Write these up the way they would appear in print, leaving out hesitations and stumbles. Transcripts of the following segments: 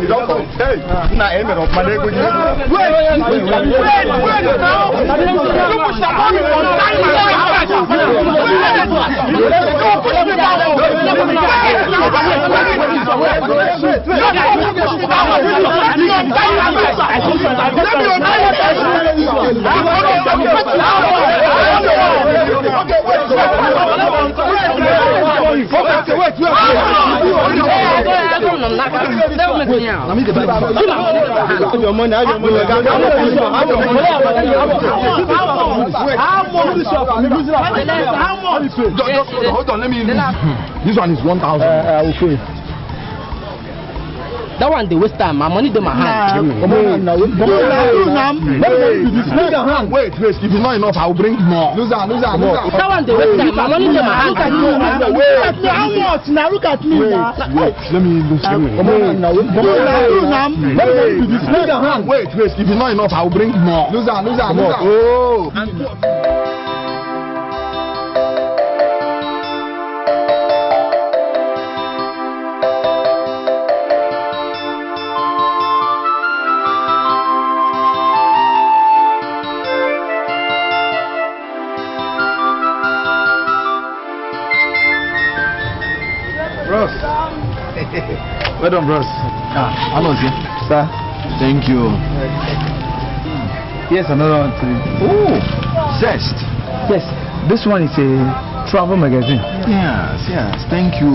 you don't come. Hey, nah, I'm not my leg. Wait now. You push the ball on time. Hold on, let me. This one is 1,000. Okay. That one they waste time. My money in my hand. Wait, if it's not enough, I'll bring more. Loser. That one they waste time. My money in my hand. How much? Now look at me. Wait, let me lose. Wait, if it's not enough, I'll bring more. Loser. Oh. Well done, bros. Hello, Sir. Thank you. Yes, another one too. Oh, Zest. Yes, this one is a travel magazine. Yes. Thank you.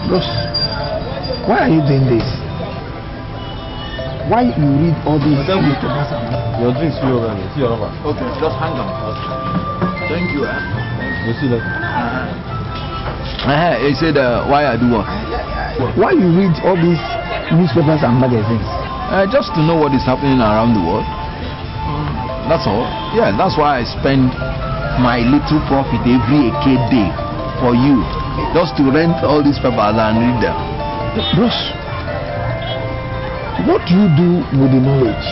Bros, why are you doing this? Why you read all these? Your drinks feel over. See your over. Okay, just hang on. Thank you. You see that? He said, why I do what? Why you read all these newspapers and magazines? Just to know what is happening around the world. That's all. Yeah, that's why I spend my little profit every day for you. Just to rent all these papers and read them. Bros, what do you do with the knowledge?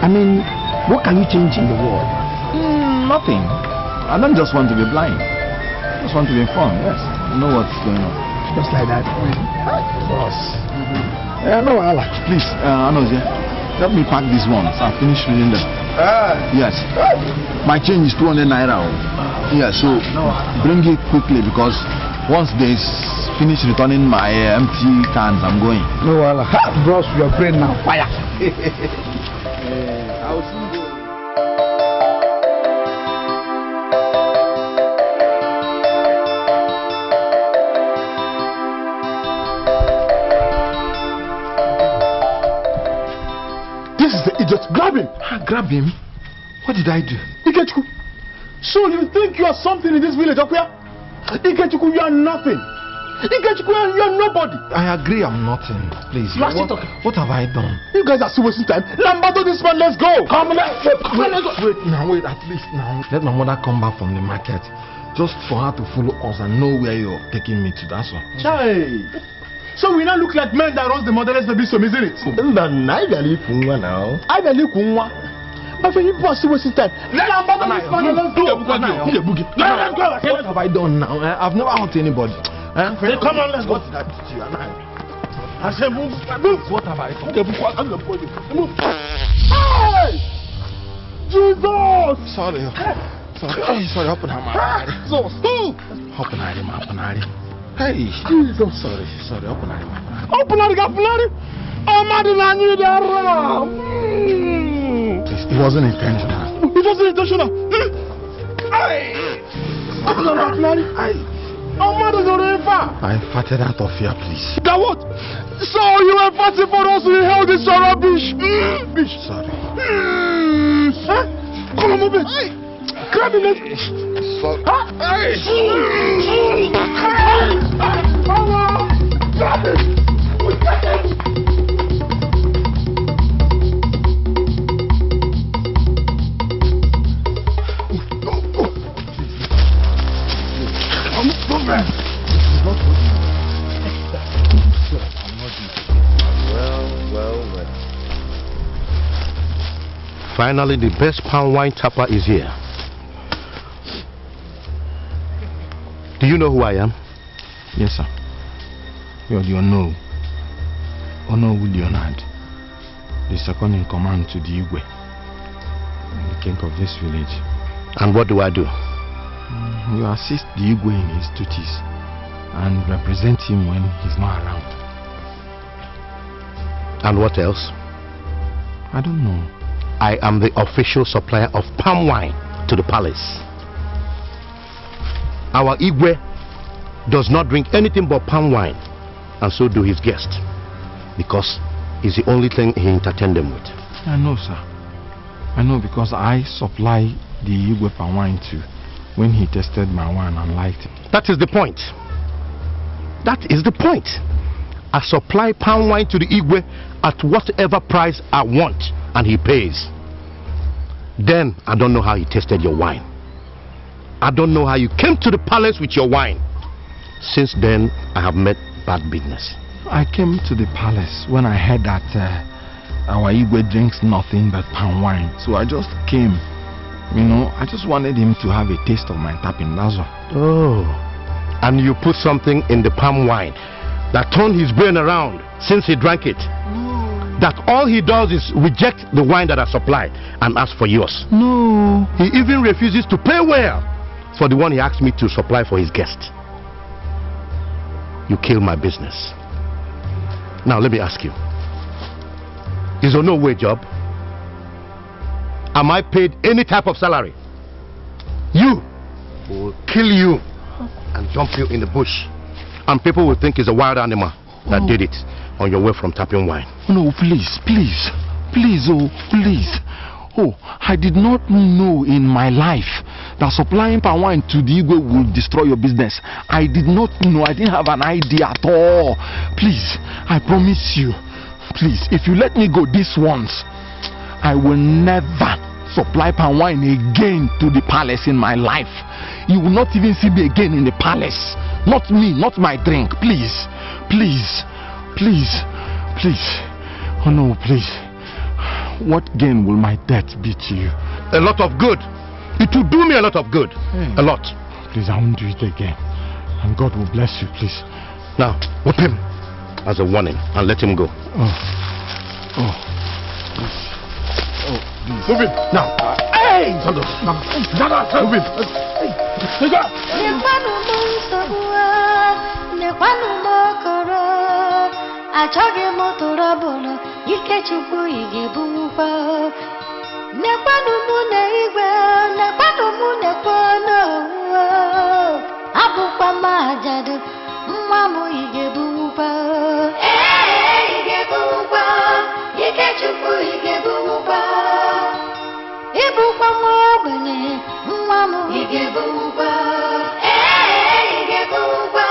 I mean, what can you change in the world? Nothing. I don't just want to be blind. I just want to be informed, yes. Know what's going on. Just like that. Boss. No, Allah. Please, Anozie, help me pack these ones. I finished reading them. Yes. My change is 200 naira. Yeah, so bring it quickly because once they finish returning my empty cans, I'm going. No, Allah. Bros, your brain now fire. I will see you. Just grab him. Grab him? What did I do? Ikechuku. So you think you are something in this village, Okuya? Ikechuku, you are nothing. Ikechuku, you are nobody. I agree, I'm nothing. Please. You are still talking. What have I done? You guys are still wasting time. Lambato this man, let's go. Come, let's go. Wait, at least now. Let my mother come back from the market. Just for her to follow us and know where you're taking me to, that's all. Hey. So we now look like men that runs the motherless baby home, isn't it? I believe now. I believe Kunwa. But when you are still wasting time, let's go. What have I done now? I've never hurt anybody. Say, come on, let's go. I say, move. What have I done? Move. Hey! Jesus! Sorry, open her mouth. Open her. Hey, Jesus. Sorry, open her. It wasn't intentional. I farted out of fear, please. That what? So you were fighting for us to hell this rubbish? Sorry. Come on, move it. Grab him. Sorry. Grab it. Well. Finally, the best palm wine tapper is here. Do you know who I am? Yes, sir. You're the Leonard, the second in command to the Igwe, the king of this village. And what do I do? You assist the Igwe in his duties and represent him when he's not around. And what else? I don't know. I am the official supplier of palm wine to the palace. Our Igwe does not drink anything but palm wine, and so do his guests, because it's the only thing he entertains them with. I know, sir. I know, because I supply the Igwe palm wine too when he tasted my wine and liked it. That is the point. That is the point. I supply palm wine to the Igwe at whatever price I want, and he pays. Then I don't know how he tasted your wine. I don't know how you came to the palace with your wine. Since then, I have met bad business. I came to the palace when I heard that our Igwe drinks nothing but palm wine. So I just came. You know, I just wanted him to have a taste of my tapping, that's all. Oh, and you put something in the palm wine that turned his brain around since he drank it. That all he does is reject the wine that I supplied and ask for yours. No. He even refuses to pay well for the one he asked me to supply for his guest. You killed my business. Now let me ask you, is there no way job? Am I paid any type of salary? You will kill you and dump you in the bush, and people will think it's a wild animal that did it on your way from tapping wine. No, please, please, please, oh, please. Oh, I did not know in my life that supplying palm wine to the Igwe will destroy your business. I did not know. I didn't have an idea at all. Please, I promise you, please, if you let me go this once, I will never supply palm wine again to the palace in my life. You will not even see me again in the palace. Not me, not my drink. Please, please, please, please. Oh no, please. What gain will my death be to you? A lot of good. It will do me a lot of good. A lot. Please, I won't do it again. And God will bless you, please. Now, whip him as a warning and let him go. Move him now. Hey! Move him. Achọghị m tụrụ ọbụla Ikechukwu igebukwa nekwanụ mụ na igwe nekwanụ mụ nekwa n'ụwa abụkwa m ajadu nwa m igebukwa igebukwa Ikechukwu igebukwa ịbụkwa nwa ogbenye nwa m igebukwa igebukwa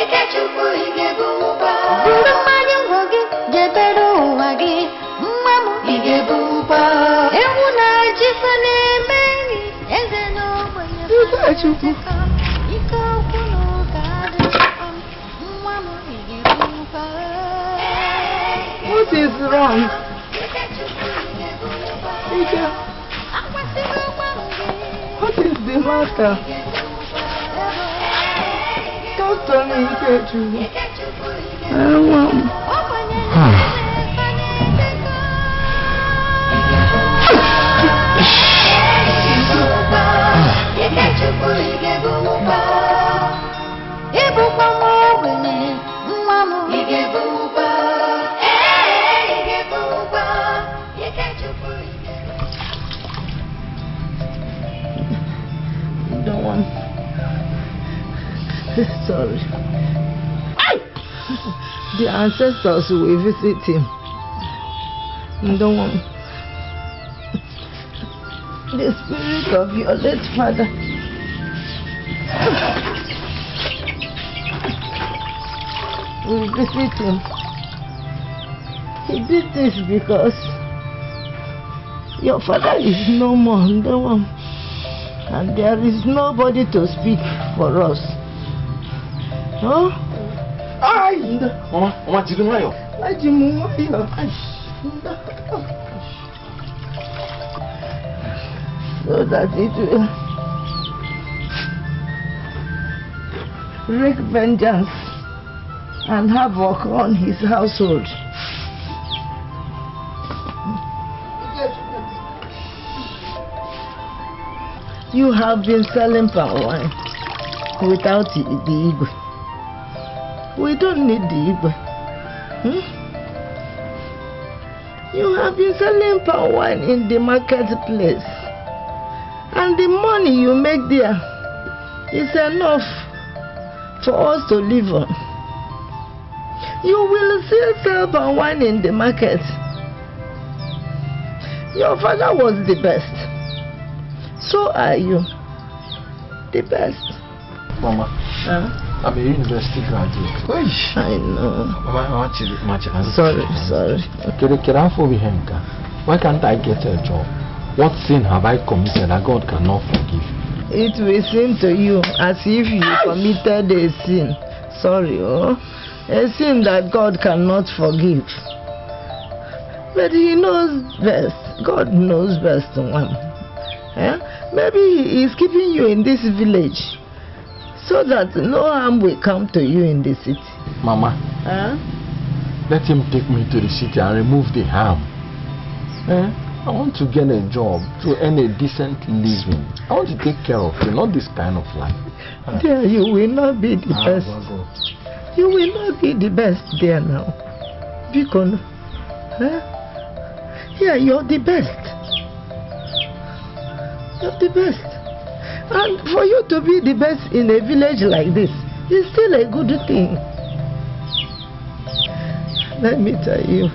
Ikechukwu igebukwa bụrụ mmanya ngwọ gị jebere ụwa gị nwa m igebukwa ewu na ji fa na-eme nri eze na ogbenye Ikechukwu ike okwu na ụka adịkwa nwa m igebukwa. What is wrong? Ike, what is the matter? Talk to me, Ikechukwu. I want. Don't want. Sorry. The ancestors will visit him. Don't want. The spirit of your late father will visit him. He did this because your father is no more, and there is nobody to speak for us. Huh? Mama, Chidumayo. So that it will wreak vengeance and havoc on his household. You have been selling palm wine without the Igwe. We don't need the Igwe. You have been selling palm wine in the marketplace, and the money you make there is enough for us to live on. You will still sell palm wine in the market. Your father was the best. So are you. The best. Mama, I'm a university graduate. I know. Mama, I want you much. Sorry. Why can't I get a job? What sin have I committed that God cannot forgive? It will seem to you as if you committed a sin. Sorry, a sin that God cannot forgive. But He knows best. God knows best, one. Maybe He is keeping you in this village so that no harm will come to you in the city. Mama, let Him take me to the city and remove the harm. I want to get a job to earn a decent living. I want to take care of you, not this kind of life. There, you will not be the best. You will not be the best there now. Because, yeah, you're the best. You're the best. And for you to be the best in a village like this is still a good thing. Let me tell you,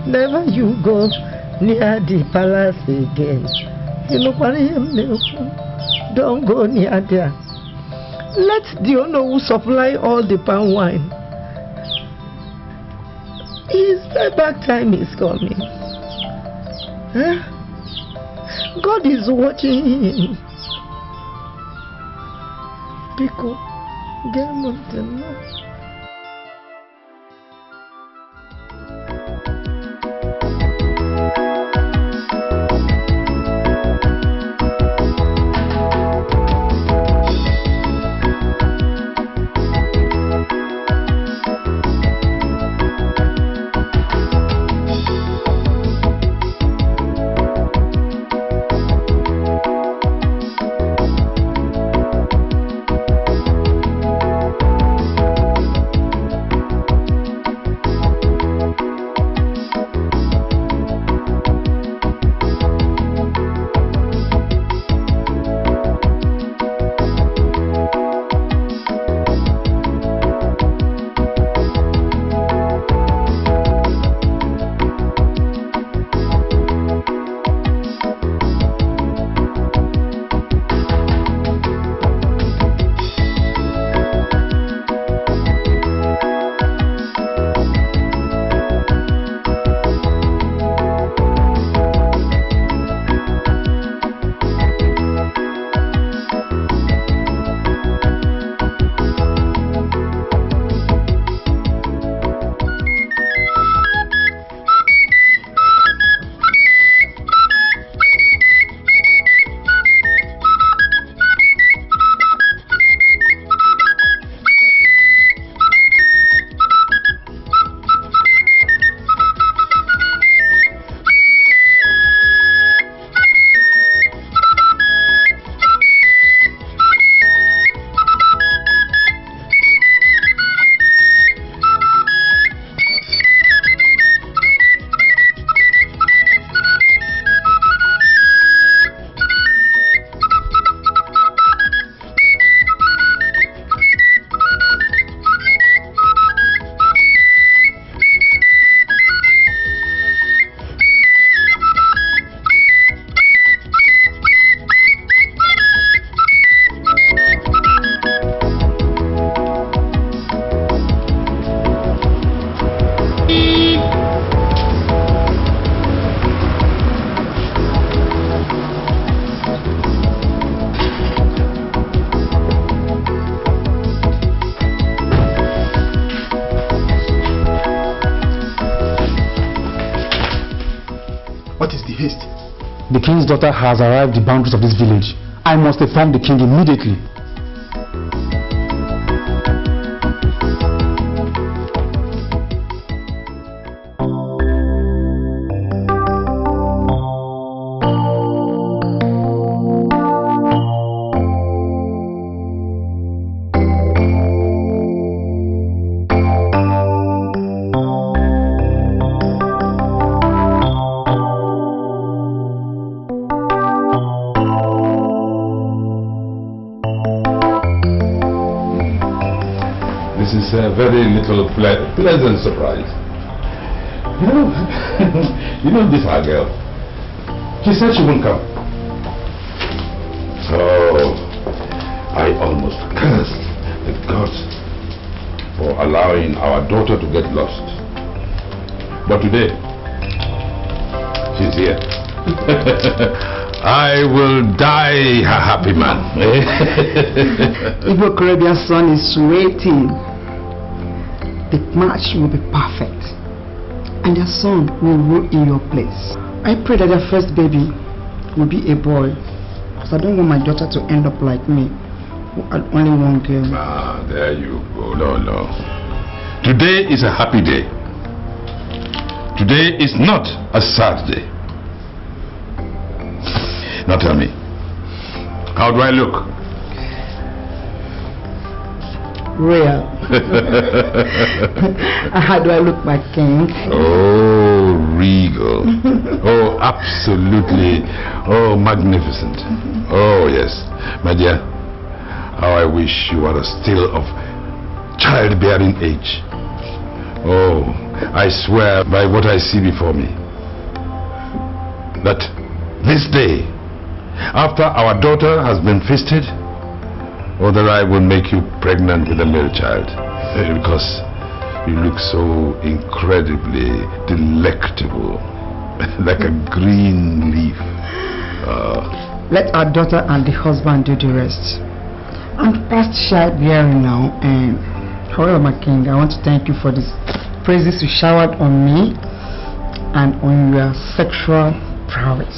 never you go near the palace again. Don't go near there. Let the owner who supply all the palm wine. His payback time is coming. God is watching him. Pico, get mountain. The king's daughter has arrived at the boundaries of this village. I must inform the king immediately. very little pleasant surprise. You know this our girl. She said she won't come. So I almost cursed the gods for allowing our daughter to get lost. But today, she's here. I will die a happy man. Igbo Caribbean son is waiting. The match will be perfect, and their son will rule in your place. I pray that their first baby will be a boy, because I don't want my daughter to end up like me, who had only one girl. Ah, there you go. No. Today is a happy day. Today is not a sad day. Now tell me, how do I look? Real. How do I look, my king? Oh, regal. Oh, absolutely. Oh, magnificent. Oh, yes. My dear, how I wish you were still of childbearing age. Oh, I swear by what I see before me, that this day, after our daughter has been feasted, or that I will make you pregnant with a male child, because you look so incredibly delectable, like a green leaf. Let our daughter and the husband do the rest. I'm past childbearing now, and however, my king, I want to thank you for these praises you showered on me and on your sexual prowess.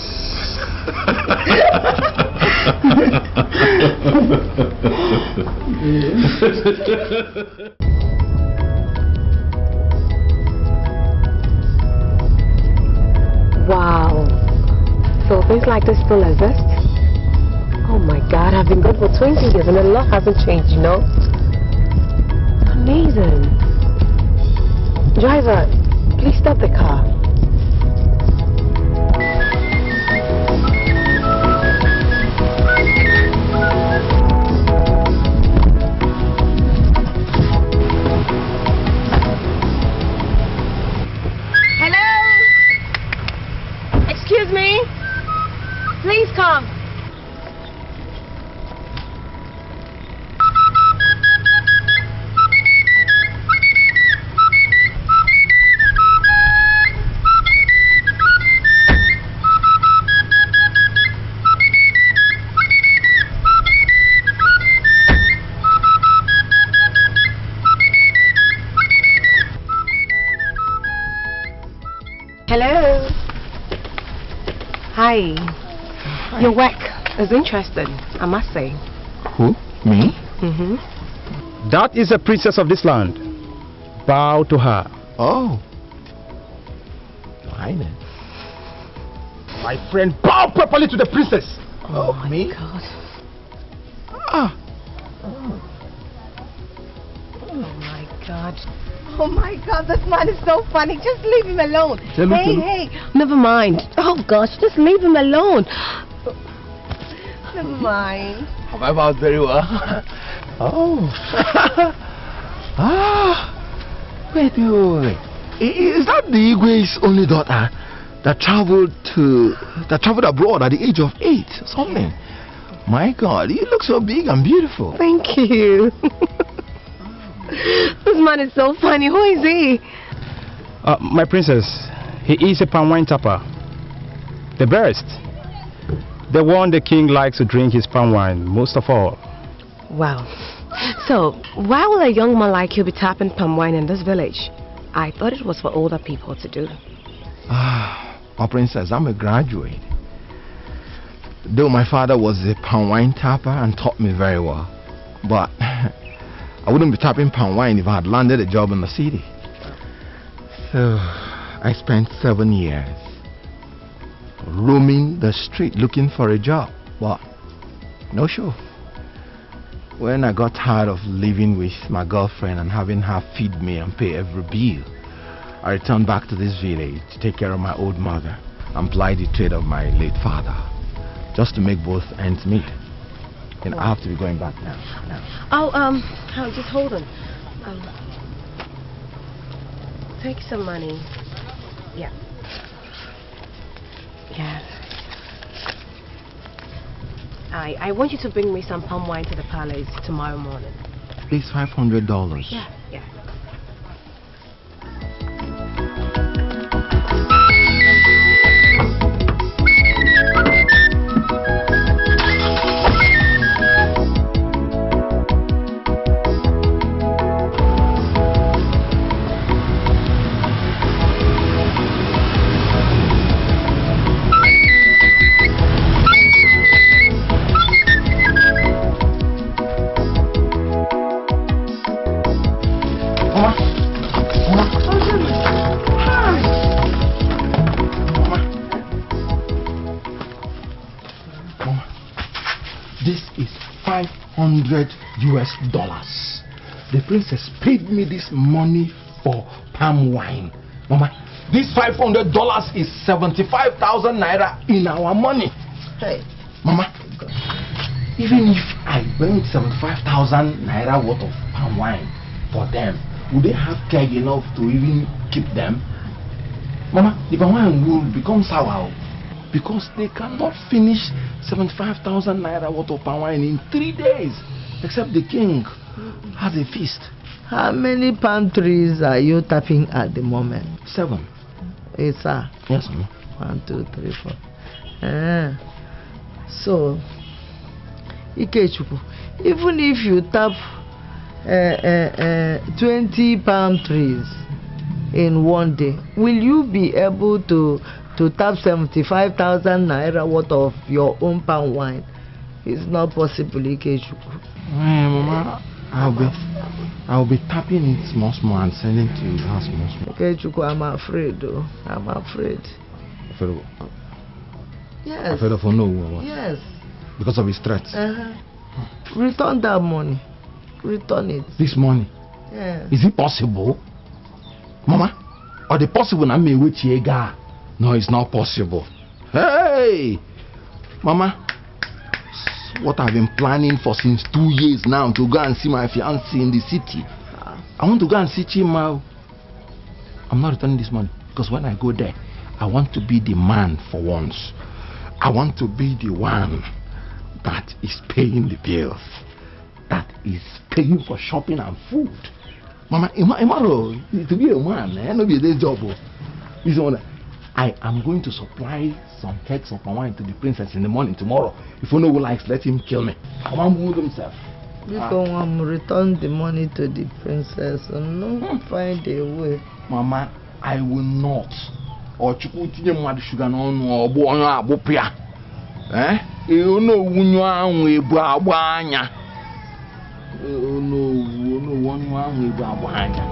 Wow. So things like this still exist? Oh my God, I've been good for 20 years and a lot hasn't changed, you know? Amazing. Driver, please stop the car. Excuse me? Please come. Hello. Hi. Your work is interesting, I must say. Who? Me? Mm-hmm. That is the princess of this land. Bow to her. Oh. Your Highness. My friend, bow properly to the princess. Oh my me? God. Ah. Oh my God. Oh my God, this man is so funny. Just leave him alone. Hey, never mind. Oh gosh, just leave him alone. Never mind. Have I bowed very well? Oh. Wait. Is that the Igwe's only daughter that traveled abroad at the age of 8 or something? My God, you look so big and beautiful. Thank you. This man is so funny. Who is he? My princess, he is a palm wine tapper. The best. The one the king likes to drink his palm wine, most of all. Wow. So, why will a young man like you be tapping palm wine in this village? I thought it was for older people to do. My princess, I'm a graduate. Though my father was a palm wine tapper and taught me very well. But I wouldn't be tapping palm wine if I had landed a job in the city. So I spent 7 years roaming the street looking for a job, but no show. When I got tired of living with my girlfriend and having her feed me and pay every bill, I returned back to this village to take care of my old mother and ply the trade of my late father, just to make both ends meet. And I have to be going back now. Oh, just hold on. Take some money. Yeah. Yeah. I want you to bring me some palm wine to the palace tomorrow morning. Please, $500. Yeah, yeah. $500. The princess paid me this money for palm wine. Mama, this $500 is 75,000 naira in our money. Hey, Mama, even if I bring 75,000 naira worth of palm wine for them, would they have keg enough to even keep them? Mama, the palm wine will become sour because they cannot finish 75,000 naira worth of palm wine in 3 days, except the king has a feast. How many palm trees are you tapping at the moment? 7. Yes, sir. Yes, ma'am. 1, 2, 3, 4. So, Ikechukwu, even if you tap 20 palm trees in one day, will you be able to tap 75,000 naira worth of your own palm wine? It's not possible, Ikechukwu. Mama, I'll be tapping it small and sending to you small. Ikechukwu, I'm afraid though. I'm afraid. Afraid of? Yes. Afraid of no? Yes. Because of his threats? Return that money. Return it. This money? Yeah. Is it possible? Mama? Or the possible na me wait here? No, it's not possible. Hey! Mama, what I've been planning for since 2 years now to go and see my fiancé in the city. I want to go and see Chima. I'm not returning this money because when I go there, I want to be the man for once. I want to be the one that is paying the bills, that is paying for shopping and food. Mama, to be a man, not be a day job. I am going to supply some cakes of wine to the princess in the morning tomorrow. If you know who likes, let him kill me. Come on, move himself. Because return the money to the princess and no find a way. Mama, I will not. Or chukutinye mad sugar no or bono abopia. You know when you are with Babanya. Oh no, one with Babanya.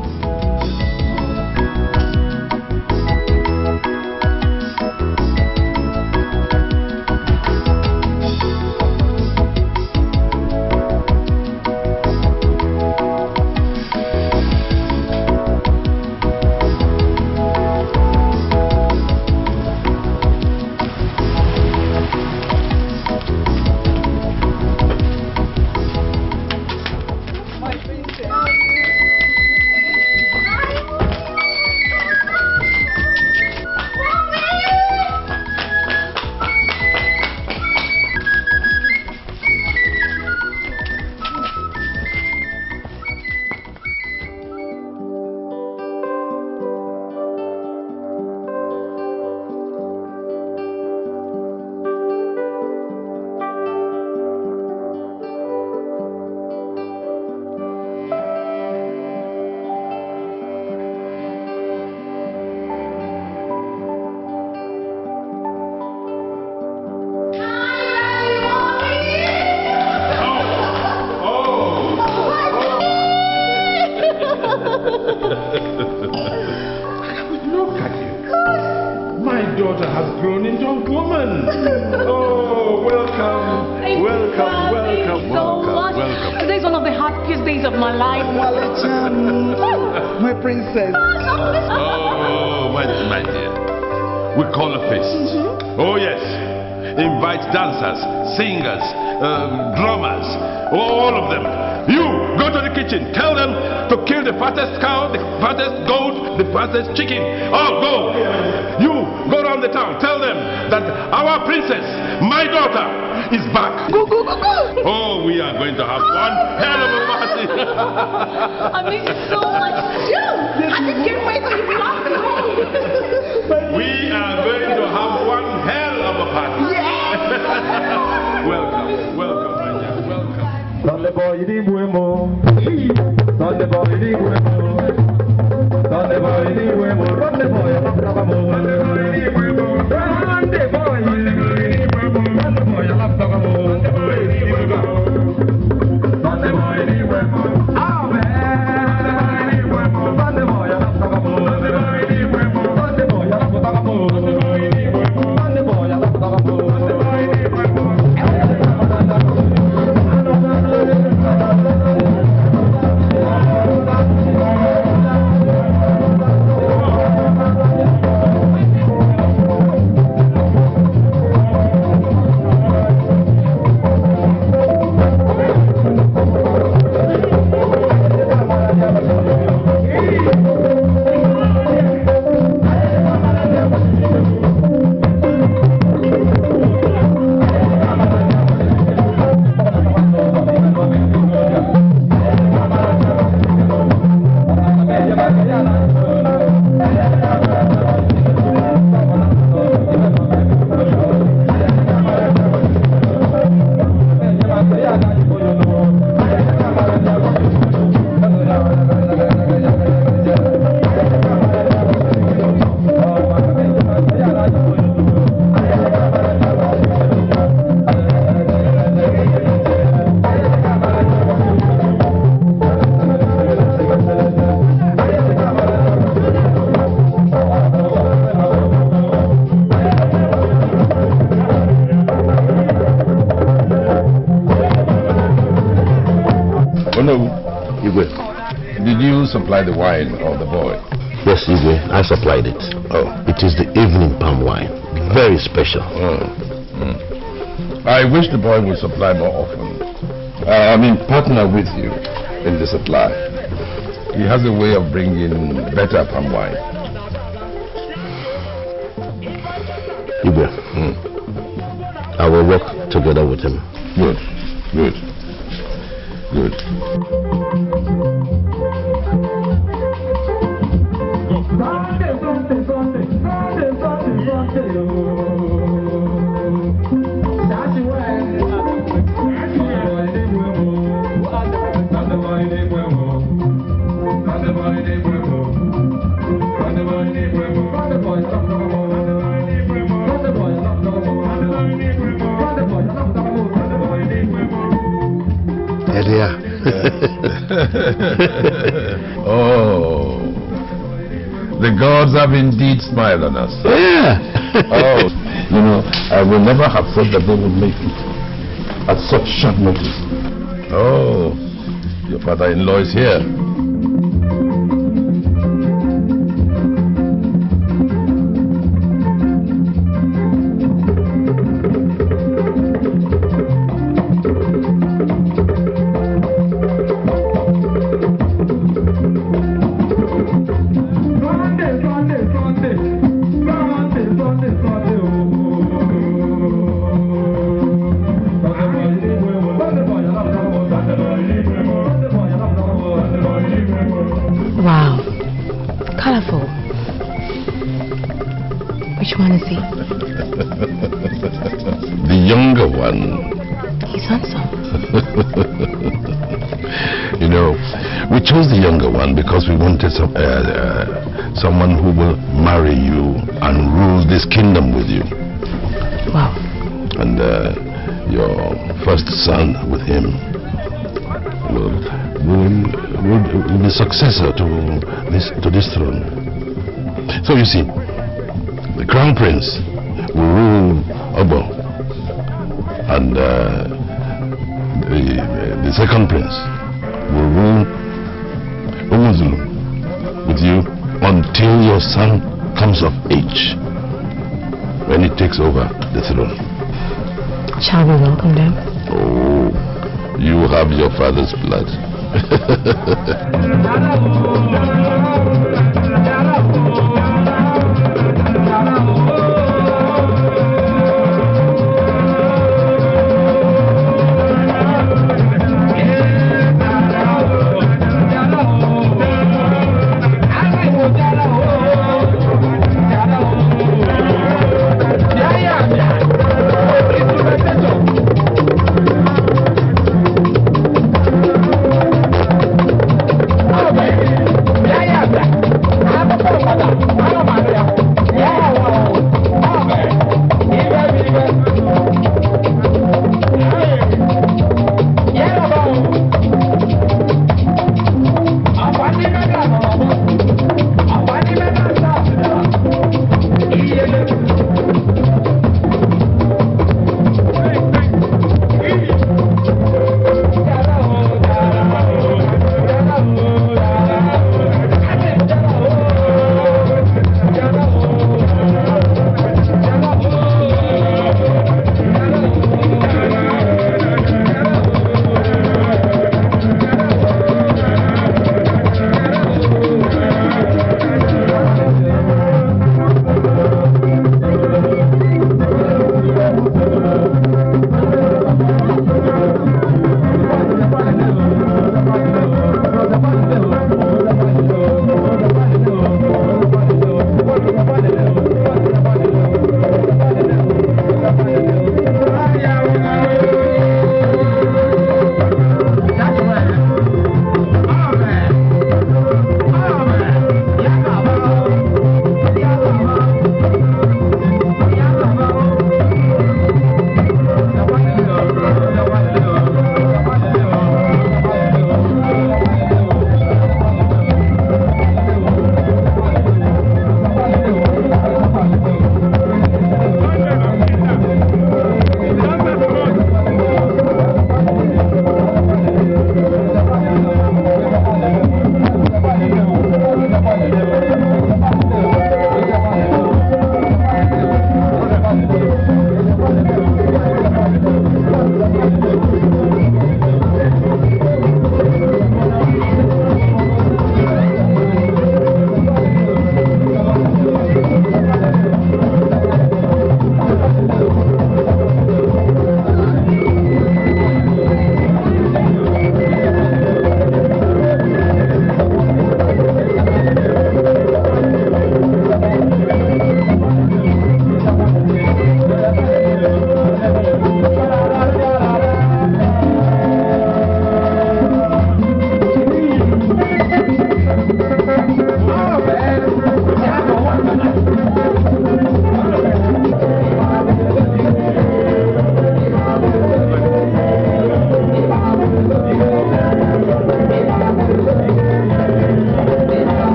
Singers, drummers, all of them. You go to the kitchen. Tell them to kill the fattest cow, the fattest goat, the fattest chicken. Oh, go. You go around the town. Tell them that our princess, my daughter, is back. Go, go, go, go. Oh, we are going to have one hell of a party. I miss you so much. I just can't wait till you block me home. We are going to have one hell of a party. Yeah. Welcome, welcome, my dear, welcome. Sunday boy, you need more. Sunday boy, you need more. Sunday boy, you need more. Sunday boy, you love more. Sunday boy, you need more. Sunday boy, you need more. Sunday boy, you love more. Sunday boy, you need more. Sunday boy, you need more. Oh man, Sunday boy, you need more. Sunday boy, you love more. Sunday boy, you need more. Sunday boy, you love more. Sunday boy, you need more. Sunday boy, you love more. Sunday boy, you need more. Did you supply the wine or the boy? Yes, Igwe, I supplied it. Oh, it is the evening palm wine. Very special. I wish the boy would supply more often. Partner with you in the supply. He has a way of bringing better palm wine. Igwe, I will work together with him. Good, good, good. Oh, the gods have indeed smiled on us. Yeah. Oh, I will never have thought that they would make it at such short notice. Oh, your father-in-law is here. We chose the younger one because we wanted someone who will marry you and rule this kingdom with you. Wow. And your first son with him will be the successor to this throne. So you see, the crown prince will rule Obo, and the second prince will rule Umuzulu with you until your son comes of age, when he takes over the throne. Shall we welcome them? Oh, You have your father's blood.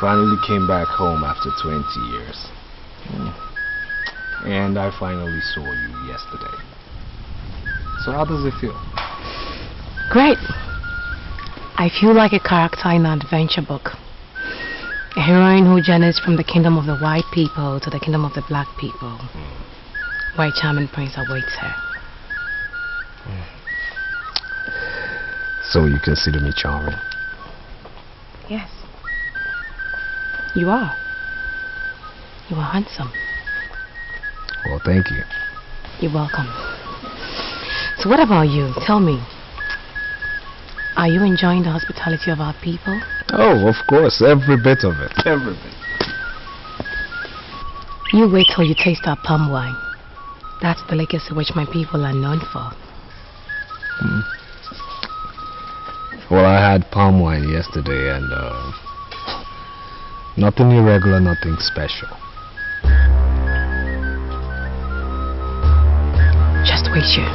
Finally came back home after 20 years. And I finally saw you yesterday. So how does it feel? Great. I feel like a character in an adventure book. A heroine who journeys from the kingdom of the white people to the kingdom of the black people, where a charming prince awaits her. So you consider me charming? Yes. You are. You are handsome. Well, thank you. You're welcome. So what about you? Tell me. Are you enjoying the hospitality of our people? Oh, of course. Every bit of it. Every bit. You wait till you taste our palm wine. That's the legacy which my people are known for. Well, I had palm wine yesterday and nothing irregular, nothing special. Just wait here.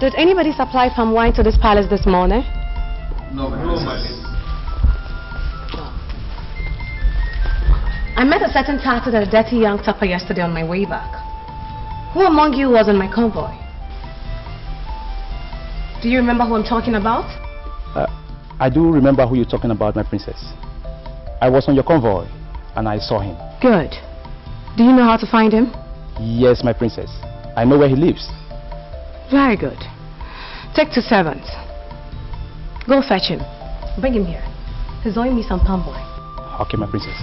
Did anybody supply palm wine to this palace this morning? No, Princess. I met a certain tattered and dirty young topper yesterday on my way back. Who among you was in my convoy? Do you remember who I'm talking about? I do remember who you're talking about, my princess. I was on your convoy and I saw him. Good. Do you know how to find him? Yes, my princess. I know where he lives. Very good. Take 2 servants. Go fetch him. Bring him here. He's owing me some palm wine. Okay, my princess.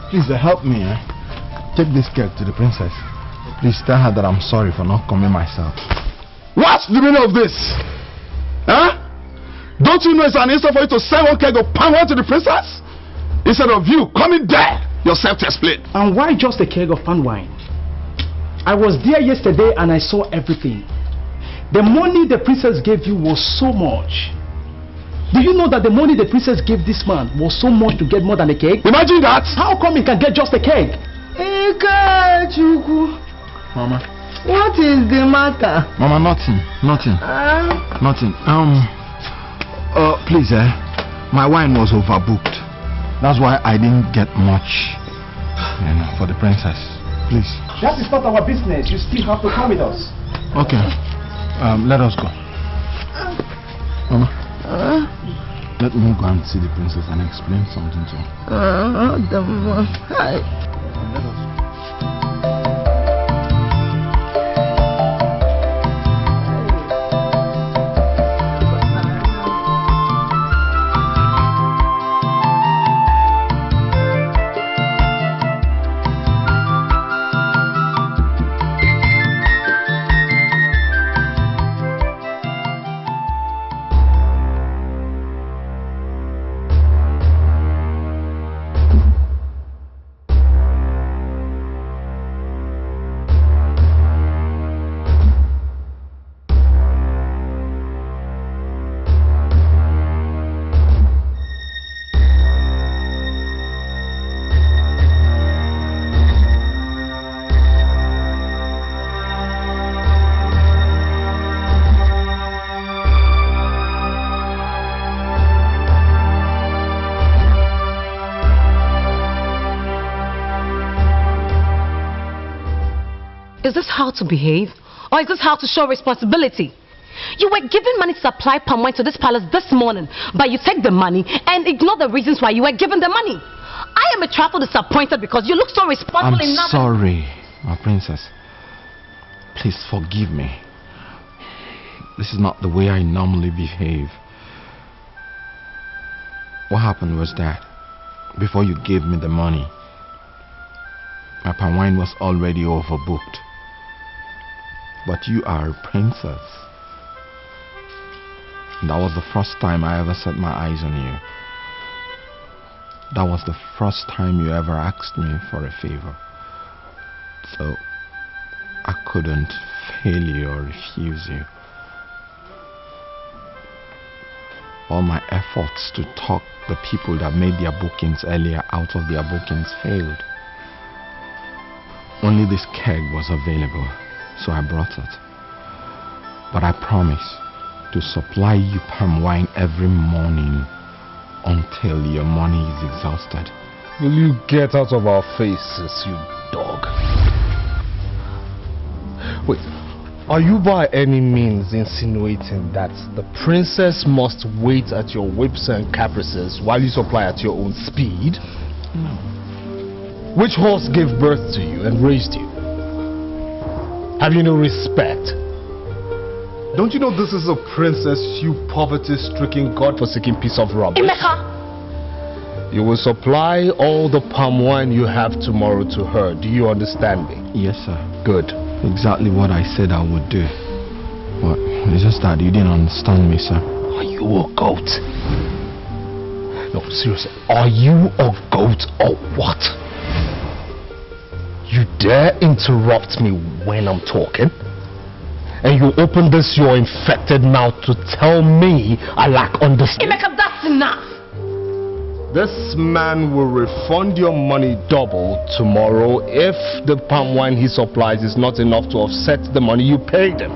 Please help me. Take this cake to the princess. Please tell her that I'm sorry for not coming myself. What's the meaning of this? Huh? Don't you know it's an insult for you to send one keg of palm wine to the princess? Instead of you coming there yourself to explain. And why just a keg of palm wine? I was there yesterday and I saw everything. The money the princess gave you was so much. Do you know that the money the princess gave this man was so much to get more than a keg? Imagine that! How come he can get just a keg? Mama. What is the matter? Mama, nothing. Nothing. Nothing. Please, my wine was overbooked. That's why I didn't get much, for the princess. Please. That is not our business. You still have to come with us. Okay. Let us go. Mama. Let me go and see the princess and explain something to her. Hi. Let us. Is this how to behave? Or is this how to show responsibility? You were given money to supply palm wine to this palace this morning, but you take the money and ignore the reasons why you were given the money. I am a trifle disappointed because you look so responsible enough. I'm sorry, my princess. Please forgive me. This is not the way I normally behave. What happened was that before you gave me the money, my palm wine was already overbooked. But you are a princess. And that was the first time I ever set my eyes on you. That was the first time you ever asked me for a favor. So I couldn't fail you or refuse you. All my efforts to talk the people that made their bookings earlier out of their bookings failed. Only this keg was available, so I brought it. But I promise to supply you palm wine every morning until your money is exhausted. Will you get out of our faces, you dog? Wait, are you by any means insinuating that the princess must wait at your whips and caprices while you supply at your own speed? No. Which horse gave birth to you and raised you? Have you no respect? Don't you know this is a princess, you poverty-stricken, God-forsaken piece of rubbish? Emeka! You will supply all the palm wine you have tomorrow to her. Do you understand me? Yes, sir. Good. Exactly what I said I would do. But it's just that you didn't understand me, sir. Are you a goat? No, seriously. Are you a goat or what? You dare interrupt me when I'm talking? and you open this your infected mouth to tell me I lack understanding. Emeka, that's enough. This man will refund your money double tomorrow if the palm wine he supplies is not enough to offset the money you paid him.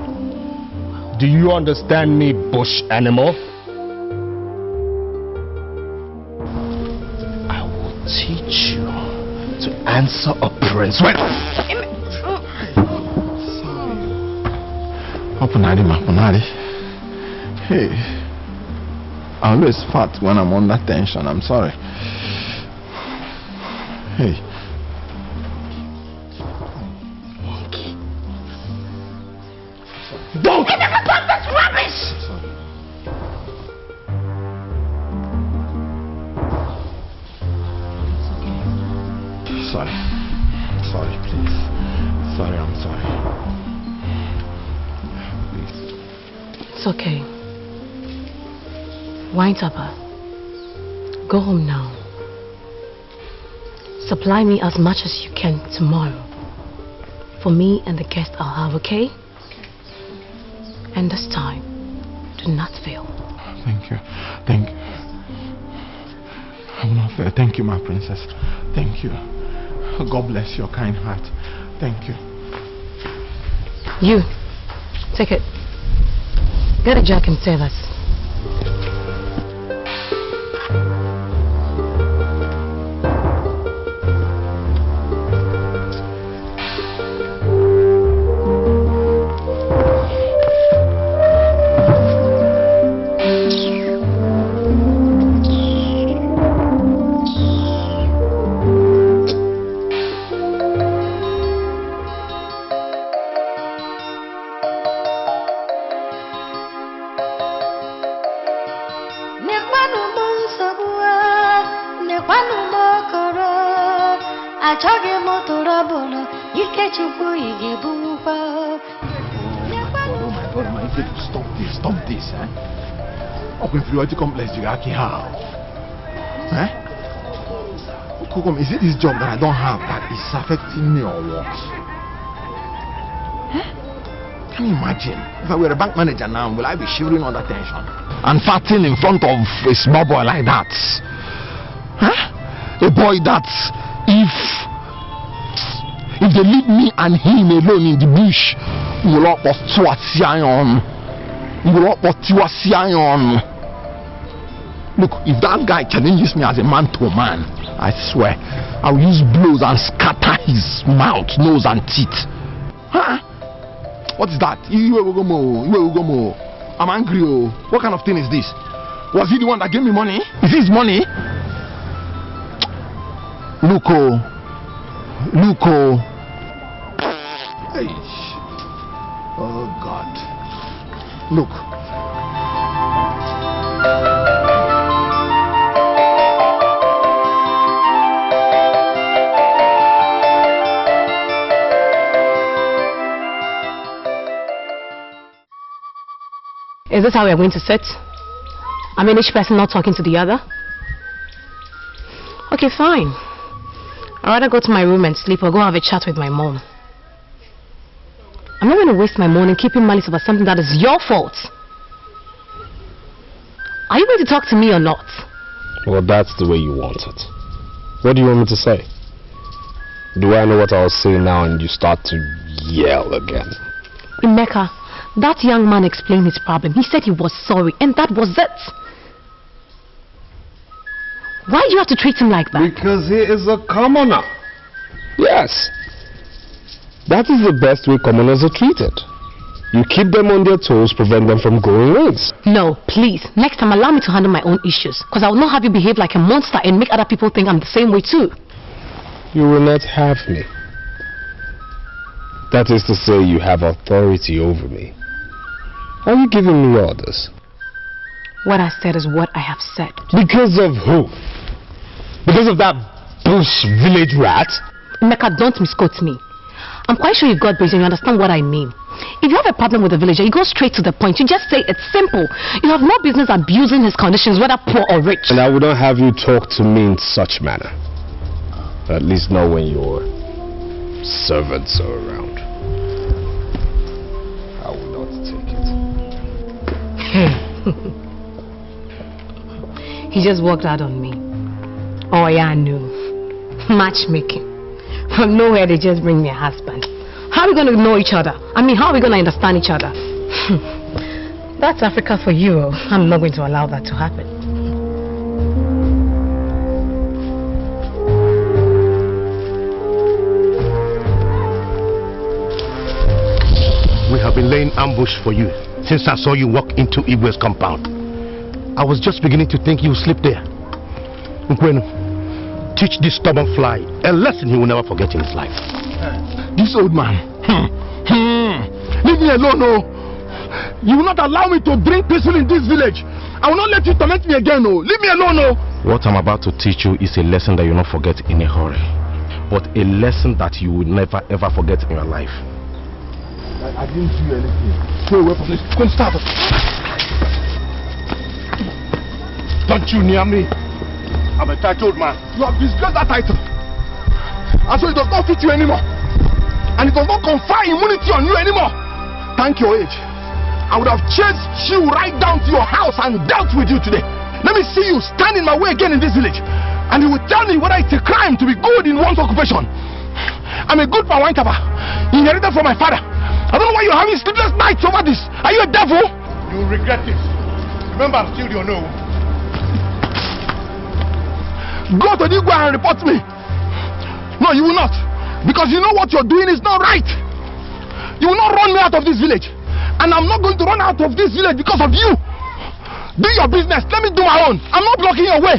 Do you understand me, bush animal? I will teach you to answer a prince. Wait! Sorry. Hey. I always fart when I'm under tension. I'm sorry. Hey. Monkey. Don't ever talk this rubbish! Sorry. Sorry, please. Sorry, I'm sorry. Please. It's okay. Wine Topper, go home now. Supply me as much as you can tomorrow. For me and the guest I'll have, okay? And this time, do not fail. Thank you. Thank you. I will not fail. Thank you, my princess. Thank you. God bless your kind heart. Thank you. You, take it. Get a jack and save us. Stop this, eh? Okonkwo complex you got how? Eh? Is it this job that I don't have that is affecting me or what? Eh? Can you imagine? If I were a bank manager now, will I be shivering under tension? And farting in front of a small boy like that? Huh? A boy that if they leave me and him alone in the bush, look, if that guy challenges me as a man to a man, I swear I'll use blows and scatter his mouth, nose and teeth. Huh? What is that? I'm angry. What kind of thing is this? Was he the one that gave me money? Is this money? Luko. Oh God. Look. Is this how we're going to sit? I mean, each person not talking to the other? Okay, fine. I'd rather go to my room and sleep or go have a chat with my mom. I'm not going to waste my morning keeping malice about something that is your fault. Are you going to talk to me or not? Well, that's the way you want it. What do you want me to say? Do I know what I'll say now and you start to yell again? Emeka, that young man explained his problem. He said he was sorry and that was it. Why do you have to treat him like that? Because he is a commoner. Yes. That is the best way commoners are treated. You keep them on their toes, prevent them from growing wings. No, please. Next time, allow me to handle my own issues. Because I will not have you behave like a monster and make other people think I'm the same way too. You will not have me. That is to say, you have authority over me. Are you giving me orders? What I said is what I have said. Because of who? Because of that bush village rat? Emeka, don't misquote me. I'm quite sure you've got brains and you understand what I mean. If you have a problem with a villager, you go straight to the point. You just say it's simple. You have no business abusing his conditions, whether poor or rich. And I wouldn't have you talk to me in such manner. At least not when your servants are around. I will not He just walked out on me. Oh yeah, I knew. Matchmaking. From nowhere they just bring me a husband. How are we going to know each other? I mean, how are we going to understand each other? That's Africa for you. I'm not going to allow that to happen. We have been laying ambush for you since I saw you walk into Igwe's compound. I was just beginning to think you would sleep there. Nkwenu, teach this stubborn fly a lesson he will never forget in his life. This old man. Leave me alone, no. You will not allow me to drink peacefully in this village. I will not let you torment me again, no. Leave me alone, no. What I'm about to teach you is a lesson that you will not forget in a hurry. But a lesson that you will never ever forget in your life. I didn't do anything. Go away from this. Come start. Don't you near me. I'm a titled man. You have disgraced that title. And so it does not fit you anymore. And it does not confer immunity on you anymore. Thank your age. I would have chased you right down to your house and dealt with you today. Let me see you stand in my way again in this village. And you will tell me whether it's a crime to be good in one's occupation. I'm a good wine tapper, inherited from my father. I don't know why you're having sleepless nights over this. Are you a devil? You will regret this. Remember, I'm still your no. Go to the Igwe and report me. No, you will not. Because you know what you're doing is not right. You will not run me out of this village. And I'm not going to run out of this village because of you. Do your business. Let me do my own. I'm not blocking your way.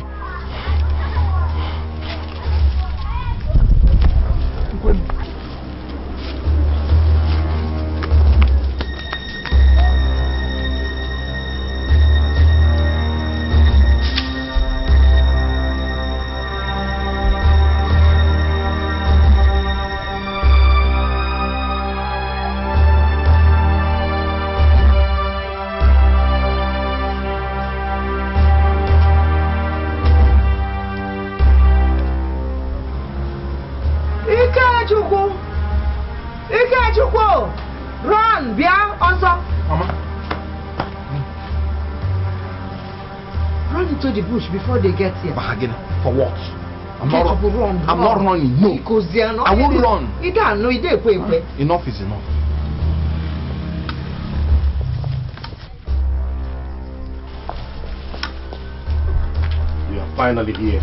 Run, Bia, also. Mama. Run into the bush before they get here. Again, for what? I'm run. Not running, no. Because they are not. I won't run. You don't know, Enough is enough. We are finally here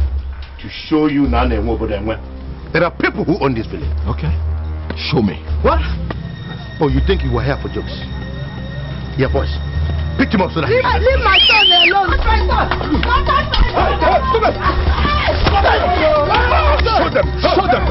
to show you Nane Nwobodemwe. There are people who own this village. Okay. Show me. What? Oh, you think you were here for jokes? Yeah, boys. Pick him up so that leave my son alone. My son. Show them.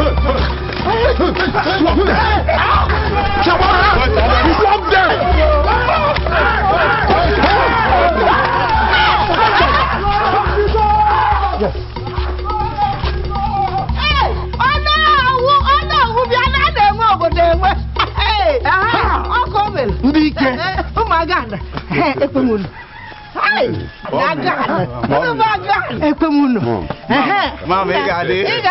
Oh my God! Hey, Ekwemuno. Hey, Ekwemuno. Mama, you got it. Hey,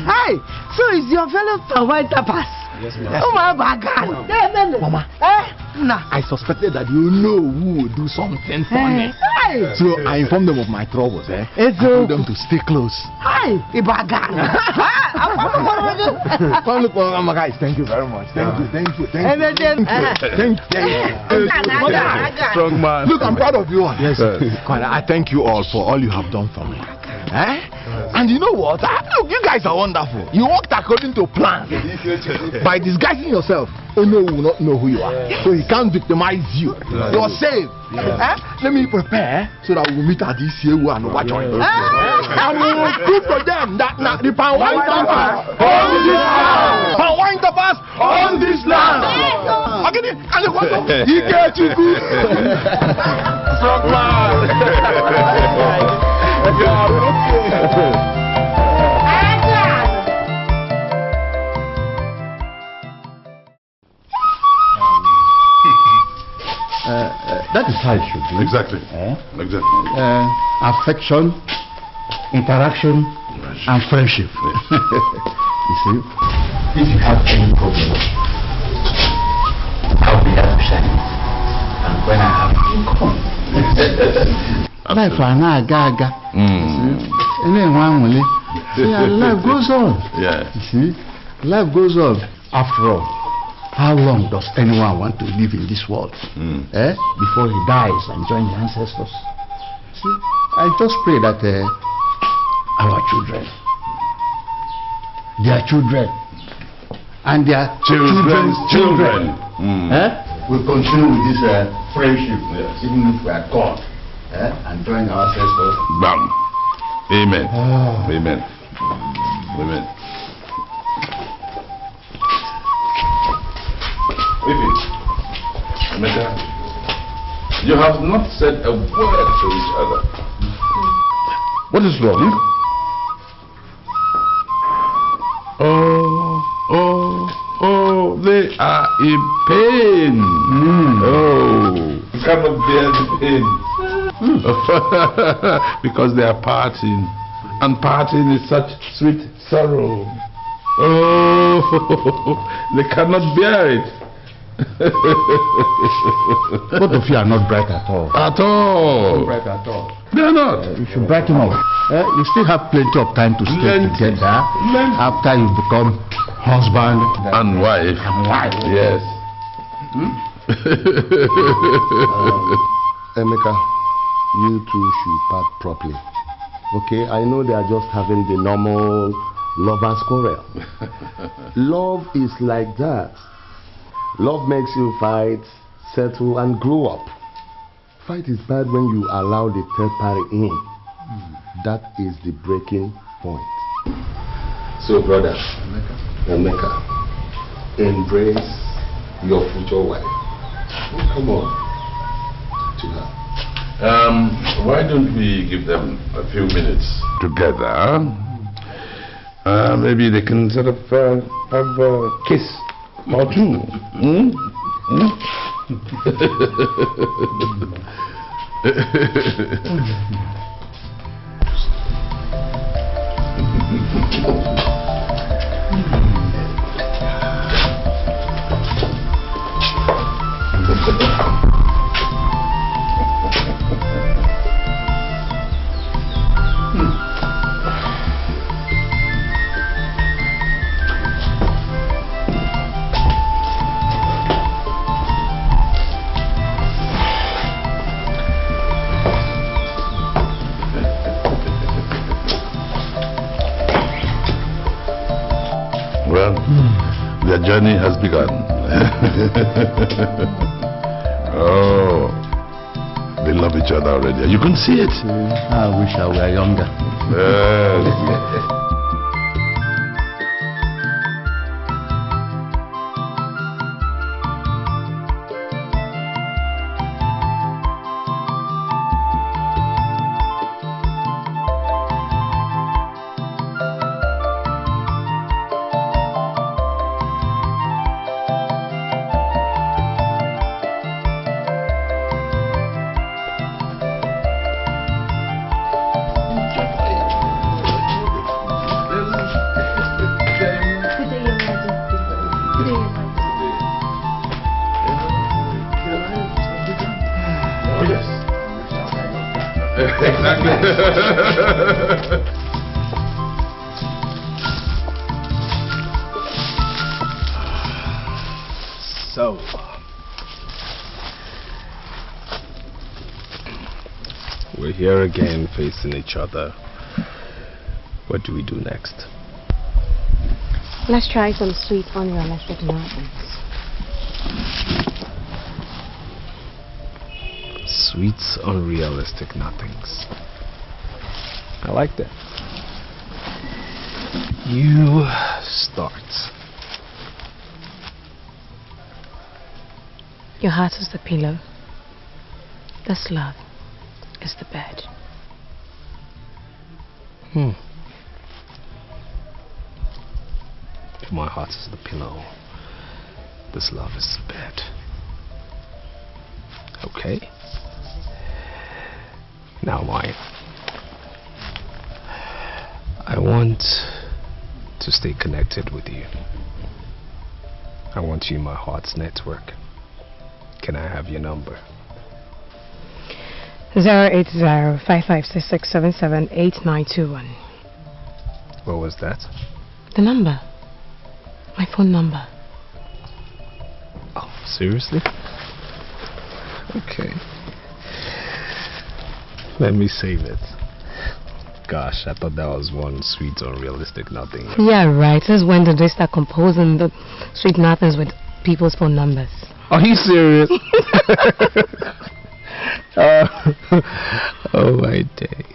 hey, so is your fellow white tapas? Yes, ma'am. Oh my God! Mama. I suspected that you know who would do something funny. Hey. So I informed them of my troubles, I told them to stay close. Hi, Ibagan. Guys, thank you very much. Thank you. Strong man. Look, I'm proud of you all. Yes, sir. I thank you all for all you have done for me. And you know what? Look, you guys are wonderful. You worked according to plan. By disguising yourself, Ono will not know who you are. So he can't victimize you. You're safe. Let me prepare so that we'll meet at this year and watch on. And we will prove to them that the palm wine tappers on this land. Palm wine tappers on this land. Okay, and you get you good. Strong man. That is how it should be. Exactly. Exactly. Affection, interaction, and friendship. You see, if you have any problem, I'll be there to shine it. And when I have income. Life gaga. Life goes on. Yeah. You see, life goes on. After all, how long does anyone want to live in this world? Before he dies and joins the ancestors. See, I just pray that our children, their children, and their children's children will continue with this friendship, even if we are gone, and join our ancestors. Bam. Amen. Amen. Amen. Emeka, you have not said a word to each other. What is wrong? Oh, they are in pain. Oh, you cannot bear the pain. Because they are parting, and parting is such sweet sorrow. Oh, they cannot bear it. Both of you are not bright at all. At all. Not bright at all. They are not. You should brighten up. You still have plenty of time to stay together after you become husband and wife. Yes. Emeka, you two should part properly. Okay, I know they are just having the normal lovers quarrel. Love is like that. Love makes you fight, settle, and grow up. Fight is bad when you allow the third party in. That is the breaking point. So, brother, Emeka, embrace your future wife. Come on. To her. Why don't we give them a few minutes together? Maybe they can sort of have a kiss or two. Well, their journey has begun. Oh, they love each other already. You can see it. I wish I were younger. Yes. So, we're here again facing each other. What do we do next? Let's try some sweet unrealistic nothings. Sweet unrealistic nothings. I like that. You start. Your heart is the pillow. This love is the bed. My heart is the pillow. This love is the bed. Okay. Now, wife, I want to stay connected with you. I want you in my heart's network. Can I have your number? 080-5566-778921. What was that? The number. My phone number. Oh, seriously? Okay. Let me save it. Gosh, I thought that was one sweet, unrealistic nothing. Yeah, right. Since when did they start composing the sweet nothings with people's phone numbers? Are you serious? Oh my days.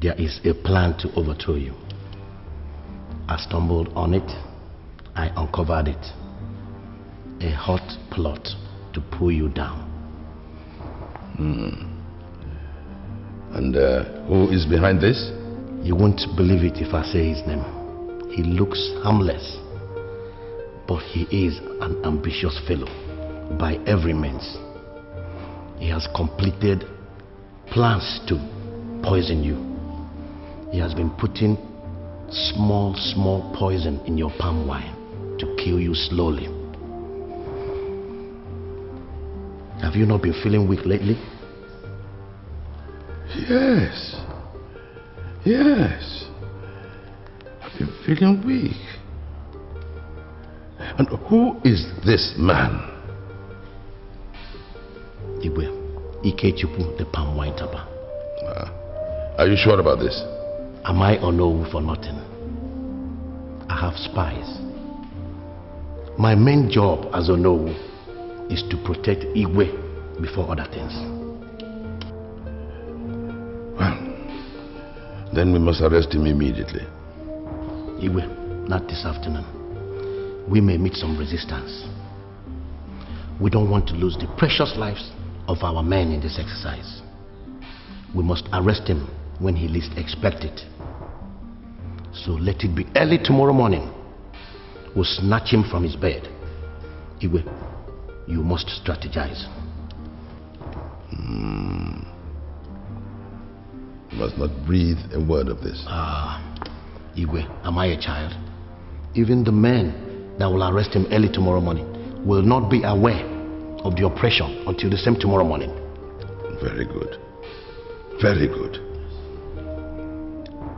There is a plan to overthrow you. I stumbled on it. I uncovered it. A hot plot to pull you down. And who is behind this? You won't believe it if I say his name. He looks harmless, but he is an ambitious fellow by every means. He has completed plans to poison you. He has been putting small poison in your palm wine to kill you slowly. Have you not been feeling weak lately? Yes. I've been feeling weak. And who is this man? Igwe, Ikechupu, the palm wine tapper. Are you sure about this? Am I Onowu for nothing? I have spies. My main job as Onowu is to protect Igwe before other things. Well, then we must arrest him immediately. Igwe, not this afternoon. We may meet some resistance. We don't want to lose the precious lives of our men in this exercise. We must arrest him when he least expects it. So let it be early tomorrow morning. We'll snatch him from his bed. Igwe, you must strategize. You must not breathe a word of this. Igwe, am I a child? Even the men that will arrest him early tomorrow morning will not be aware of the oppression until the same tomorrow morning. Very good. Very good.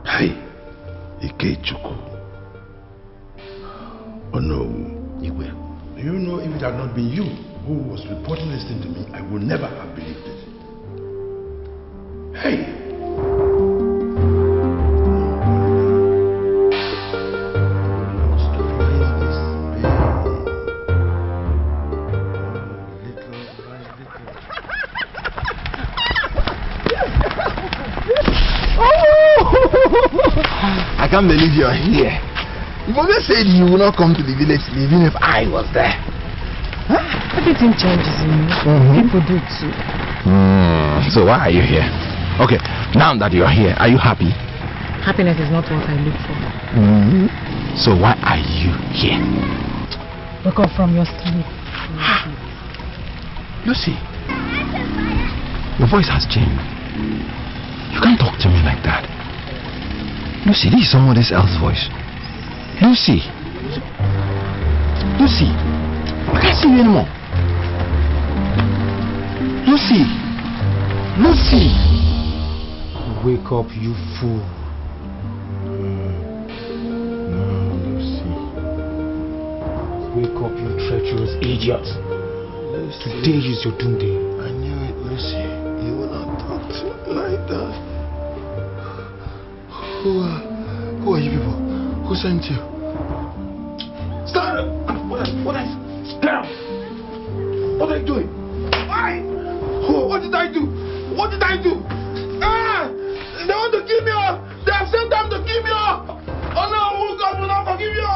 Hey, Ikechuku. Oh no. Igwe. Do you know if it had not been you who was reporting this thing to me, I would never have believed it. Hey! Little I can't believe you're here. You always said you would not come to the village even if I was there. Huh? Everything changes in me. People do too. So why are you here? Okay, now that you're here, are you happy? Happiness is not what I look for. So why are you here? Wake up from your sleep. Lucy, your voice has changed. You can't talk to me like that. Lucy, this is someone else's voice. Lucy! Lucy! I can't see you anymore. Lucy! Lucy! Wake up, you fool. No, Lucy. Wake up, you treacherous idiot. Lucy. Today is your doom day. I knew it, Lucy. You will not talk to me like that. Who are you people? Who sent you? Stop! What are you doing? Why? What did I do? What did I do? They want to kill me off! They have sent them to kill me off! Oh no, God will not forgive you!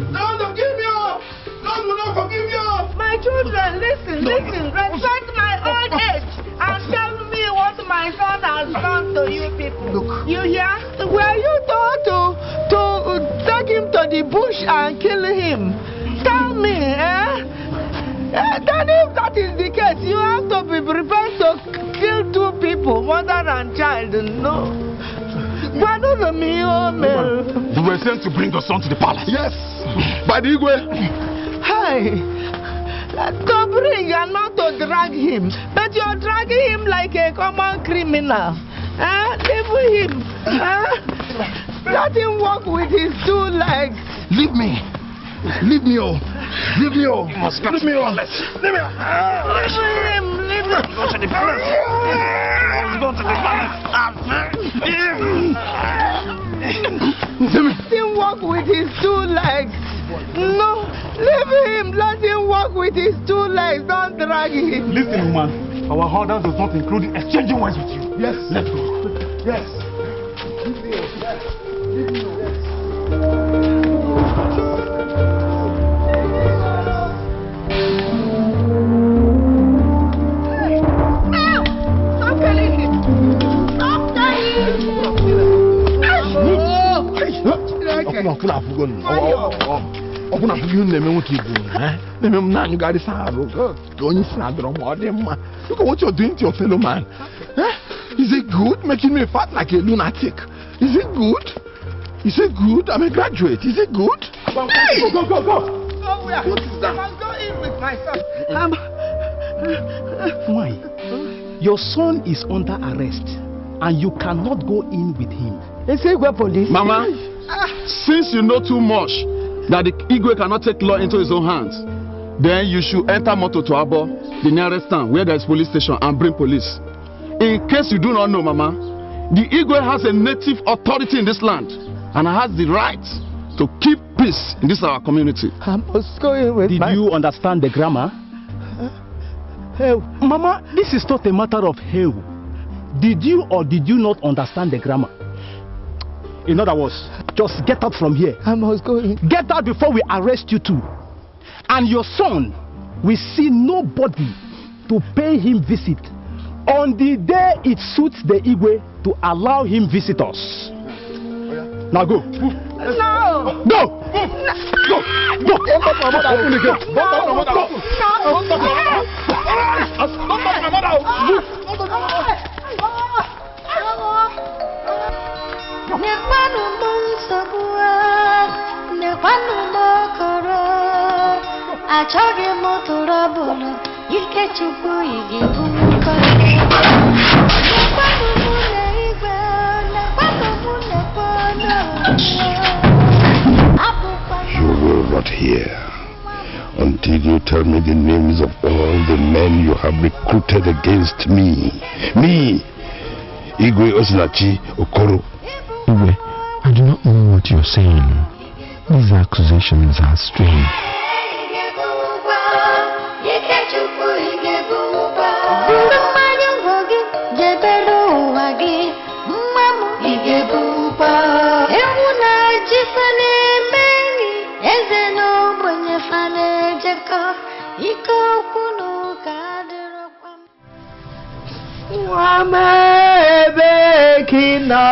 They want to kill me off! God will not forgive you! My children, listen, respect my old age and tell me what my son has done to you people. Look. You hear? Were you told to take him to the bush and kill him? Tell me, Then if that is the case, you have to be prepared to kill two people, mother and child, no? You were sent to bring your son to the palace. Yes, by the Igwe. Hey, to bring and not to drag him. But you're dragging him like a common criminal. Leave him. Let him walk with his two legs. Leave me. Leave me all. Leave me all. You must go to the palace. Leave him. Leave him. Go to the palace. Go to the palace. Let him walk with his two legs. No, leave him. Let him walk with his two legs. Don't drag him. Listen, woman. Our order does not include exchanging words with you. Yes. Let's go. Yes. Leave me. Yes. Leave me. Yes. Look at what you're doing to your fellow man. Is it good making me fat like a lunatic? Is it good? Is it good? I'm a graduate. Is it good? Hey! Go! Oh, where? What is that? I must go in with my son. Why? Your son is under arrest and you cannot go in with him. Is he where police? Mama, since you know too much that the Igwe cannot take law into his own hands, then you should enter motor to Abo, the nearest town where there is police station, and bring police. In case you do not know, Mama, the Igwe has a native authority in this land and has the right to keep peace in this our community. I must go in with Did you understand the grammar? Hell. Mama, this is not a matter of hell. Did you or did you not understand the grammar? In other words, just get out from here. I must go in. Get out before we arrest you too. And your son will see nobody to pay him visit on the day it suits the Igwe to allow him visitors. Now go. No. Go. Go. Go. Don't touch my mother. Open the gate. Don't touch my mother. Don't touch my mother. Don't touch my mother. Don't touch my mother. Nekwanu monsogua, nekwanu mokoro, achọghị m tụrọbụlụ, ike chukwu igebu nkọrọ. Nekwanu mụ na igwe, nekwanu mụ na You will rot here until you tell me the names of all the men you have recruited against me. Me, Igwe Osinachi Okoro. Igwe, I do not know what you're saying. These accusations are strange. jifane meni eze no bonye fane jeko iko kunu kadiro kwam Wamebe kina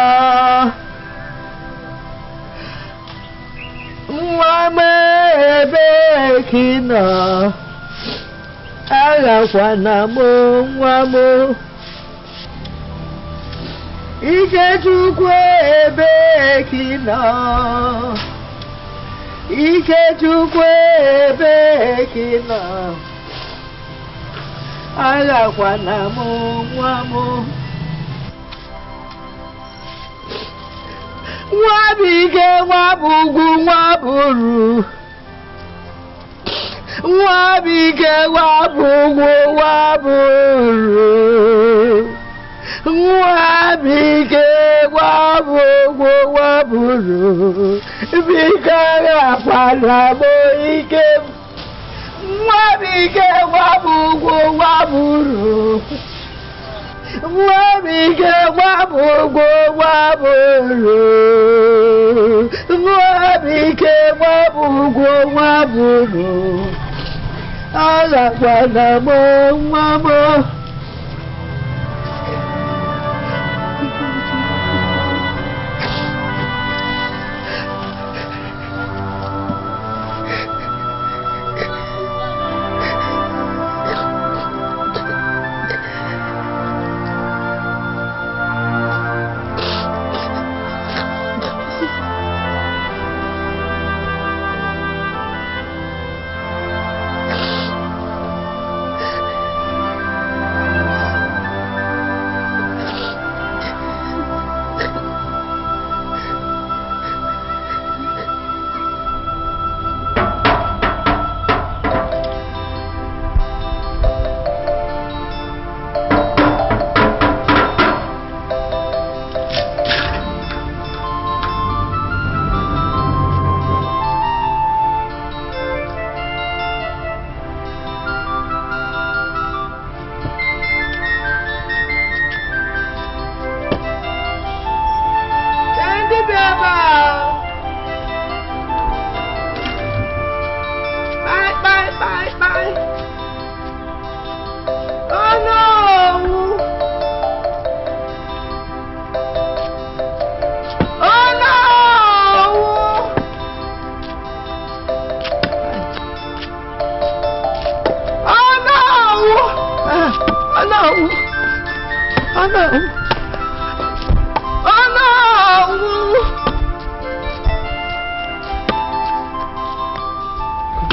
agakwana mo nwa mo Ikechukwu ebe kina agakwana mo nwa mo Nwabike nwabugwu nwaburu Nwabike nwabugwu nwaburu Nwabike nwabugwu nwaburu Bikara panamo ike Nwabike nwabugwu nwaburu Nwabike nwabugwu nwaburu Nwabike nwabugwu nwaburu Agakwana mo nwamo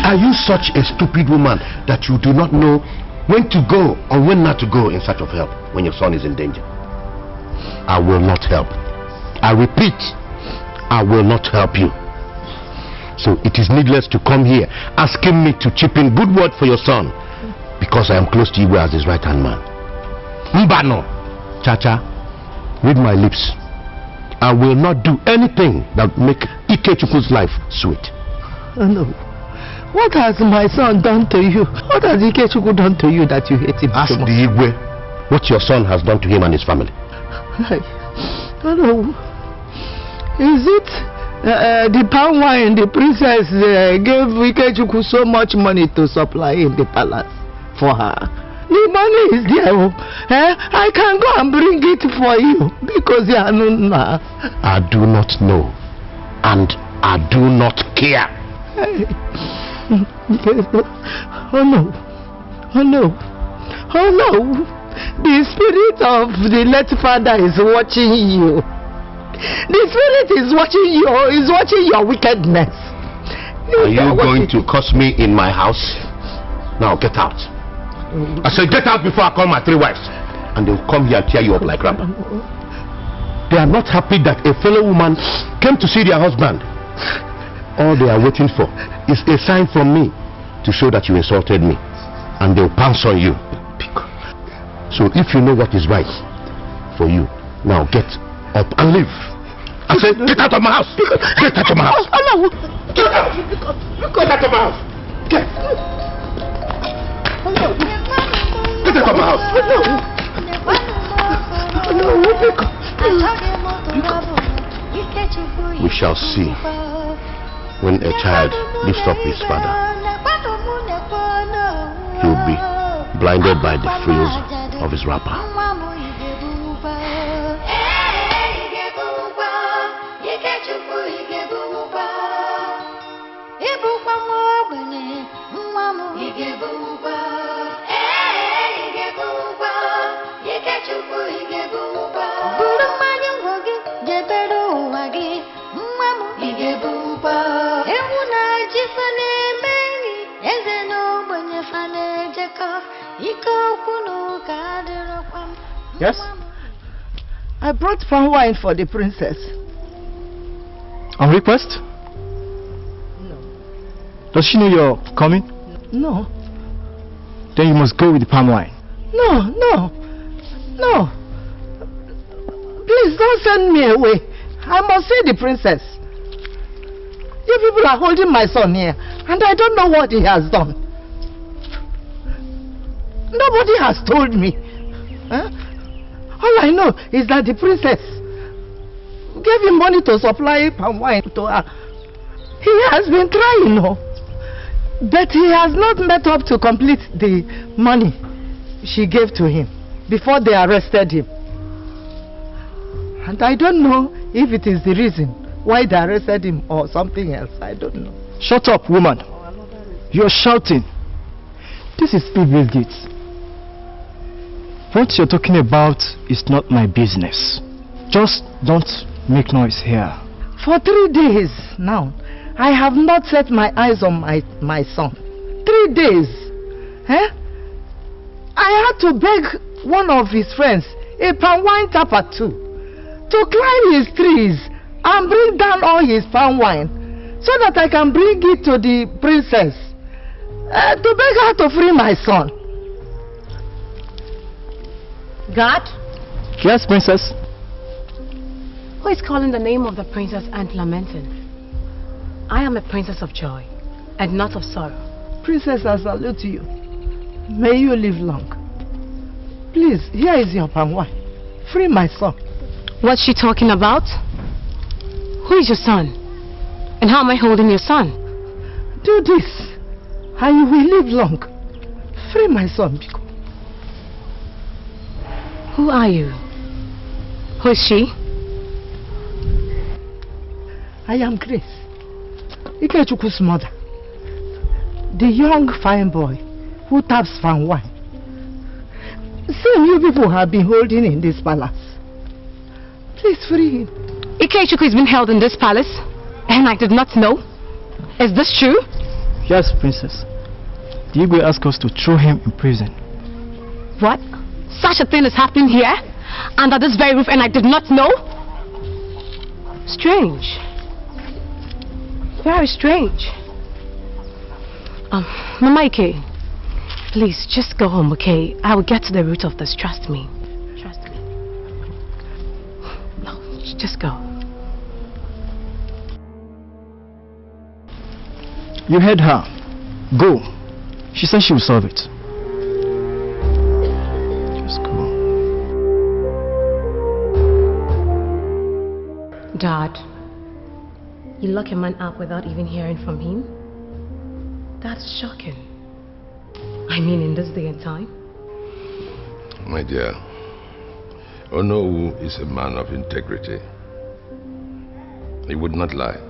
Are you such a stupid woman that you do not know when to go or when not to go in search of help when your son is in danger? I will not help. I repeat, I will not help you. So it is needless to come here asking me to chip in good word for your son because I am close to you as his right-hand man. Mbano, Chacha, read my lips. I will not do anything that will make Ikechukwu's life sweet. Oh no. What has my son done to you? What has Ikechukwu done to you that you hate him Ask so much? the Igwe what your son has done to him and his family. I don't know. Is it the palm wine the princess gave Ikechukwu so much money to supply in the palace for her? The money is there. I can go and bring it for you because you are not. I do not know and I do not care. Oh no. Oh no. Oh no. The spirit of the late father is watching you. The spirit is watching you, is watching your wickedness. Are you going to curse me in my house? Now get out. I said get out before I call my 3 wives. And they'll come here and tear you up like rubber. They are not happy that a fellow woman came to see their husband. All they are waiting for is a sign from me to show that you insulted me. And they'll pounce on you. So if you know what is right for you, now get up and leave. I said get out of my house. Get out of my house. Get out. Get out of my house. Get out of my house. We shall see. when a child lifts up his father, he will be blinded by the frills of his wrapper. Yes? I brought palm wine for the princess. On request? No. Does she know you're coming? No. Then you must go with the palm wine. No. Please don't send me away. I must see the princess. You people are holding my son here, and I don't know what he has done. Nobody has told me. Huh? All I know is that the princess gave him money to supply palm wine to her. He has been trying, but he has not met up to complete the money she gave to him before they arrested him. And I don't know if it is the reason why they arrested him or something else. I don't know. Shut up, woman. You're shouting. This is Igwe's Gates. What you're talking about is not my business. Just don't make noise here. For 3 days now, I have not set my eyes on my son. 3 days. Eh? I had to beg one of his friends, a palm wine tapper too, to climb his trees and bring down all his palm wine so that I can bring it to the princess to beg her to free my son. God? Yes, princess? Who is calling the name of the princess and lamenting? I am a princess of joy and not of sorrow. Princess, I salute you. May you live long. Please, here is your palm wine. Free my son. What's she talking about? Who is your son? And how am I holding your son? Do this, and you will live long. Free my son, Biko. Who are you? Who is she? I am Grace, Ikechukwu's mother. The young fine boy who taps palm wine. Same you people have been holding in this palace. Please free him. Ikechukwu has been held in this palace, and I did not know. Is this true? Yes, princess. The Igwe asked us to throw him in prison. What? Such a thing is happening here? Under this very roof, and I did not know? Strange. Very strange. Mama Ike, please just go home, okay? I will get to the root of this, trust me. Trust me. No, just go. You heard her. Go. She said she will solve it. Just go. Dad, you lock a man up without even hearing from him? That's shocking. I mean, in this day and time. My dear, Onowu is a man of integrity. He would not lie.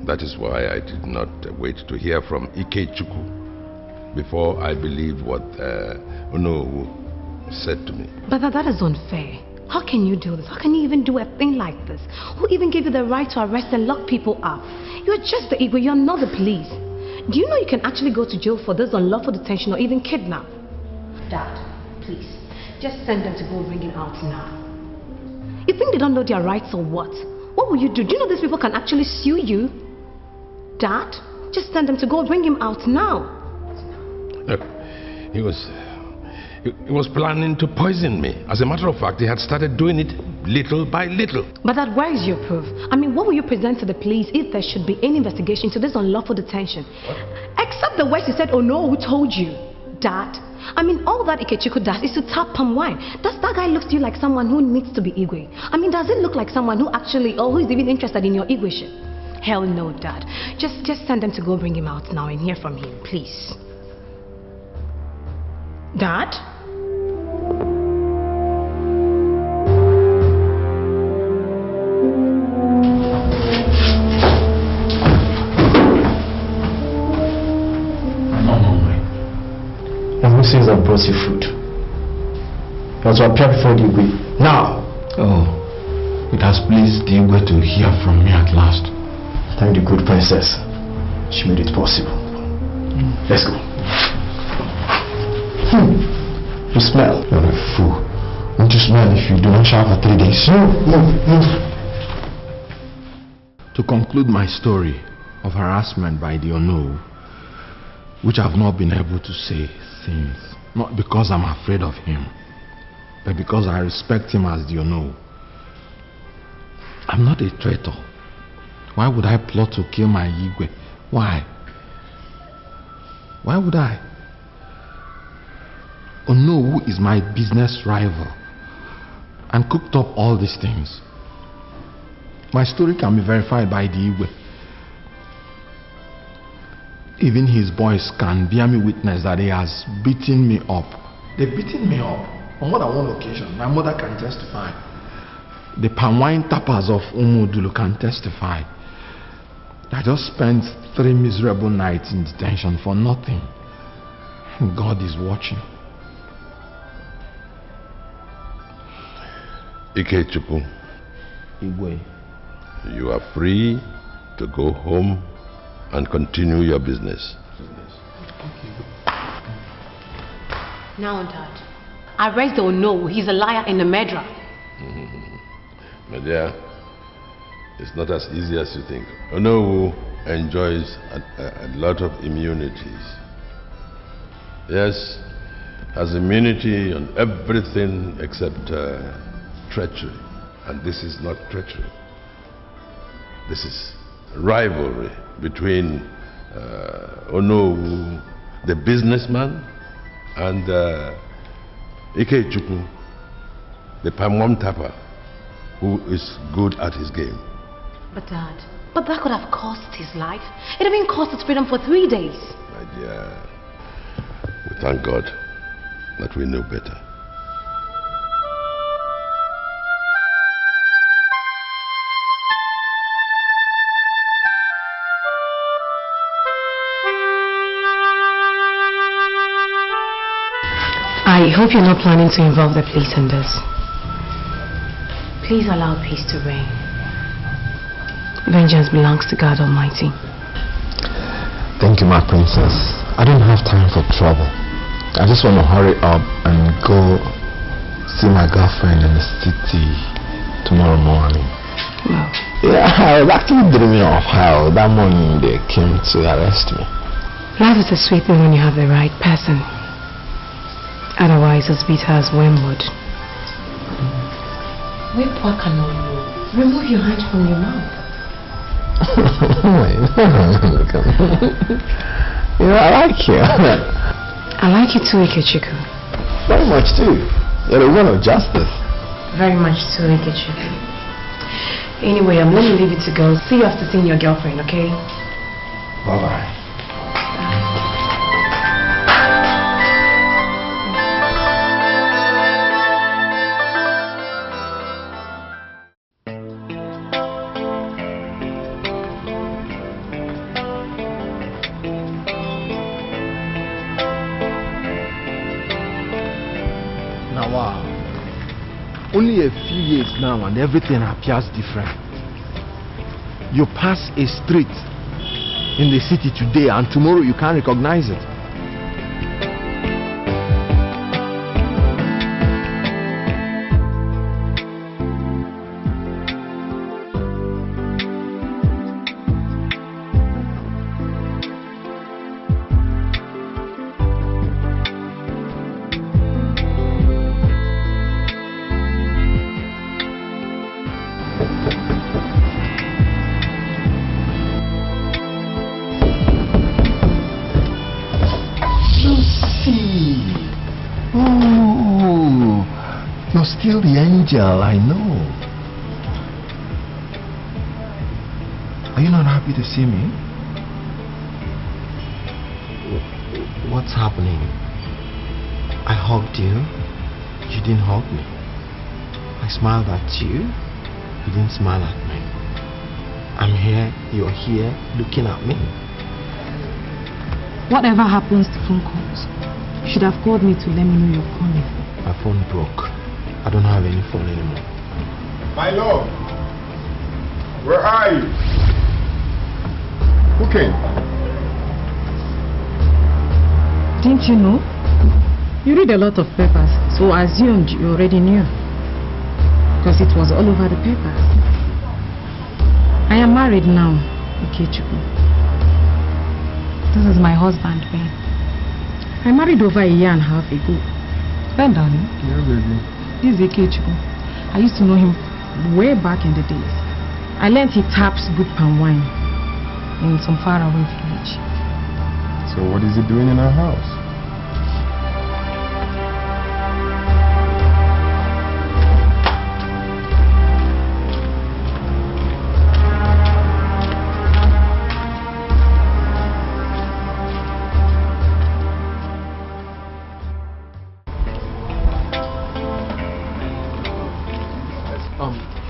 That is why I did not wait to hear from Ikechukwu before I believed what Onowu said to me. But that is unfair. How can you do this? How can you even do a thing like this? Who even gave you the right to arrest and lock people up? You're just the Igwe, you're not the police. Do you know you can actually go to jail for this unlawful detention or even kidnap? Dad, please, just send them to go bring him out now. You think they don't know their rights or what? What will you do? Do you know these people can actually sue you? Dad, just send them to go bring him out now. Look, he was planning to poison me. As a matter of fact, he had started doing it little by little. But that, where is your proof? I mean, what will you present to the police if there should be any investigation to this unlawful detention? What? Except the words you said, oh no, who told you? Dad, I mean, all that Ikechukwu does is to tap palm wine. Does that guy look to you like someone who needs to be Igwe? I mean, does it look like someone who actually, or who is even interested in your Igwe ship? Hell no, Dad. Just send them to go bring him out now and hear from him, please. Dad? Who says I brought you food? You have to appear before the Igwe. Now! Oh, it has pleased the Igwe to hear from me at last. Thank the good princess. She made it possible. Let's go. You smell. You're a fool. Won't you smell if you do not shower for 3 days? Move. To conclude my story of harassment by the Ono, which I've not been able to say since, not because I'm afraid of him, but because I respect him as the Ono. I'm not a traitor. Why would I plot to kill my Igwe? Why? Why would I? Ono, who is my business rival, and cooked up all these things. My story can be verified by the Igwe. Even his boys can bear me witness that he has beaten me up. They've beaten me up on more than one occasion. My mother can testify. The palm wine tappers of Umudulu can testify. I just spent 3 miserable nights in detention for nothing. God is watching. Ikechukwu, Igwe, you are free to go home and continue your business. Now, Dad, arrest the Ono. He's a liar and a murderer. My dear, it's not as easy as you think. Ono enjoys a lot of immunities. Yes, has immunity on everything except treachery. And this is not treachery. This is rivalry between Ono, the businessman, and Ikechukwu, the palm tapper, who is good at his game. But Dad, that could have cost his life. It had been cost his freedom for 3 days. My dear, we thank God that we know better. I hope you're not planning to involve the police in this. Please allow peace to reign. Vengeance belongs to God Almighty. Thank you, my princess. I don't have time for trouble. I just want to hurry up and go see my girlfriend in the city tomorrow morning. Well, yeah, I was actually dreaming of how that morning they came to arrest me. Life is a sweet thing when you have the right person. Otherwise, it's bitter as wormwood. Wait, poor Kanono. Remove your hand from your mouth. You know, I like you. I like you too, Ikechukwu. Very much too. You're a woman of justice. Very much too, Ikechukwu. Anyway, I'm going to leave you to go. See you after seeing your girlfriend, okay? Bye-bye. Only a few years now and everything appears different. You pass a street in the city today and tomorrow you can't recognize it. Still the angel, I know. Are you not happy to see me? What's happening? I hugged you. You didn't hug me. I smiled at you. You didn't smile at me. I'm here. You're here looking at me. Whatever happens to phone calls, you should have called me to let me know you're coming. My phone broke. I don't have any phone anymore. My love, where are you? Okay. Didn't you know? You read a lot of papers, so I assumed you already knew. Because it was all over the papers. I am married now, Ikechukwu. This is my husband, Ben. I married over a year and a half ago. Ben, darling. Yeah, baby. This is Ikechukwu. I used to know him way back in the days. I learned he taps good palm wine in some faraway village. So what is he doing in our house?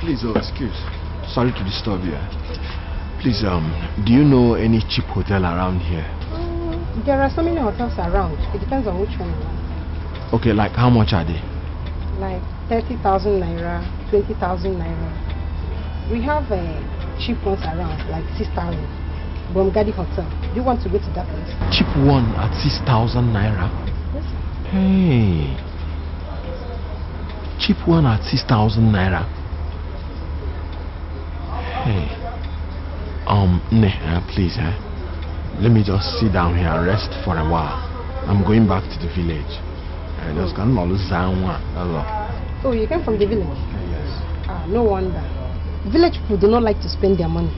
Please, excuse. Sorry to disturb you. Please, do you know any cheap hotel around here? There are so many hotels around. It depends on which one you want. Okay, like how much are they? Like 30,000 naira, 20,000 naira. We have cheap ones around, like 6,000. Bomgadi Hotel. Do you want to go to that place? Cheap one at 6,000 naira? Yes. Hey. Cheap one at 6,000 naira. Hey. Please, let me just sit down here and rest for a while. I'm going back to the village. Just can't lose one. Oh, you came from the village? Yes. No wonder. Village people do not like to spend their money.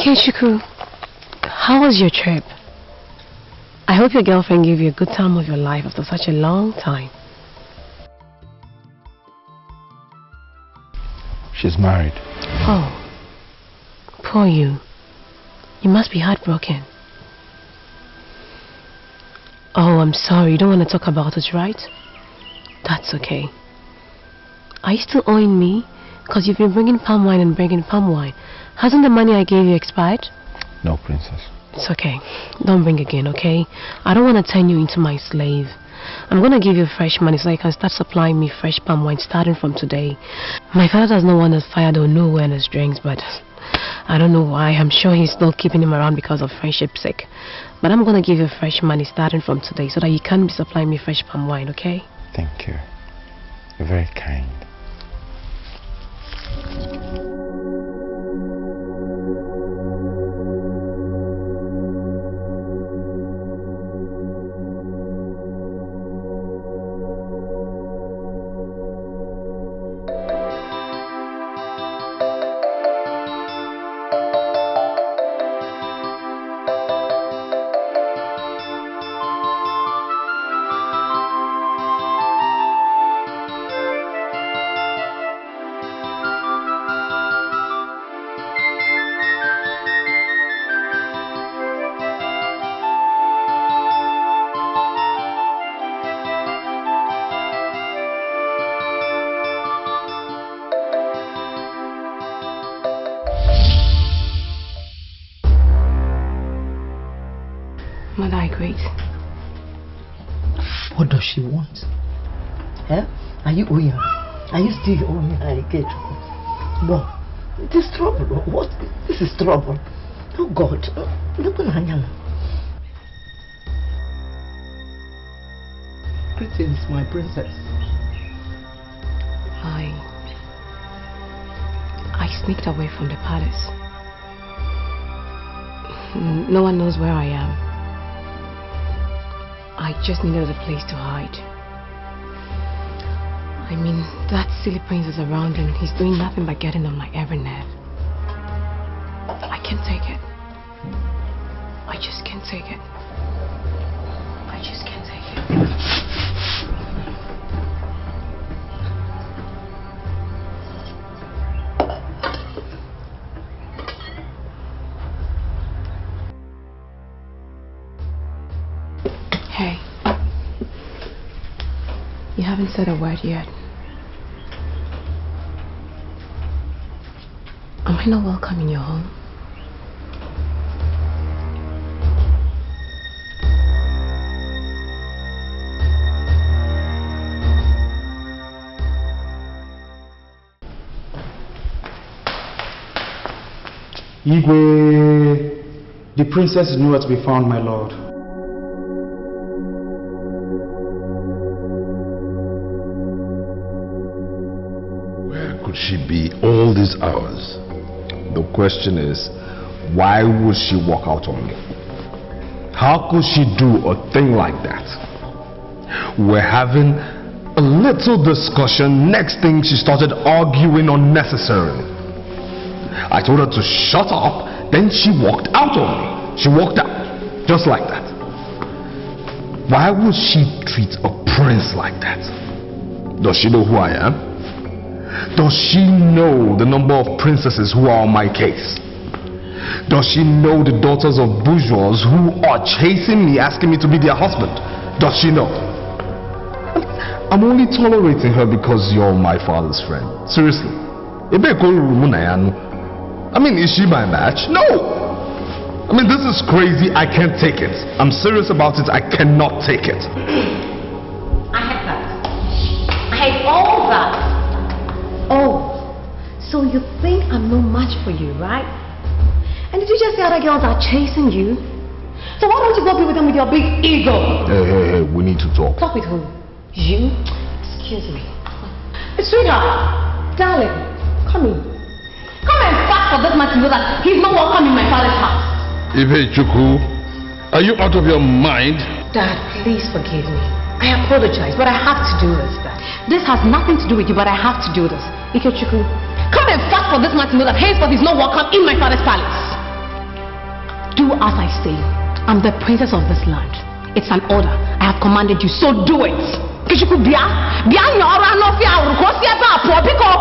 Ikechukwu, how was your trip? I hope your girlfriend gave you a good time of your life after such a long time. She's married. Oh, poor you. You must be heartbroken. Oh, I'm sorry. You don't want to talk about it, right? That's okay. Are you still owing me? Because you've been bringing palm wine and bringing palm wine. Hasn't the money I gave you expired? No, princess. It's okay. Don't bring again, okay? I don't want to turn you into my slave. I'm going to give you fresh money so you can start supplying me fresh palm wine starting from today. My father does not want us fired or nowhere in his drinks, but I don't know why. I'm sure he's still keeping him around because of friendship's sake. But I'm going to give you fresh money starting from today so that you can be supplying me fresh palm wine, okay? Thank you. You're very kind. great. What does she want? Eh? Are you Oya? Are you still Oya? No. It is trouble. What? This is trouble. Oh God. Greetings, my princess. I sneaked away from the palace. No one knows where I am. I just needed a place to hide. I mean, that silly prince is around and he's doing nothing but getting on my every nerve. I can't take it. I just can't take it. I just can't take it. Hey, you haven't said a word yet. Am I not welcome in your home? Igwe, the princess is nowhere to be found, my lord. Where could she be all these hours? The question is, why would she walk out on me? How could she do a thing like that? We're having a little discussion. Next thing, she started arguing unnecessarily. I told her to shut up, then she walked out on me. She walked out, just like that. Why would she treat a prince like that? Does she know who I am? Does she know the number of princesses who are on my case? Does she know the daughters of bourgeois who are chasing me, asking me to be their husband? Does she know? I'm only tolerating her because you're my father's friend. Seriously. I mean, is she my match? No! I mean, this is crazy. I can't take it. I'm serious about it. I cannot take it. I hate that. I hate all that. Oh, so you think I'm no match for you, right? And did you just say other girls are chasing you? So why don't you go be with them with your big ego? Hey, we need to talk. Talk with who? You? Excuse me. Sweetheart, darling, come in. Come and fight for this man to know that he's not welcome in my father's house. Ibe Chuku, are you out of your mind? Dad, please forgive me. I apologize, but I have to do this, Dad. This has nothing to do with you, but I have to do this. Ikechukwu, come and fight for this man to know that henceforth he's not welcome in my father's palace. Do as I say. I'm the princess of this land. It's an order. I have commanded you, so do it. Ikechukwu, bia nyora no fi awurukosi ebe apo biko.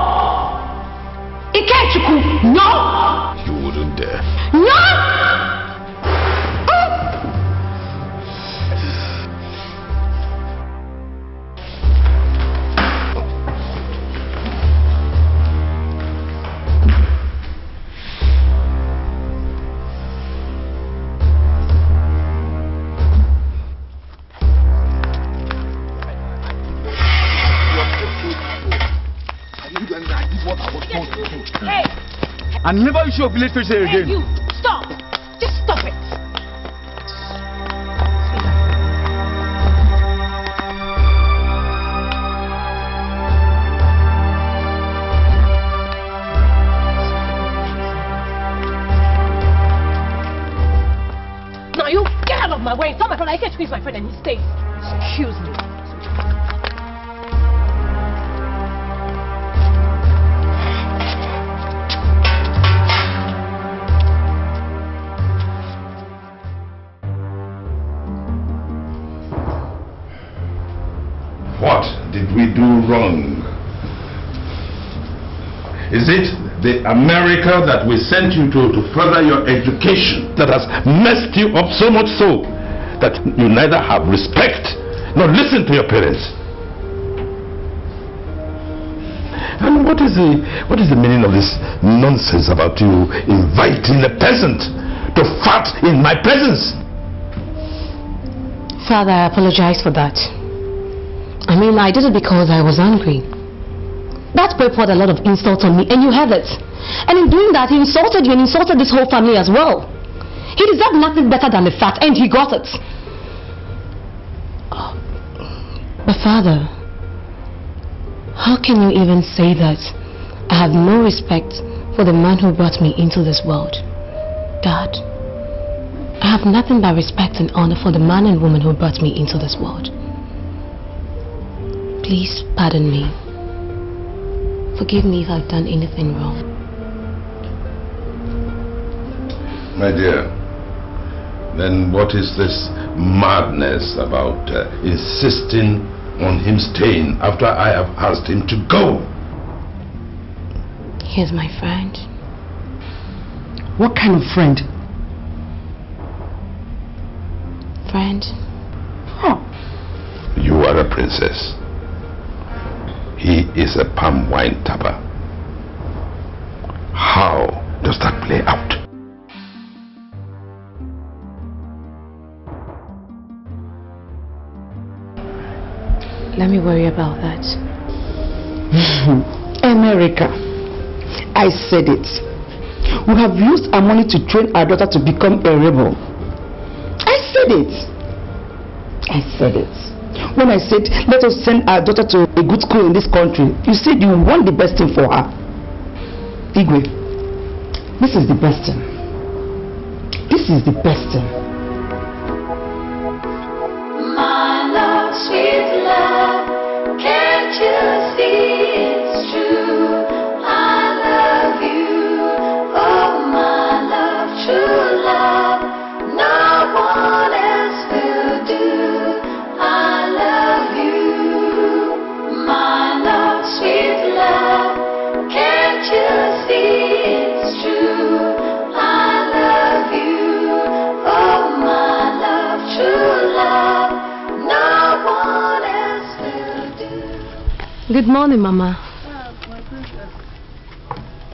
Ikechukwu, no! You wouldn't dare. No! And never issue a village face again. Hey, you! Stop! Just stop it! Now you get out of my way! Tell my friend I can't squeeze my friend and he stays. Excuse me. What did we do wrong? Is it the America that we sent you to further your education that has messed you up so much so that you neither have respect nor listen to your parents? And what is the meaning of this nonsense about you inviting a peasant to fart in my presence? Father, I apologize for that. I mean, I did it because I was angry. That boy poured a lot of insults on me and you heard it. And in doing that, he insulted you and insulted this whole family as well. He deserved nothing better than the fact, and he got it. But Father, how can you even say that I have no respect for the man who brought me into this world? Dad, I have nothing but respect and honor for the man and woman who brought me into this world. Please pardon me. Forgive me if I've done anything wrong. My dear, then what is this madness about insisting on him staying after I have asked him to go? He's my friend. What kind of friend? Friend. Huh. You are a princess. He is a palm wine tapper. How does that play out? Let me worry about that. America, I said it. We have used our money to train our daughter to become a rebel. I said it. I said it. When I said, let us send our daughter to a good school in this country, you said you want the best thing for her. Igwe, this is the best thing. This is the best thing. My love, sweet love, can't you see it's true? I love you, oh my love, true love, no one else will do. I love you, my love, sweet love, can't you see it's true? I love you, oh my love, true love, no one else will do. Good morning, Mama.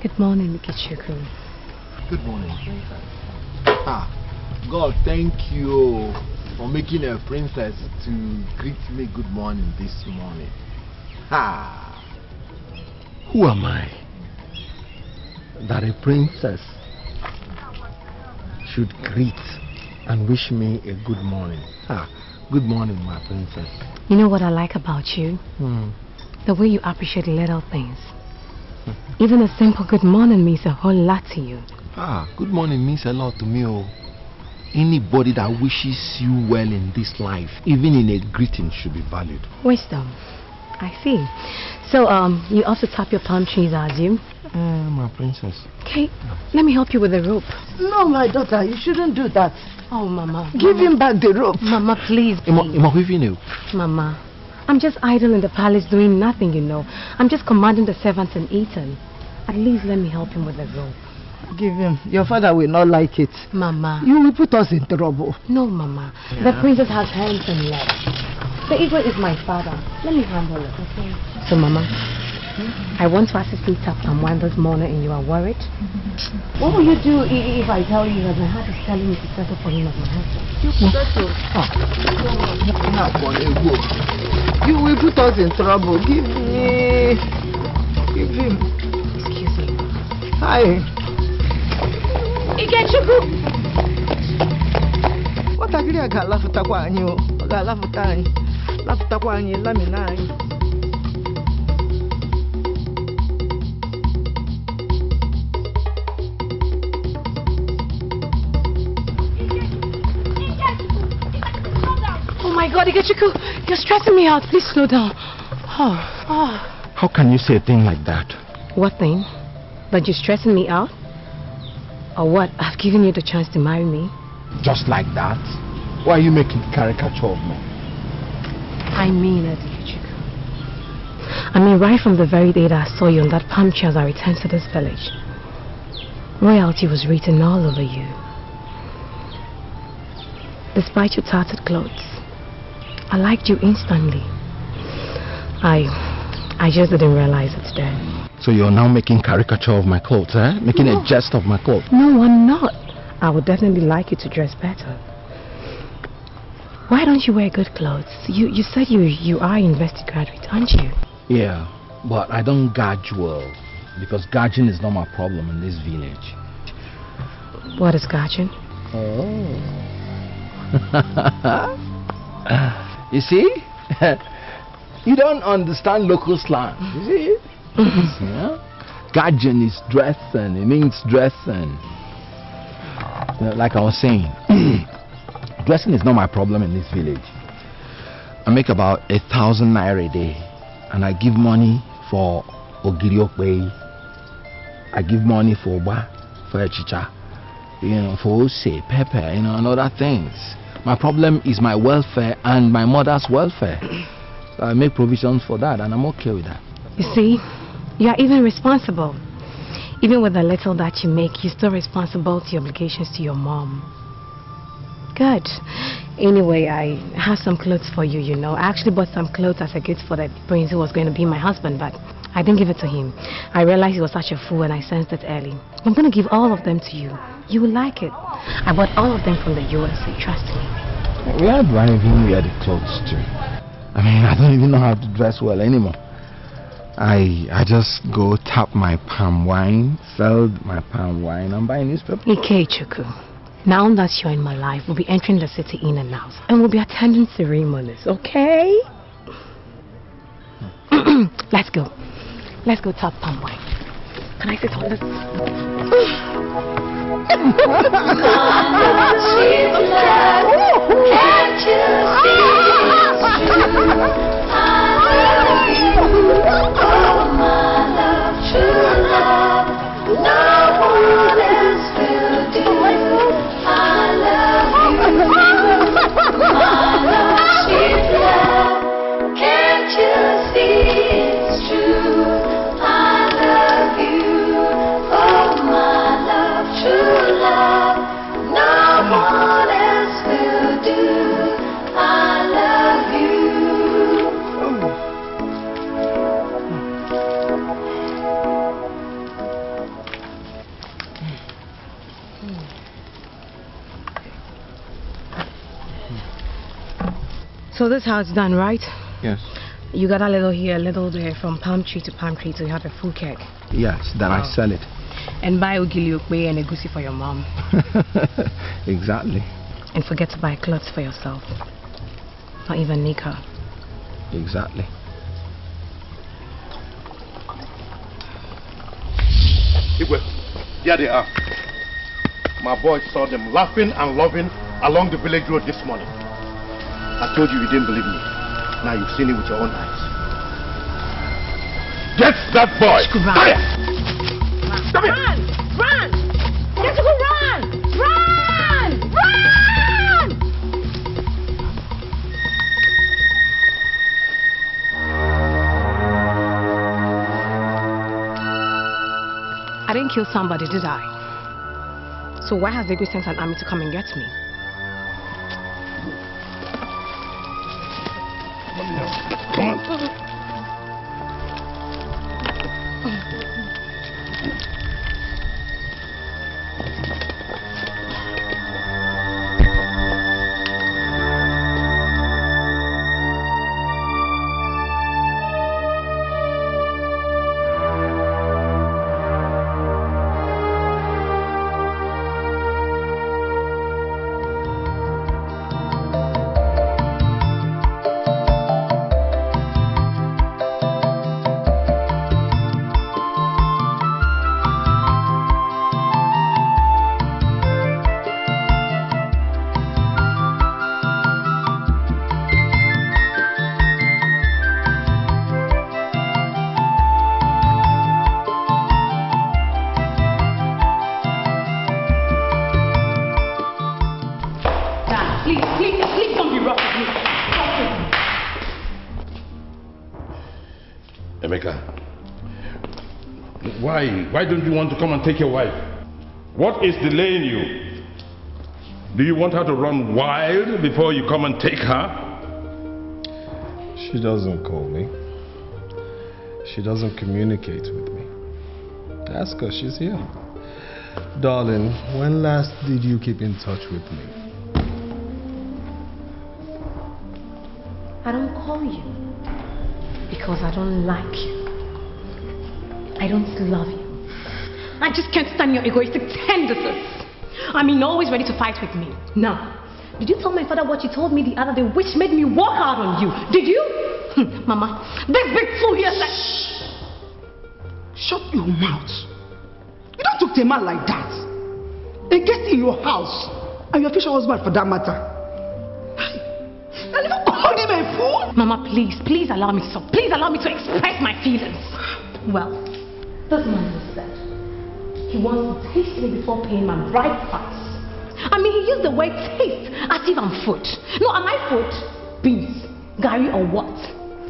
Good morning, Ikechukwu. Good morning. God, thank you for making a princess to greet me good morning this morning. Who am I that a princess should greet and wish me a good morning? Good morning, my princess. You know what I like about you? The way you appreciate little things. Even a simple good morning means a whole lot to you. Good morning means a lot to me. Anybody that wishes you well in this life, even in a greeting, should be valued. Wisdom. I see. So, you also tap your palm trees, are you? My princess. Okay, let me help you with the rope. No, my daughter, you shouldn't do that. Oh, Mama. Give him back the rope. Mama, please. Mama, I'm just idle in the palace doing nothing, you know. I'm just commanding the servants and eating. At least let me help him with the rope. Give him. Your father will not like it. Mama. You will put us in trouble. No, Mama. The princess has hands and legs. The Igwe is my father. Let me handle it, okay? So, Mama, I want to assist you tap someone this morning and you are worried. What will you do if I tell you that my heart is telling me to settle for him as my husband? You will put us in trouble. Give me. Give him. Excuse me. Hi. Ikechukwu! What are you going to Oh my God, Ikechukwu, you're stressing me out. Please slow down. How can you say a thing like that? What thing? That you're stressing me out? Or what? I've given you the chance to marry me. Just like that? Why are you making caricature of me? I mean it, Ikechukwu. I mean, right from the very day that I saw you on that palm tree as I returned to this village, royalty was written all over you. Despite your tattered clothes, I liked you instantly. I just didn't realize it then. So you're now making caricature of my clothes, eh? Making a jest of my clothes. No, I'm not. I would definitely like you to dress better. Why don't you wear good clothes? You said you are a university graduate, aren't you? Yeah, but I don't gauge well because gauging is not my problem in this village. What is gauging? Oh. You see? You don't understand local slang. You see? Yeah? Gauging is dressing. It means dressing. You know, like I was saying, dressing is not my problem in this village. I make about 1,000 naira a day, and I give money for ogiriokwe. I give money for chicha, for ose, pepper, and other things. My problem is my welfare and my mother's welfare. So I make provisions for that, and I'm okay with that. You see, you are even responsible. Even with the little that you make, you're still responsible to your obligations to your mom. Good. Anyway, I have some clothes for you, I actually bought some clothes as a gift for the prince who was going to be my husband, but I didn't give it to him. I realized he was such a fool and I sensed it early. I'm going to give all of them to you. You will like it. I bought all of them from the USA, trust me. Where do I even wear the clothes to? I mean, I don't even know how to dress well anymore. I just go tap my palm wine, sell my palm wine, and buy newspaper. Ikechukwu, now that you're in my life, we'll be entering the city in and out, and we'll be attending ceremonies, okay? Let's go. Let's go tap palm wine. Can I sit on this? Can't you see? Oh, my love, true love, no one else will do. I love you, my love, sweet love. Can't you see it's true? I love you, oh, my love, true love, no one else will do. I love you. So this house is done, right? Yes. You got a little here, a little there, from palm tree to palm tree, so you have a full cake. Yes, then I sell it. And buy ogiliokwe and egusi for your mom. Exactly. And forget to buy clothes for yourself. Not even Nika. Exactly. Igwe, here they are. My boys saw them laughing and loving along the village road this morning. I told you didn't believe me. Now you've seen it with your own eyes. Get that boy! Run! Come here! Run! Get to go run! Run! Run! I didn't kill somebody, did I? So why has Ego sent an army to come and get me? Come on. Why don't you want to come and take your wife? What is delaying you? Do you want her to run wild before you come and take her? She doesn't call me. She doesn't communicate with me. Ask her, she's here. Darling, when last did you keep in touch with me? I don't call you because I don't like you. I don't love you. I just can't stand your egoistic tendencies. I mean, you're always ready to fight with me. Now, did you tell my father what you told me the other day, which made me walk out on you? Did you? Mama, this big fool here said... Shut your mouth. You don't talk to a man like that. A guest in your house, and your future husband for that matter. And you call him a fool? Mama, please allow me so. Please allow me to express my feelings. Well, this man has said he wants to taste me before paying my right price. I mean, he used the word taste as if I'm food. No, am I food? Beans, Gary, or what?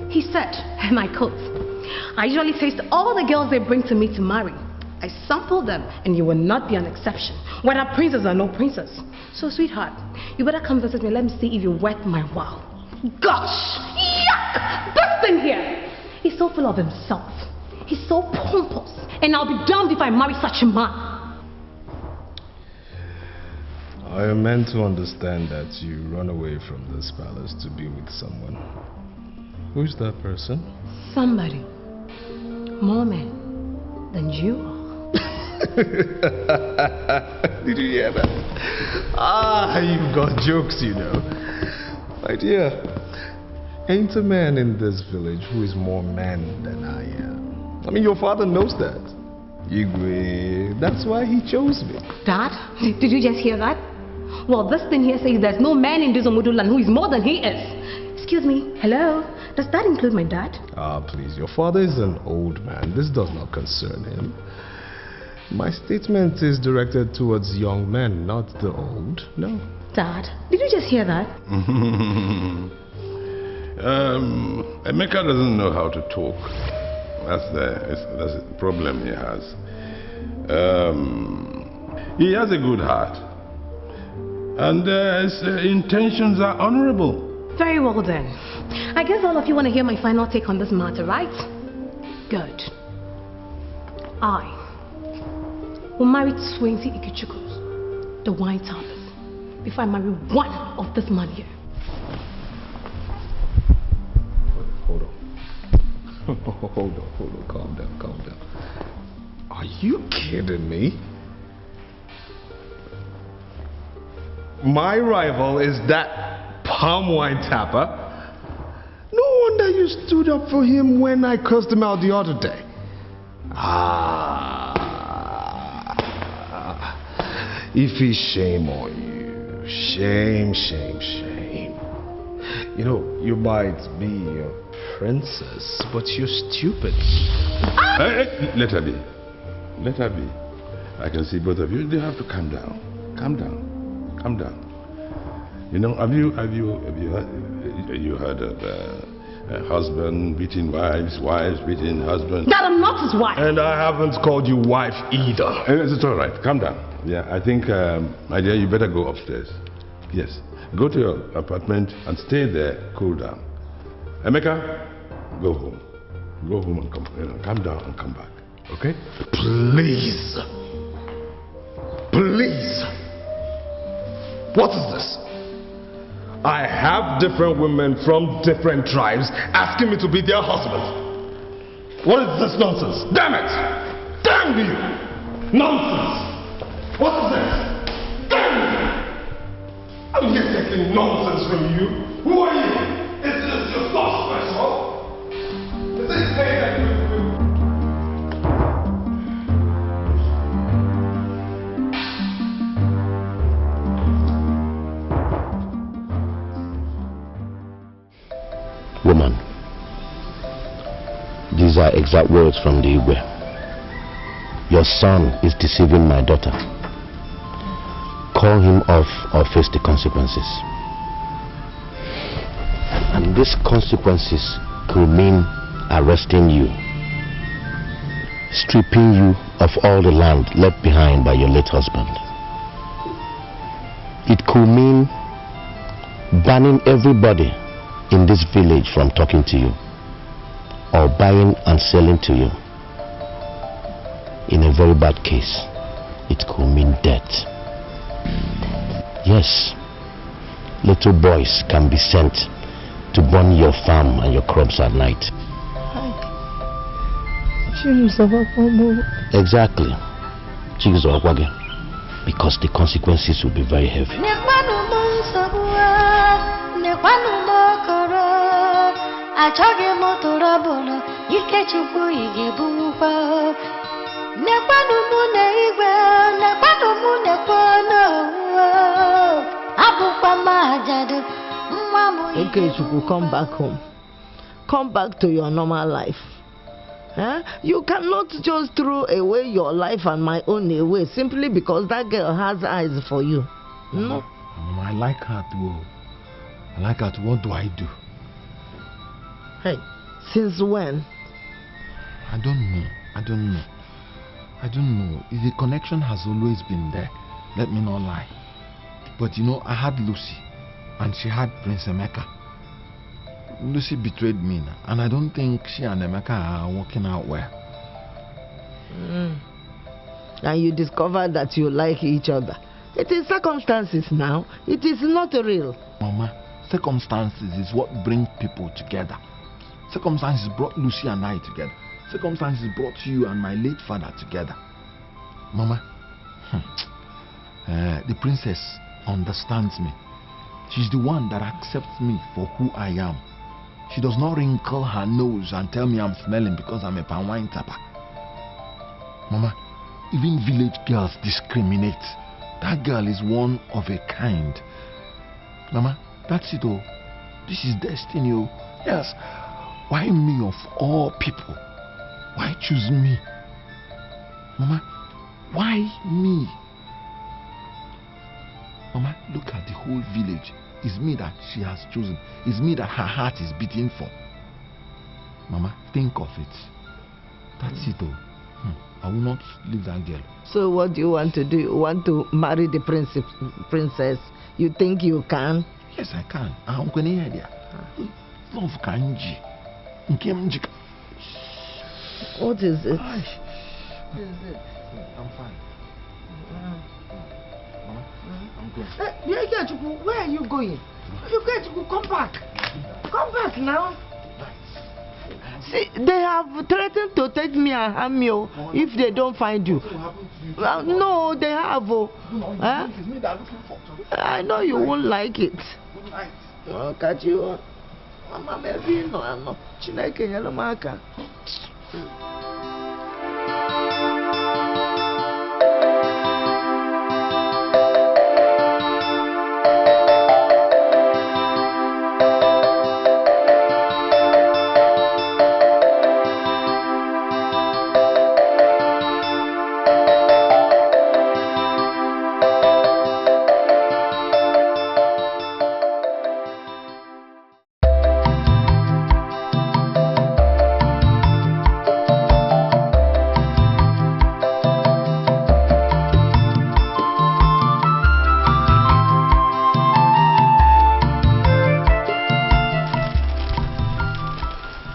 He said, and I quote, I usually taste all the girls they bring to me to marry. I sample them, and you will not be an exception, whether princess or no princess. So, sweetheart, you better come visit me. Let me see if you're worth my while. Gosh! Yuck! This thing here! He's so full of himself. He's so pompous. And I'll be damned if I marry such a man. I am meant to understand that you run away from this palace to be with someone. Who's that person? Somebody. More men than you are. Did you hear that? Ah, you've got jokes, you know. My dear, ain't a man in this village who is more man than I am. I mean, your father knows that. Igwe, that's why he chose me. Dad, did you just hear that? Well, this thing here says there's no man in this Omuduland who is more than he is. Excuse me, hello? Does that include my dad? Ah, please, your father is an old man. This does not concern him. My statement is directed towards young men, not the old. No. Dad, did you just hear that? Emeka doesn't know how to talk. That's the problem he has. He has a good heart. And his intentions are honorable. Very well then. I guess all of you want to hear my final take on this matter, right? Good. I will marry 20 Ikechukwu, the wine tappers, before I marry one of this man here. Hold on, calm down. Are you kidding me? My rival is that palm wine tapper? No wonder you stood up for him when I cursed him out the other day. If he's shame on you. Shame. You know, you might be a princess, but you're stupid. Hey, let her be. I can see both of you. You have to calm down. You know, have you heard of husband beating wives beating husbands? Dad, I'm not his wife. And I haven't called you wife either. It's all right. Calm down. Yeah, I think, my dear, you better go upstairs. Yes. Go to your apartment and stay there. Cool down. Emeka, go home. Go home and calm down and come back. Okay? Please. What is this? I have different women from different tribes asking me to be their husband. What is this nonsense? Damn it! Damn you! Nonsense! What is this? Damn you! I'm here taking nonsense from you. Who are you? Is this your thought special? Is this thing that you... Woman, these are exact words from the Igwe. Your son is deceiving my daughter. Call him off or face the consequences. And these consequences could mean arresting you, stripping you of all the land left behind by your late husband. It could mean banning everybody in this village from talking to you or buying and selling to you. In a very bad case, it could mean death. Yes, little boys can be sent to burn your farm and your crops at night. Exactly. Because the consequences will be very heavy. Okay, Chuku, come back home. Come back to your normal life. Huh? You cannot just throw away your life and my own away simply because that girl has eyes for you. No. I like her too. I like her too. What do I do? Hey, since when? I don't know. The connection has always been there. Let me not lie. But you know, I had Lucy and she had Prince Emeka. Lucy betrayed me now, and I don't think she and Emeka are working out well. And you discovered that you like each other. It is circumstances now. It is not real. Mama, circumstances is what bring people together. Circumstances brought Lucy and I together. Circumstances brought you and my late father together. Mama, the princess understands me. She's the one that accepts me for who I am. She does not wrinkle her nose and tell me I'm smelling because I'm a palm wine tapper. Mama, even village girls discriminate. That girl is one of a kind. Mama, that's it all. This is destiny. Oh. Yes. Why me of all people? Why choose me? Mama, why me? Mama, look at the whole village. It's me that she has chosen. It's me that her heart is beating for. Mama, think of it. That's it all. I will not leave that girl. So what do you want to do? You want to marry the princess? You think you can? Yes, I can. I'm going to hear that. Love kanji. What is it? What is it? I'm fine. Mama, I'm going. Where are you going? Come back. Come back now. See, they have threatened to take me and harm me if they don't find you. No, they have. I know you won't like it. Look at you. Mama, maybe no. Chineke nyelomaka.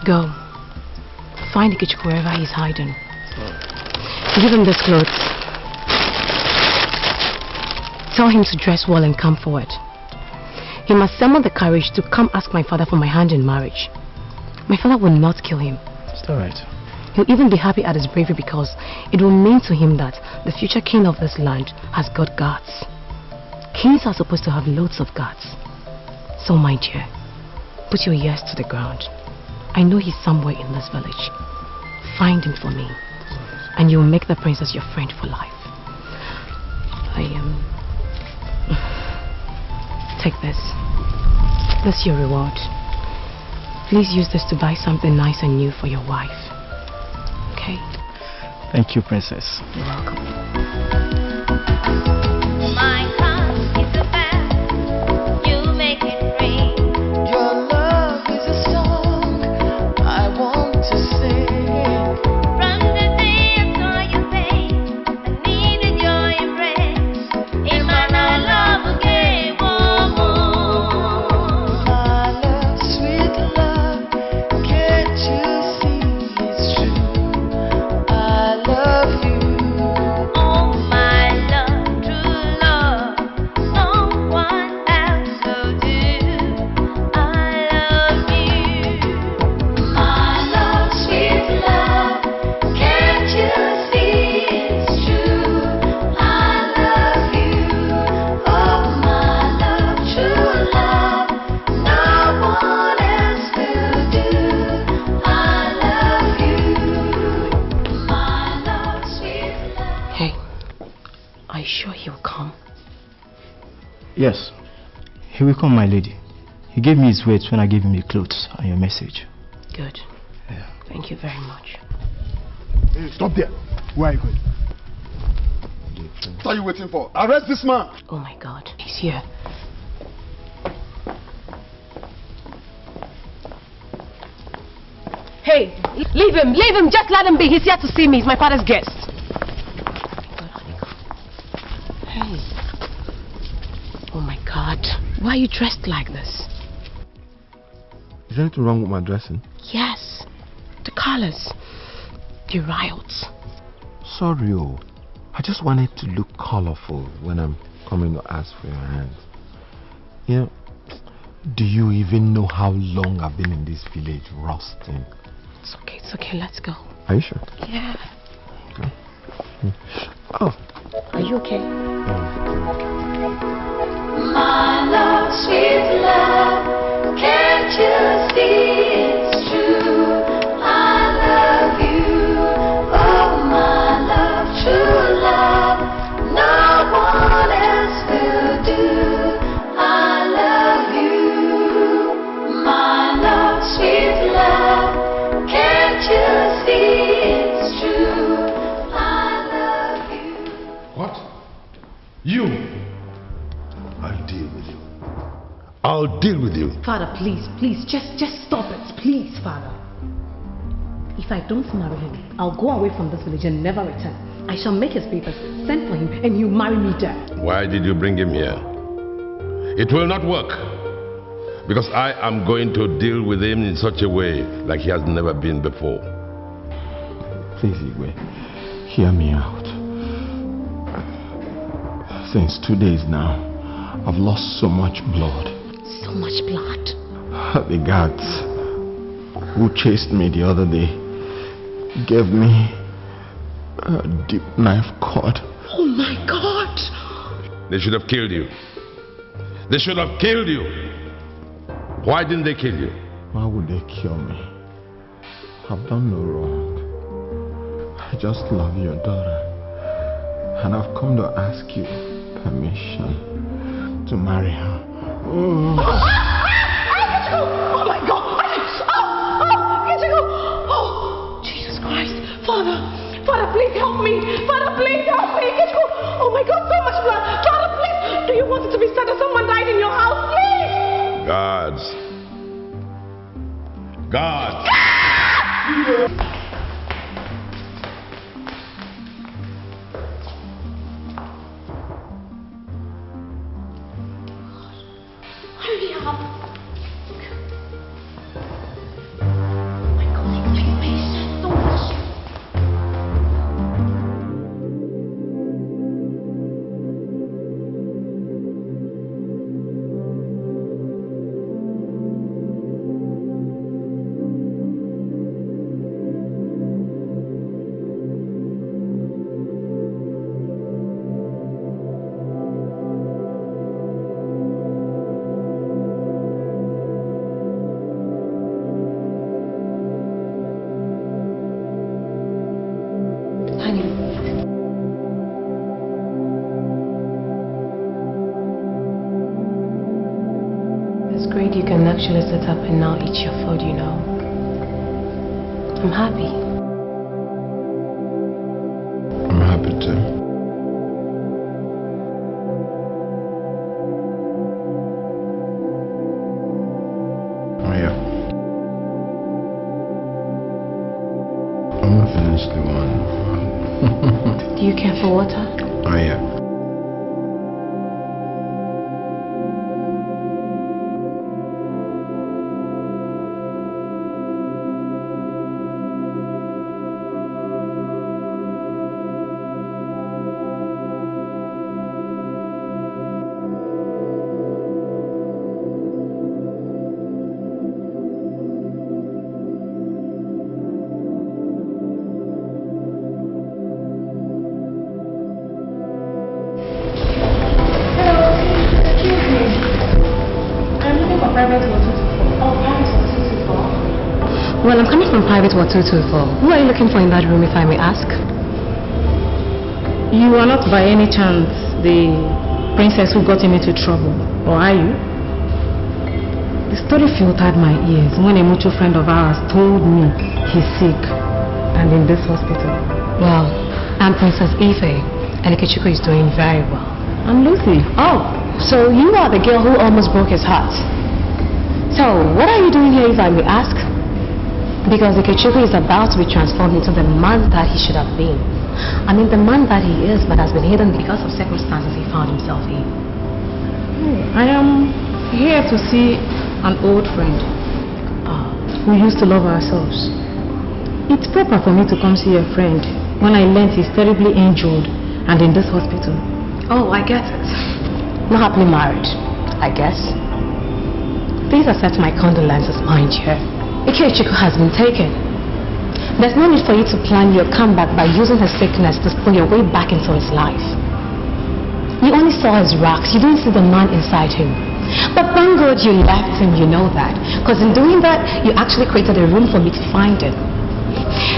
Go. Find Ikichuku wherever he's hiding. Give him this clothes. Tell him to dress well and come forward. He must summon the courage to come ask my father for my hand in marriage. My father will not kill him. It's alright. He'll even be happy at his bravery because it will mean to him that the future king of this land has got guards. Kings are supposed to have loads of guards. So my dear, put your ears to the ground. I know he's somewhere in this village. Find him for me, and you'll make the princess your friend for life. Take this. This is your reward. Please use this to buy something nice and new for your wife. Okay? Thank you, princess. You're welcome. My heart is a bell, you make it ring. Your love is a song I want to sing. From the day I saw your face, I needed your embrace. Imana love again, woman. My love, sweet love, can't you see it's true? I love you. Oh my sure he'll come? Yes. He will come, my lady. He gave me his words when I gave him the clothes and your message. Good. Yeah. Thank you very much. Hey, stop there. Where are you going? What are you waiting for? Arrest this man! Oh my God, he's here. Hey, leave him, just let him be. He's here to see me. He's my father's guest. Hey. Oh my God, why are you dressed like this? Is there anything wrong with my dressing? Yes, the colors, the riots. Sorry, oh. I just wanted to look colorful when I'm coming to ask for your hand. You know, do you even know how long I've been in this village rusting? It's okay, let's go. Are you sure? Yeah. Okay. Oh. Are you okay? My love, sweet love, can't you see it's true? I love you, oh my love, true love, no one else will do. I love you, my love, sweet love, can't you see it's true? I love you. What? You? I'll deal with you. I'll deal with you. Father, please, just stop it. Please, Father. If I don't marry him, I'll go away from this village and never return. I shall make his papers, send for him, and he'll marry me there. Why did you bring him here? It will not work. Because I am going to deal with him in such a way like he has never been before. Please, Igwe, hear me out. Since 2 days now, I've lost so much blood. So much blood? The guards who chased me the other day gave me a deep knife cut. Oh my God! They should have killed you. They should have killed you. Why didn't they kill you? Why would they kill me? I've done no wrong. I just love your daughter. And I've come to ask you permission to marry her. Oh my God! Oh, Jesus Christ! Father, please help me! Father, please help me! Oh my God, so much blood! Father, please! Do you want it to be said that someone died in your house? Please! Guards! Hurry up! You can actually sit up and now eat your food, you know. I'm happy. I'm happy too. Oh yeah. I'm gonna finish the one. Do you care for water? Oh yeah. Well, I'm coming from private ward 224. Who are you looking for in that room, if I may ask? You are not by any chance the princess who got him into trouble, or are you? The story filtered my ears when a mutual friend of ours told me he's sick and in this hospital. Well, I'm Princess Ife, and Ikechukwu is doing very well. I'm Lucy. Oh, so you are the girl who almost broke his heart. So, what are you doing here, if I may ask? Because Ikechukwu is about to be transformed into the man that he should have been. I mean, the man that he is, but has been hidden because of circumstances he found himself in. I am here to see an old friend who used to love ourselves. It's proper for me to come see a friend when I learned he's terribly injured and in this hospital. Oh, I get it. Not happily married, I guess. Please accept my condolences, mind you. Ikechukwu has been taken. There's no need for you to plan your comeback by using his sickness to spoil your way back into his life. You only saw his rocks, you didn't see the man inside him. But thank God you left him, you know that. Because in doing that, you actually created a room for me to find him.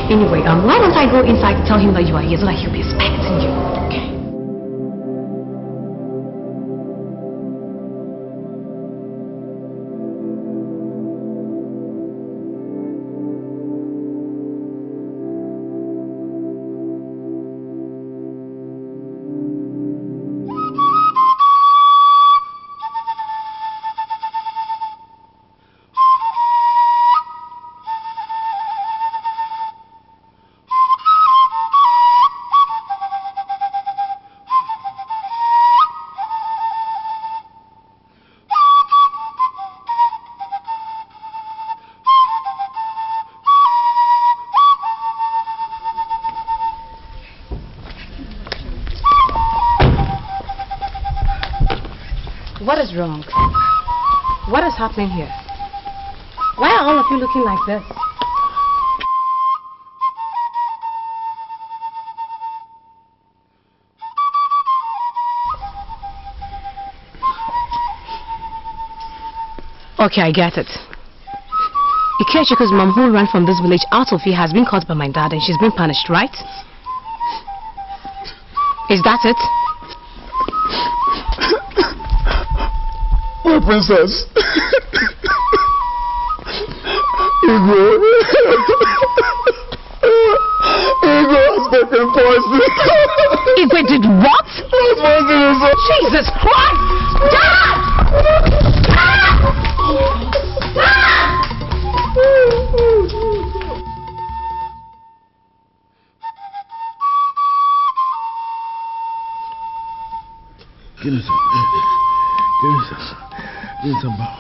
Anyway, why don't I go inside to tell him that you are here so that he'll be expecting you, okay? What is wrong? What is happening here? Why are all of you looking like this? Okay, I get it. Ikechukwu's mom, who ran from this village out of here, has been caught by my dad and she's been punished, right? Is that it? My princess. Igwe has taken poison. Igwe did what? Jesus Christ! Dad! Give me some power.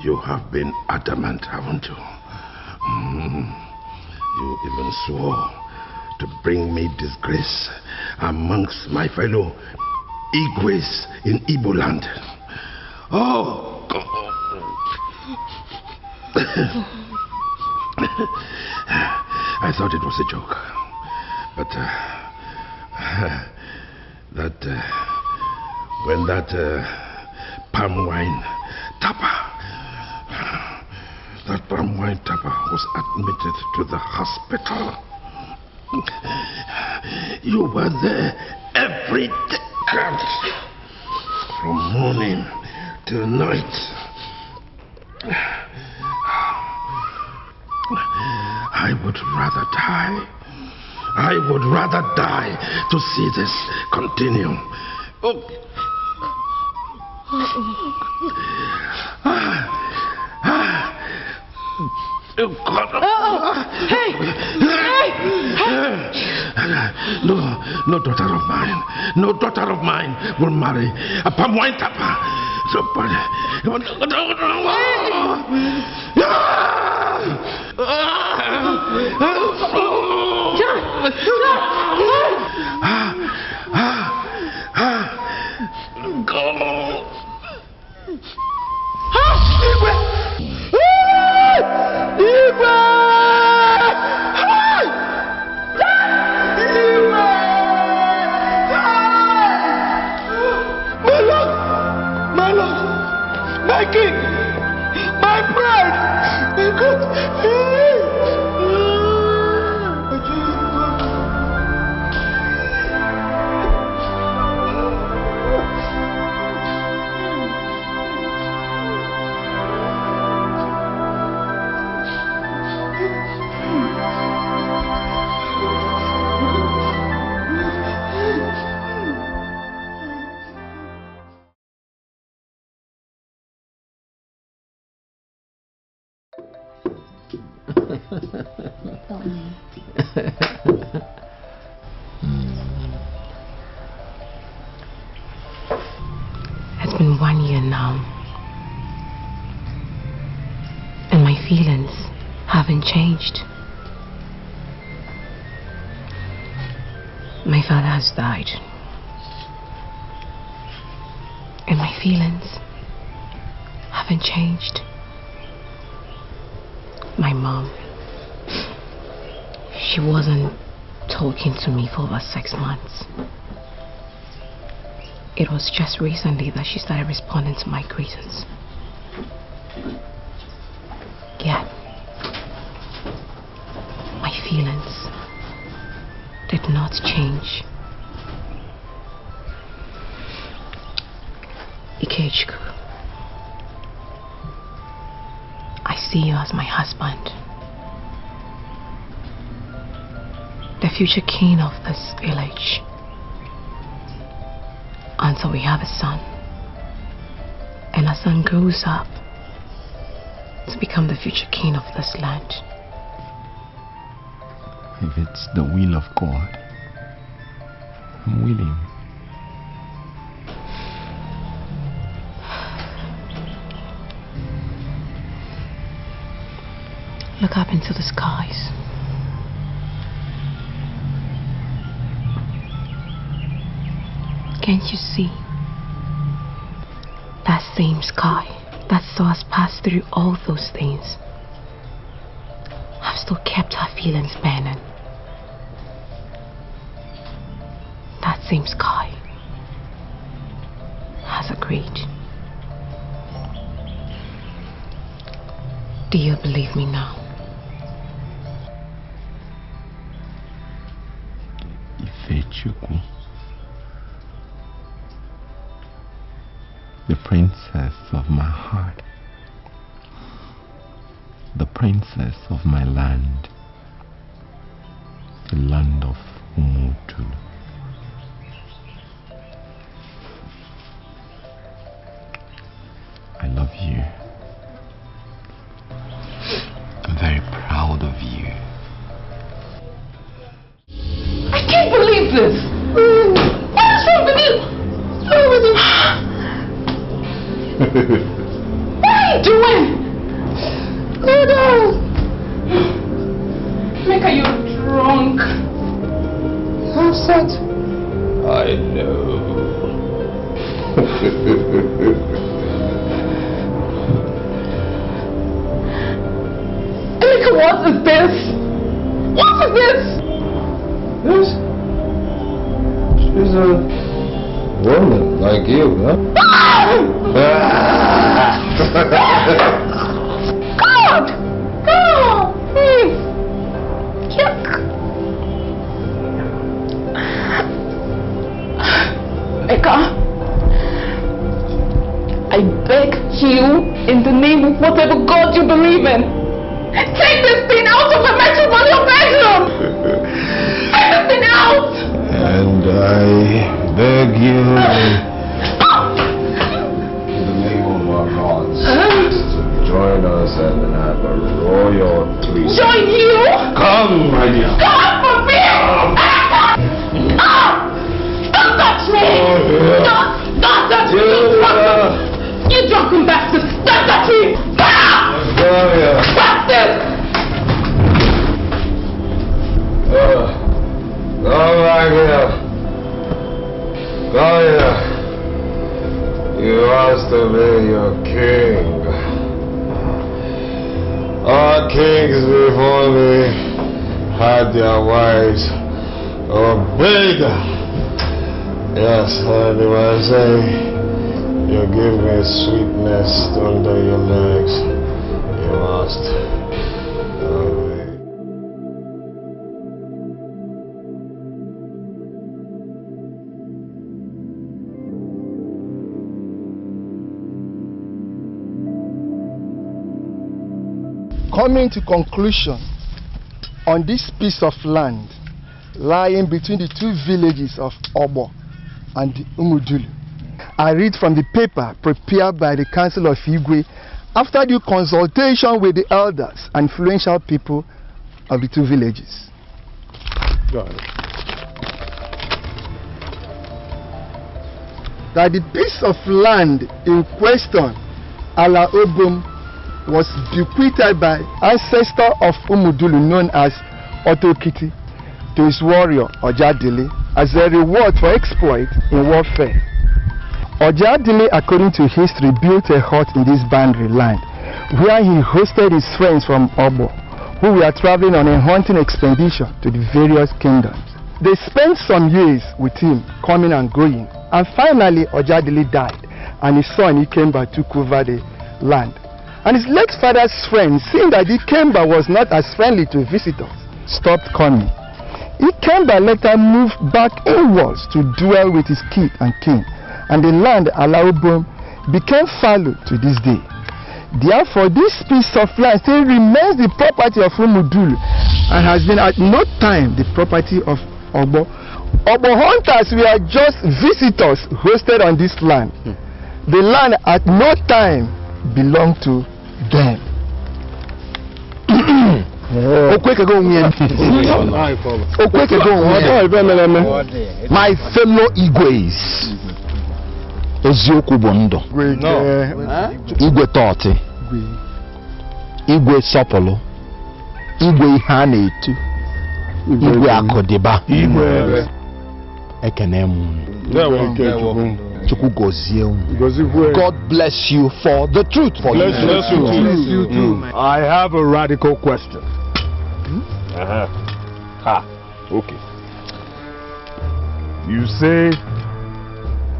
You have been adamant, haven't you? You even swore to bring me disgrace amongst my fellow Igwes in Igbo land. Oh, God. I thought it was a joke, but when that palm wine tapper was admitted to the hospital, you were there every day, from morning till night. I would rather die. I would rather die to see this continue. Oh. Oh, God. Hey! No daughter of mine will marry a palm wine tapper. It's been 1 year now, and my feelings haven't changed. My father has died, and my feelings haven't changed. My mom, she wasn't talking to me for over 6 months. It was just recently that she started responding to my greetings. Yet, my feelings did not change. Ikechukwu, I see you as my husband, the future king of this village, until we have a son, and our son grows up to become the future king of this land. If it's the will of God, I'm willing. Look up into the skies. Can't you see? That same sky that saw us pass through all those things have still kept our feelings burning. That same sky has agreed. Do you believe me now? Ifechukwu, the princess of my heart, the princess of my land, the land of Umutulu. I love you. I'm very proud of you. I can't believe this! What is wrong with you? What's wrong with you? What are you doing? Oh no! Mecca, you're drunk. I'm sad. I know. Mecca, what is this? What is this? Yes. She's a woman like you, huh? God! God! Please! Yuck! Mecca, I beg you, in the name of whatever God you believe in, take this thing out of the matrimonial bedroom! Take this thing out! And I beg you, in the name of our gods, to join us and have a royal threesome. Join you? Come, my dear. God forbid! Don't touch me! Oh, yeah. Don't touch me! wants to be your king. All kings before me had their wives bigger. Yes, and they were saying, you give me sweetness under your legs. You must. Coming to conclusion on this piece of land lying between the two villages of Obo and Umudulu, I read from the paper prepared by the Council of Igwe after due consultation with the elders and influential people of the two villages. That the piece of land in question, Ala Obum, was bequeathed by ancestor of Umudulu known as Otokiti to his warrior Ojadili as a reward for exploit in warfare. Ojadili, according to history, built a hut in this boundary land where he hosted his friends from Obo who were traveling on a hunting expedition to the various kingdoms. They spent some years with him, coming and going, and finally Ojadili died and his son Ikemba took over the land. And his late father's friends, seeing that Ikemba was not as friendly to visitors, stopped coming. Ikemba later moved back inwards to dwell with his kith and kin, and the land Alaobom became fallow to this day. Therefore, this piece of land still remains the property of Umudulu and has been at no time the property of Obo. Obo hunters were just visitors hosted on this land. The land at no time belonged to them. My fellow Igwes, Eziokwu bụ ndụ, Igwe tọọtị, Igwe sọpụlụ, Igwe ihe a na-etu, Igwe akụdịba, ekene m unu. God bless you for the truth. Bless you too. I have a radical question. Okay. You say,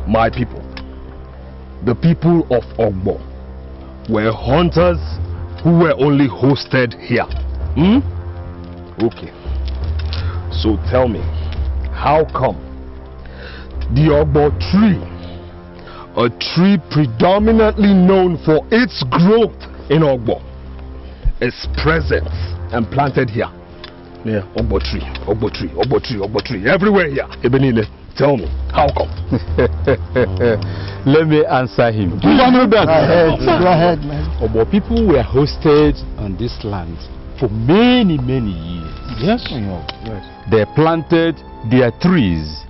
my people, the people of Ogbo, were hunters who were only hosted here. Okay. So tell me, how come the Ogbo tree, a tree predominantly known for its growth in Ogbo, is present and planted here? Yeah, Ogbo tree, Ogbo tree, Ogbo tree, Ogbo tree, everywhere here. Ebenile, tell me, how come? Let me answer him. Go ahead, man. Ogbo people were hosted on this land for many, many years. Yes. They planted their trees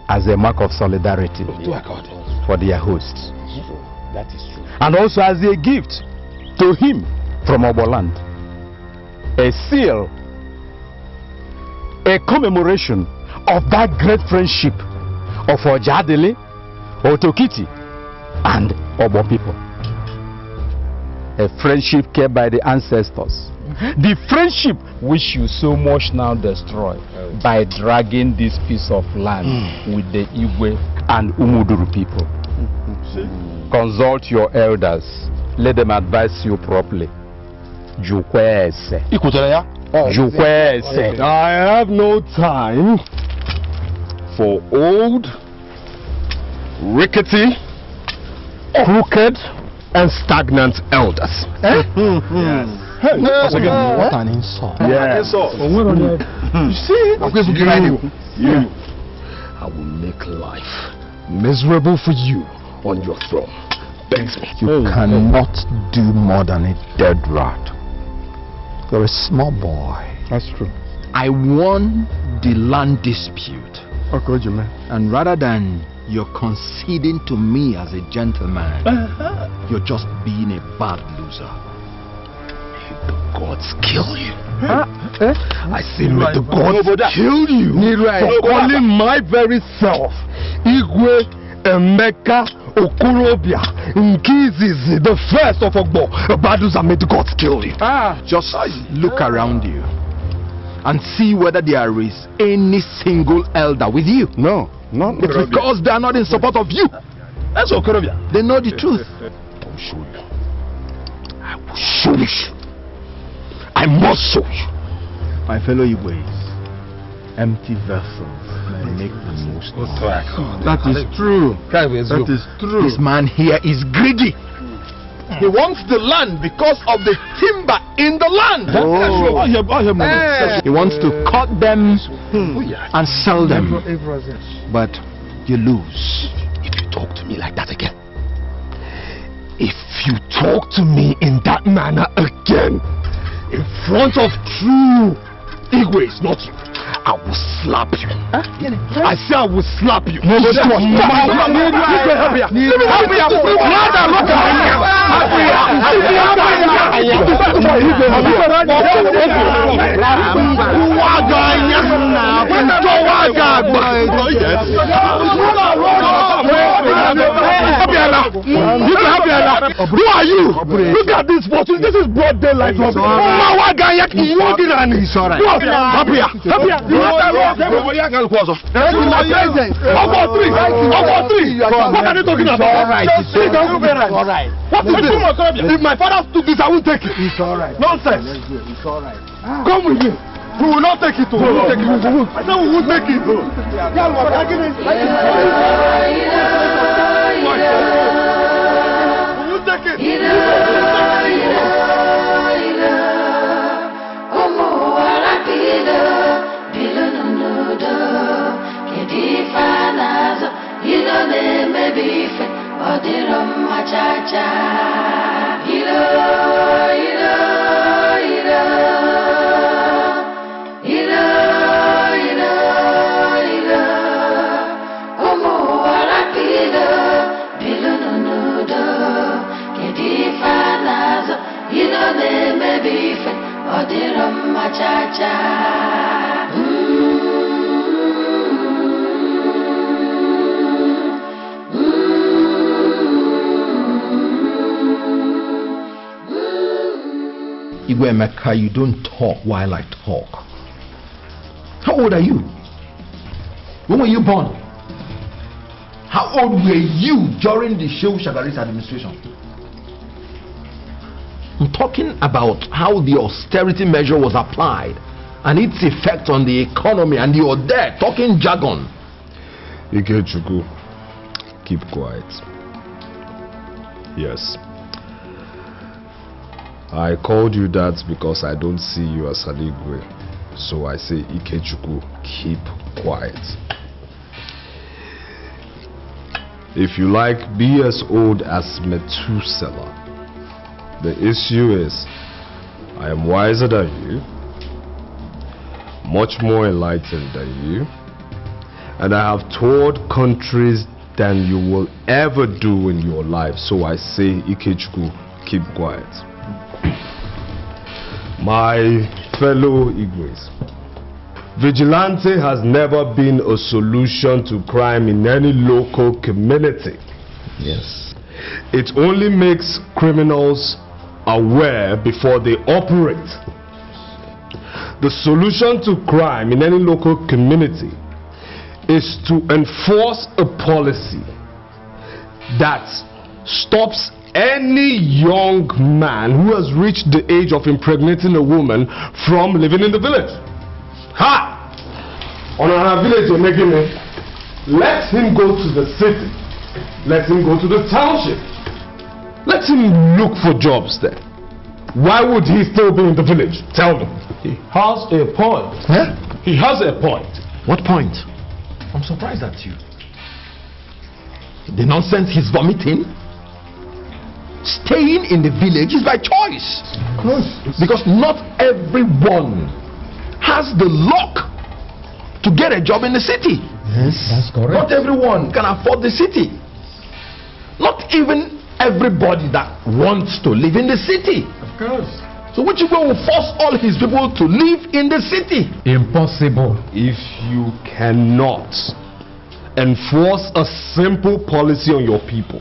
as a mark of solidarity for their hosts. That is true. And also as a gift to him from Ogbo land. A seal, a commemoration of that great friendship of Ojadili, Otokiti, and Ogbo people. A friendship kept by the ancestors. The friendship which you so much now destroy by dragging this piece of land with the Igwe and Umuduru people. Consult your elders. Let them advise you properly. Jukwese. Jukwese. I have no time for old, rickety, crooked, and stagnant elders. Yes. What an insult. Yeah. You see? You. I will make life miserable for you on your throne. Begs me. You cannot do more than a dead rat. You're a small boy. That's true. I won the land dispute. And rather than you're conceding to me as a gentleman, you're just being a bad loser. May the gods kill you. I say may the gods kill you for calling my very self Igwe Emeka Okorobia, Nkizizi, the first of Ogbo, Baduza made the gods kill you. Just look around you and see whether there is any single elder with you. No, none. It's because they are not in support of you. That's Okorobia. They know the truth. I will show you. I will show you. I must show you. My fellow Igbo's, empty vessels make the most. That is true. That is true. This man here is greedy. He wants the land because of the timber in the land. He wants to cut them and sell them. But you lose. If you talk to me like that again, if you talk to me in that manner again, in front of true Igwe's, not you, I will slap you. I say I will slap you. No, but what? Who are you? Look at this photo. This is broad daylight. It's alright. If my father took this, I won't take it. It's alright. Nonsense. It's alright. Come with me. We will not take it. We will not take it. I said we won't take it. We will take it. Igwe, you don't talk while I talk. How old are you? When were you born? How old were you during the Shehu Shagari's administration? I'm talking about how the austerity measure was applied and its effect on the economy, and you're there talking jargon. Ikechukwu, keep quiet. Yes. I called you that because I don't see you as an Igwe. So I say, Ikechukwu, keep quiet. If you like, be as old as Methuselah. The issue is, I am wiser than you, much more enlightened than you, and I have toured countries than you will ever do in your life. So I say, Ikechukwu, keep quiet. My fellow Igwes, vigilante has never been a solution to crime in any local community. Yes. It only makes criminals aware before they operate. The solution to crime in any local community is to enforce a policy that stops any young man who has reached the age of impregnating a woman from living in the village. Ha! On our village you're making it. Let him go to the city. Let him go to the township. Let him look for jobs there. Why would he still be in the village? Tell me. He has a point. Huh? He has a point. What point? I'm surprised at you. The nonsense he's vomiting. Staying in the village is by choice. Of course. Because not everyone has the luck to get a job in the city. Yes, that's correct. Not everyone can afford the city. Not even everybody that wants to live in the city. Of course. So which will force all his people to live in the city? Impossible. If you cannot enforce a simple policy on your people,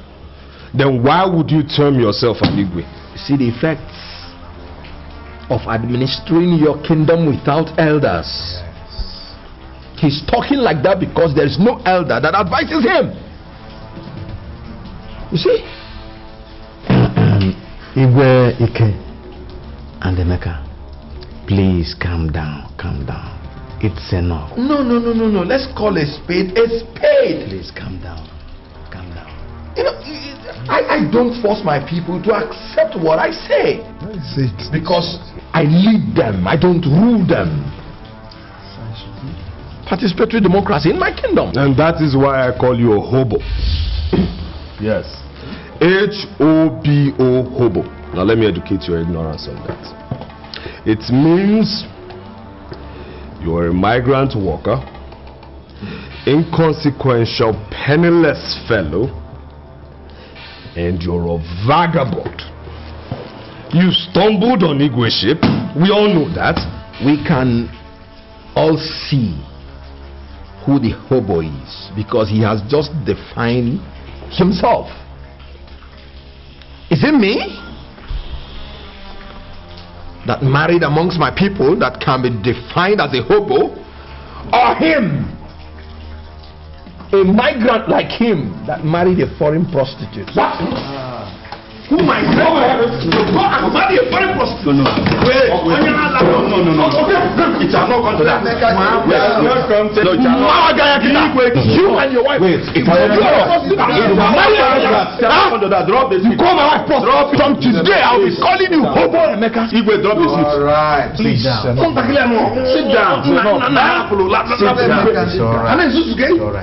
then why would you term yourself an Igwe? You see the effects of administering your kingdom without elders. He's talking like that because there is no elder that advises him. You see? Igwe, Ike, and Emeka, please calm down, calm down. It's enough. No. Let's call a spade a spade. Please calm down, calm down. You know, I don't force my people to accept what I say. That's it. Because I lead them, I don't rule them. Participatory democracy in my kingdom. And that is why I call you a hobo. Yes. H-O-B-O, hobo. Now let me educate your ignorance on that. It means you are a migrant worker, inconsequential, penniless fellow, and you're a vagabond. You stumbled on Igwe ship. We all know that. We can all see who the hobo is because he has just defined himself. Is it me that married amongst my people that can be defined as a hobo, or him, a migrant like him that married a foreign prostitute? What? Who my brother? I marry a foreign prostitute. No. Wait. No. Okay. It shall not come to that. You and your wife. Wait. It shall not come to that. Drop this. You call my wife prostitute. From today, I'll be calling you hobo. Igwe, drop this. All right. Please. Sit down. Sit down.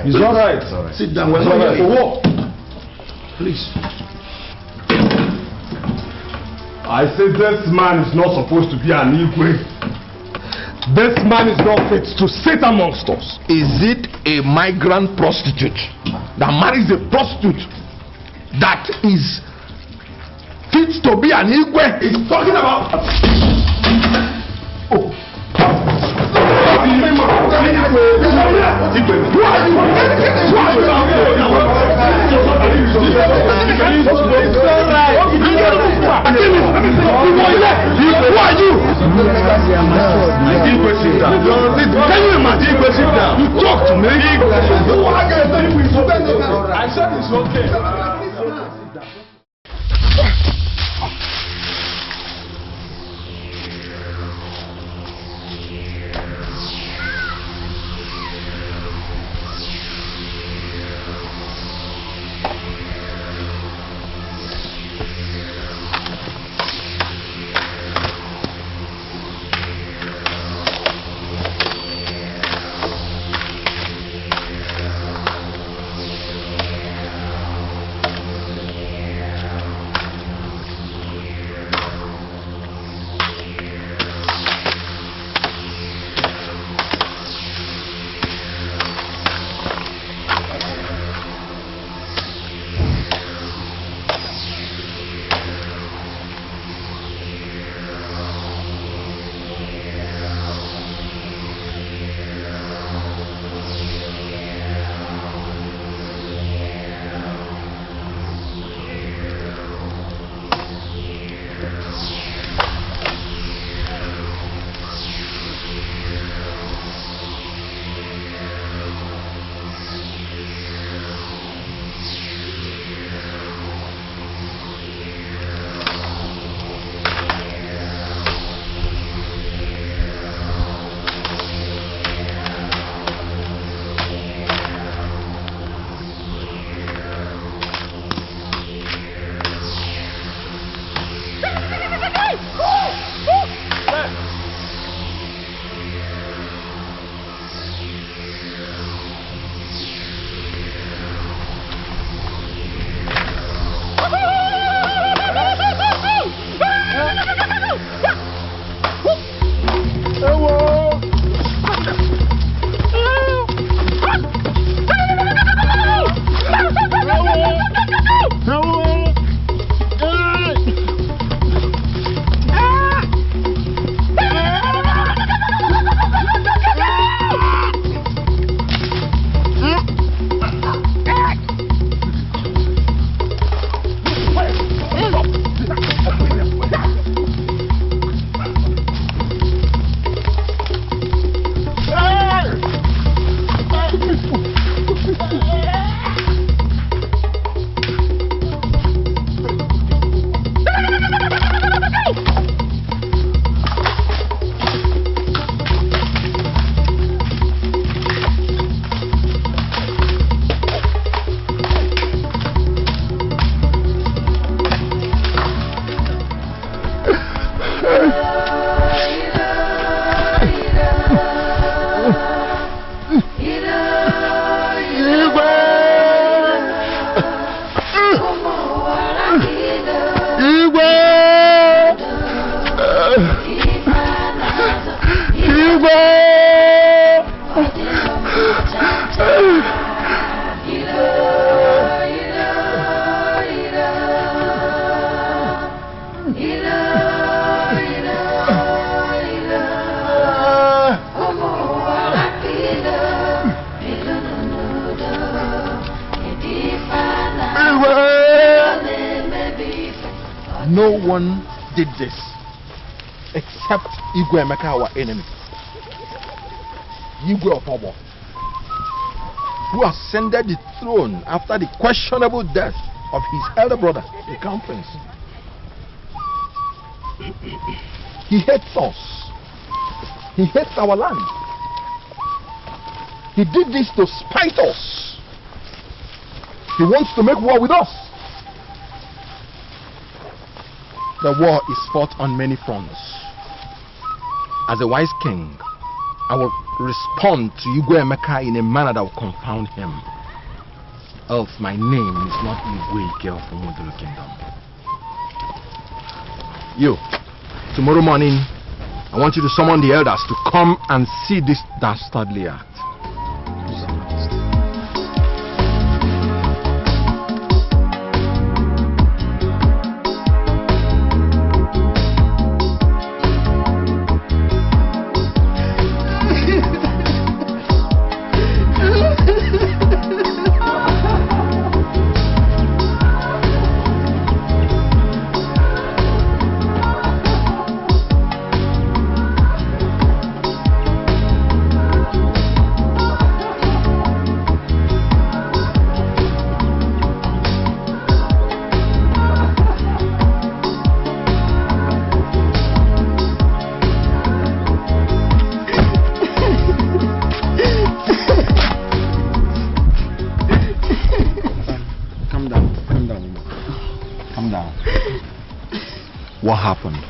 It's all right. Sit down. We're not here for war. Please. I say this man is not supposed to be an Igwe. This man is not fit to sit amongst us. Is it a migrant prostitute that marries a prostitute that is fit to be an Igwe? He's talking about. Oh. Can you imagine? You talk to me. I said it's okay. No one did this except Igwe Emeka, our enemy. Igwe of Obo, who ascended the throne after the questionable death of his elder brother, the Crown Prince. He hates us. He hates our land. He did this to spite us. He wants to make war with us. The war is fought on many fronts. As a wise king, I will respond to Igwe Emeka in a manner that will confound him. Else my name is not Igwe Ike of the Umudulu Kingdom. You, tomorrow morning, I want you to summon the elders to come and see this dastardly act. What happened?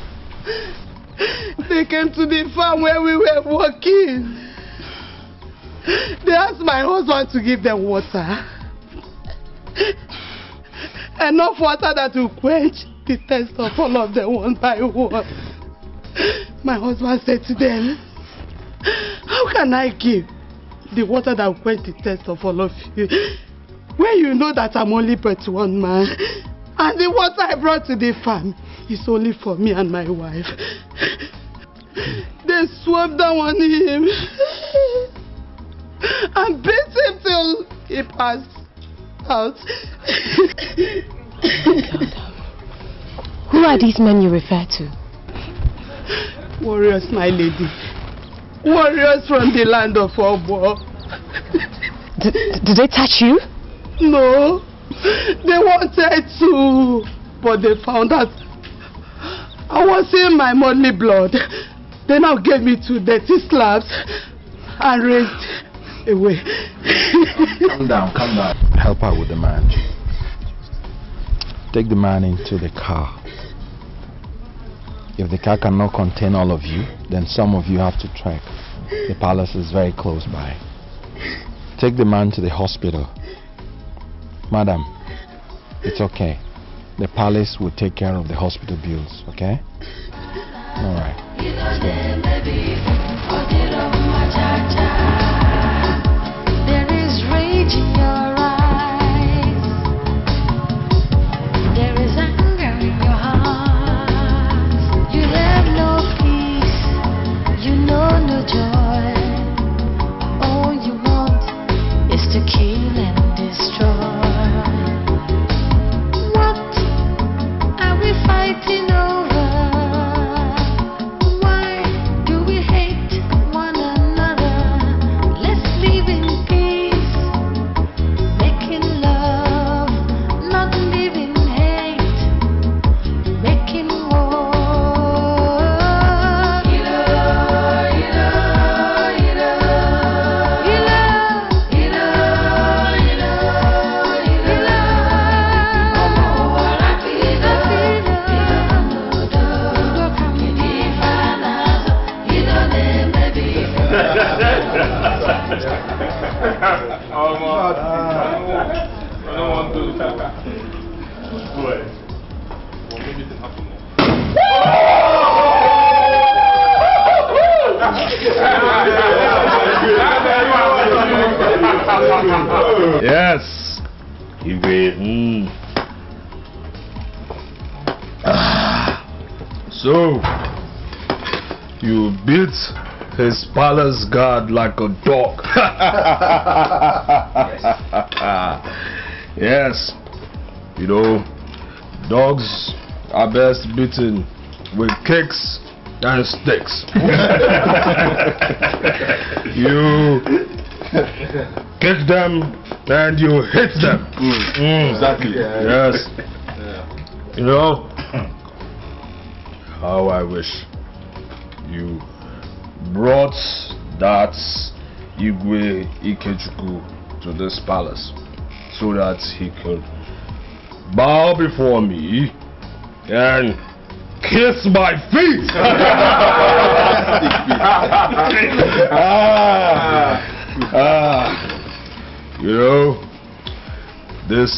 They came to the farm where we were working. They asked my husband to give them water. Enough water that will quench the thirst of all of them one by one. My husband said to them, how can I give the water that will quench the thirst of all of you when you know that I'm only but one man? And the water I brought to the farm is only for me and my wife. They swept down on him and beat him till he passed out. Who are these men you refer to? Warriors, my lady. Warriors from the land of Obo. Did they touch you? No. They wanted to, but they found out I was in my monthly blood. They now gave me 2 dirty slabs and raised away. Calm down, calm down. Help her with the man. Take the man into the car. If the car cannot contain all of you, then some of you have to trek. The palace is very close by. Take the man to the hospital. Madam, it's okay. The palace will take care of the hospital bills, okay? Alright. There is rage in your eyes. There is anger in your heart. You have no peace. You know no joy. All you want is to kill and destroy. Fighting over. Why do we hate one another? Let's live in peace, making love, not living hate, making war. Yes. So, you beat his palace guard like a dog. Yes. You know, dogs are best beaten with cakes and sticks. You kick them and you hit them. Exactly. Yes. You know how I wish you brought that Igwe Ikechukwu to this palace so that he could bow before me and kiss my feet. You know, this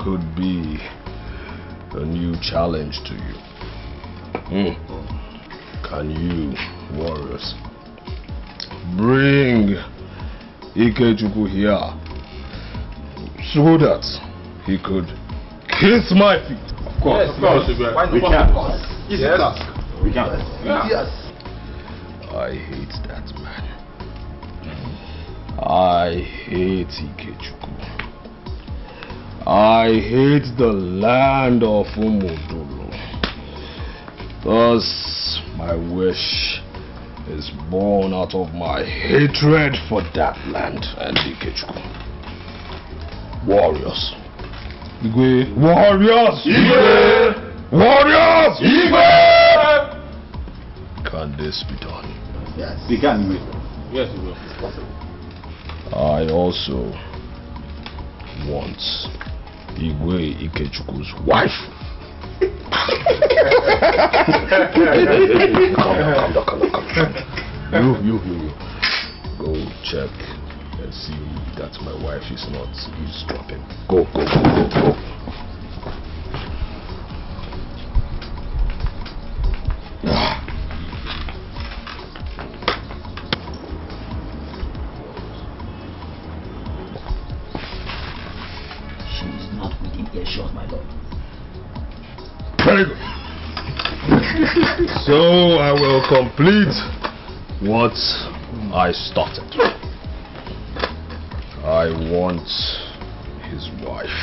could be a new challenge to you. Can you, warriors, bring Ikechukwu here so that he could kiss my feet? Of course, we can. Yes. We can. Yes. I hate that man. I hate Ikechukwu. I hate the land of Umudulu. Thus, my wish is born out of my hatred for that land and Ikechukwu. Warriors. Igwe. Warriors! Igwe! Warriors! Igwe! Can this be done? Yes. We can. Yes, we will. It's possible. I also want Igwe Ikechukwu's wife. Come. You. Go check and see that my wife is not eavesdropping. Go. She's not within earshot, my lord. Very good. So I will complete what I started. I want his wife,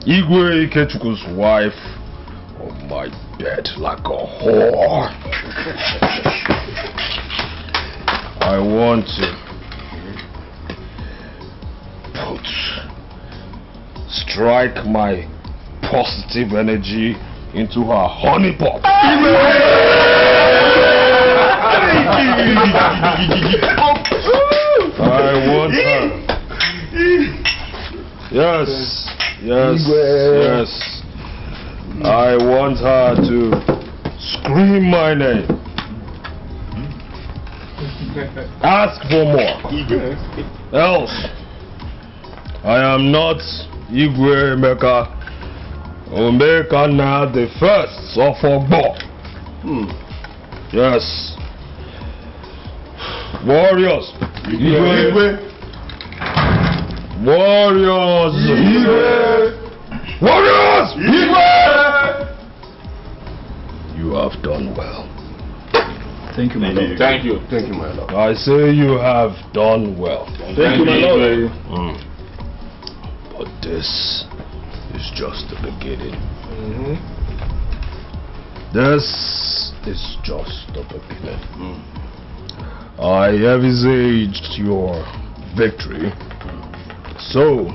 Igwe Ikechukwu's wife, on my bed like a whore. I want to strike my positive energy into her honey pot. I want her. Yes. I want her to scream my name. Ask for more. Else, I am not Igwe Emeka Omekana the first of Ogbo. Yes. Warriors. Igwe. Warriors. Igwe. Warriors. Igwe. You have done well. Thank you, my lord. Thank you, my lord. I say you have done well. Thank you, my lord. But this is just the beginning. This is just the beginning. I envisaged your victory, so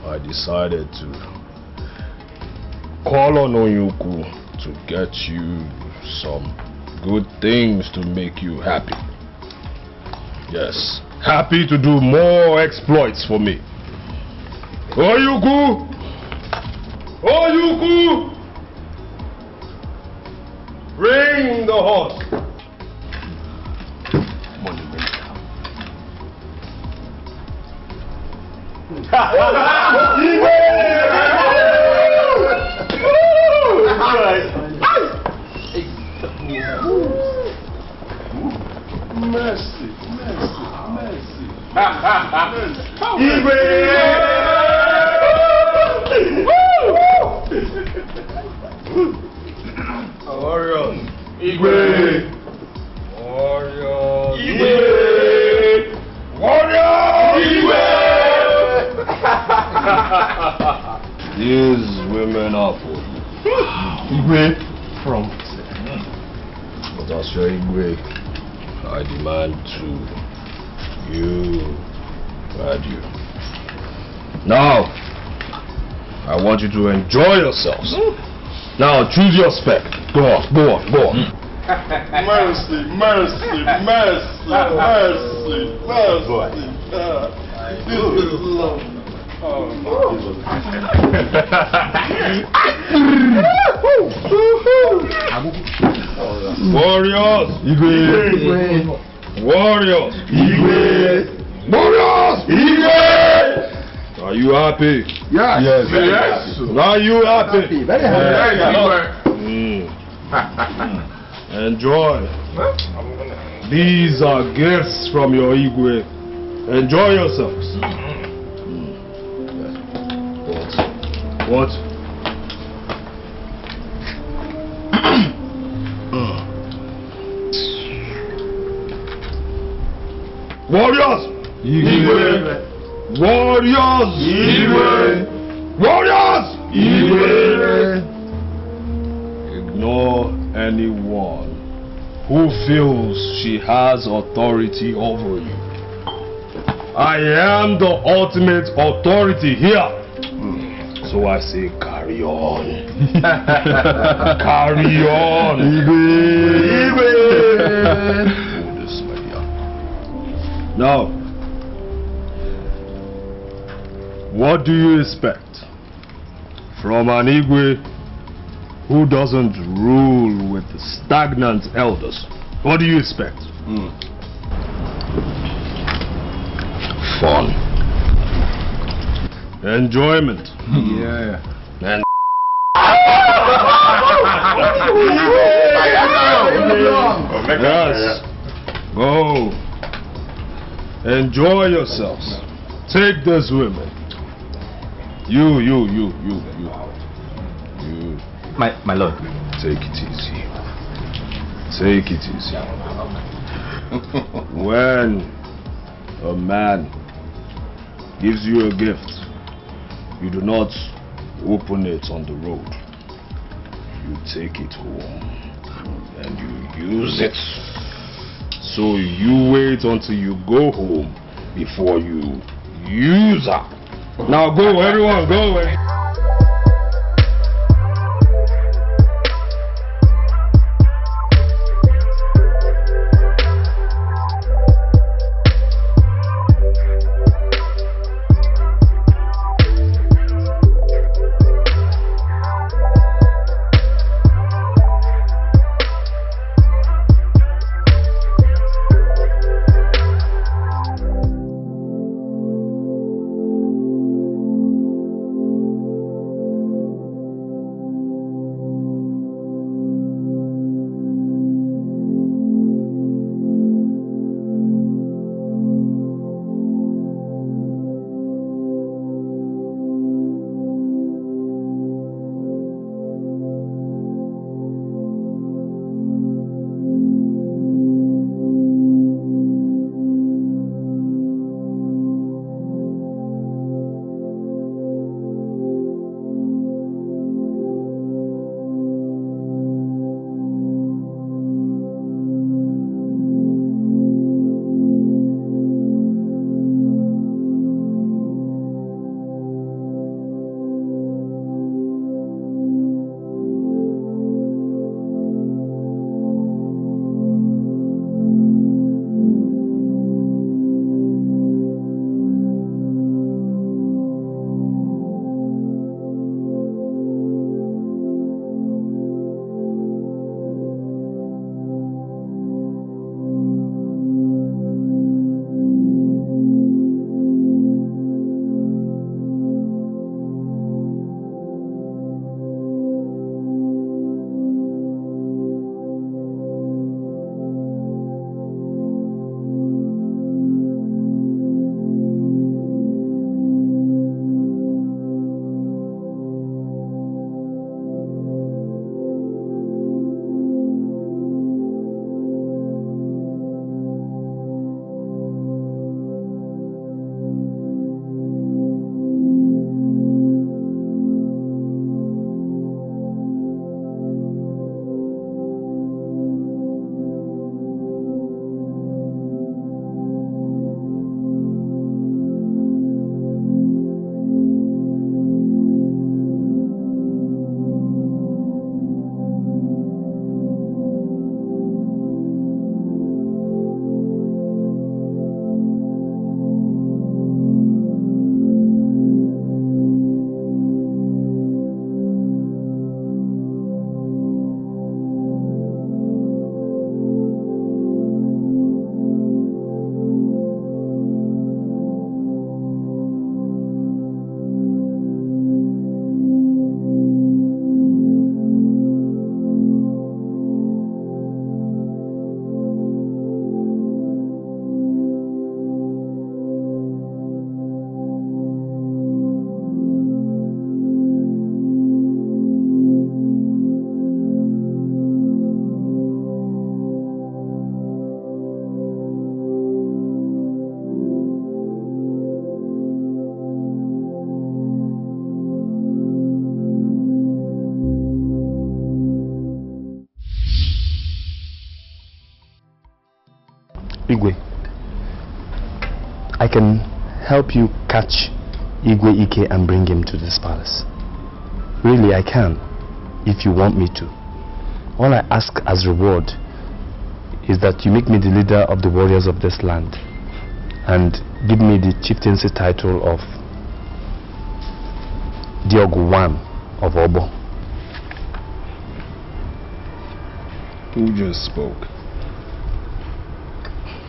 I decided to call on Onyuku to get you some good things to make you happy. Yes, happy to do more exploits for me. Onyuku! Onyuku! Bring the horse. Mercy. Warriors. Igwe. These women are for you. Igwe from. But as your Igwe, I demand to you and you. Now, I want you to enjoy yourselves. Now, choose your spec. Go on, go on, go on. Mercy, mercy, mercy, mercy, mercy. This is love. Warriors! Igwe! Warriors! Igwe! Warriors! Igwe! Are you happy? Yes. Yes. Yes. Are you happy? Very happy. Enjoy. These are gifts from your Igwe. Enjoy yourselves. What? Warriors! Igwe! Warriors! Igwe! Warriors! Igwe! Ignore anyone who feels she has authority over you. I am the ultimate authority here. So I say carry on. Carry on. Igwe! Oh, this, my dear. Now, what do you expect from an Igwe who doesn't rule with stagnant elders? What do you expect? Fun. Enjoyment. Yeah. And yes. Go. Enjoy yourselves. Take these women. You. My lord. Take it easy. Take it easy. When a man gives you a gift, you do not open it on the road. You take it home and you use it. So you wait until you go home before you use her. Now go, everyone, go away. I can help you catch Igwe Ike and bring him to this palace. Really, I can, if you want me to. All I ask as reward is that you make me the leader of the warriors of this land and give me the chieftaincy title of Diogu I of Obo. Who just spoke?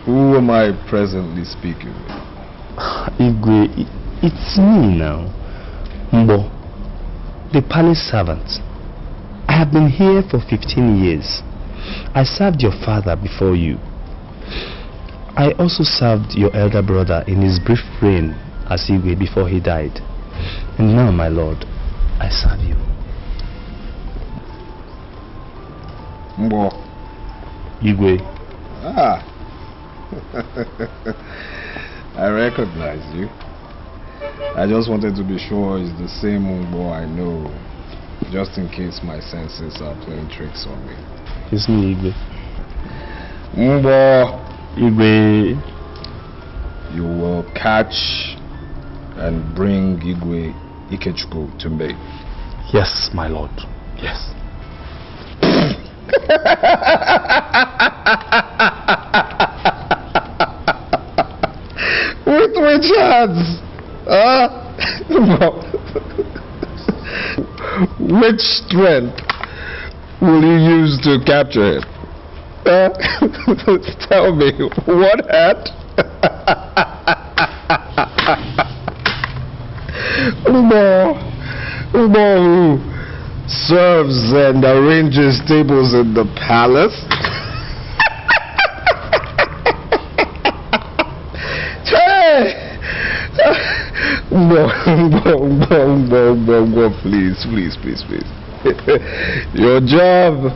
Who am I presently speaking with? Igwe, it's me now. Mbo, the palace servant. I have been here for 15 years. I served your father before you. I also served your elder brother in his brief reign as Igwe before he died. And now, my lord, I serve you. Mbo. Igwe. Ah. I recognize you. I just wanted to be sure it's the same Mbo I know, just in case my senses are playing tricks on me. It's me, Igwe. Mbo. Igwe. You will catch and bring Igwe Ikechukwu to me. Yes, my lord. Yes. With which hands? Which strength will you use to capture him? Tell me, what hand? Umo who serves and arranges tables in the palace? Please. Your job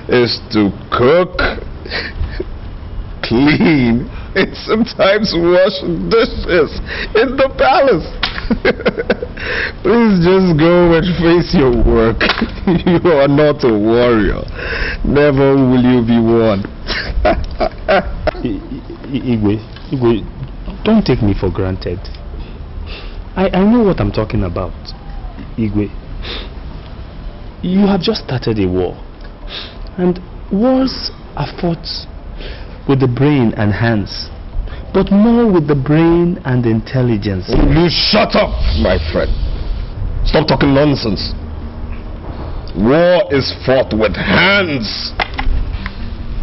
is to cook, clean, and sometimes wash dishes in the palace. Please just go and face your work. You are not a warrior. Never will you be one. Igwe, don't take me for granted. I know what I'm talking about. Igwe, you have just started a war. And wars are fought with the brain and hands, but more with the brain and intelligence. You shut up, my friend. Stop talking nonsense. War is fought with hands.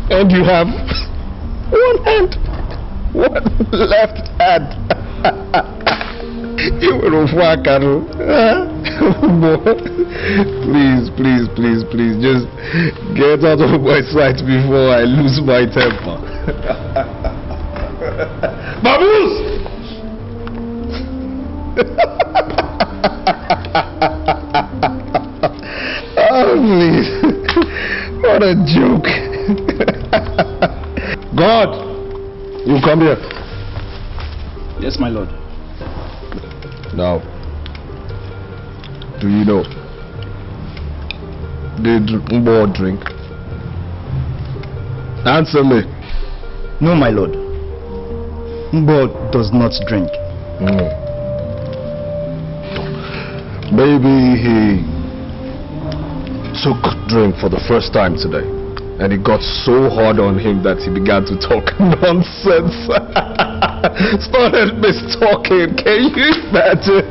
And you have one hand, one left hand. You will please, just get out of my sight before I lose my temper. Baboos! Oh, please. What a joke. God, you come here. Yes, my lord. Now, do you know, did Mbo drink? Answer me. No, my lord. Mbo does not drink. Maybe he took drink for the first time today, and it got so hard on him that he began to talk nonsense. Started mistalking. Can you imagine?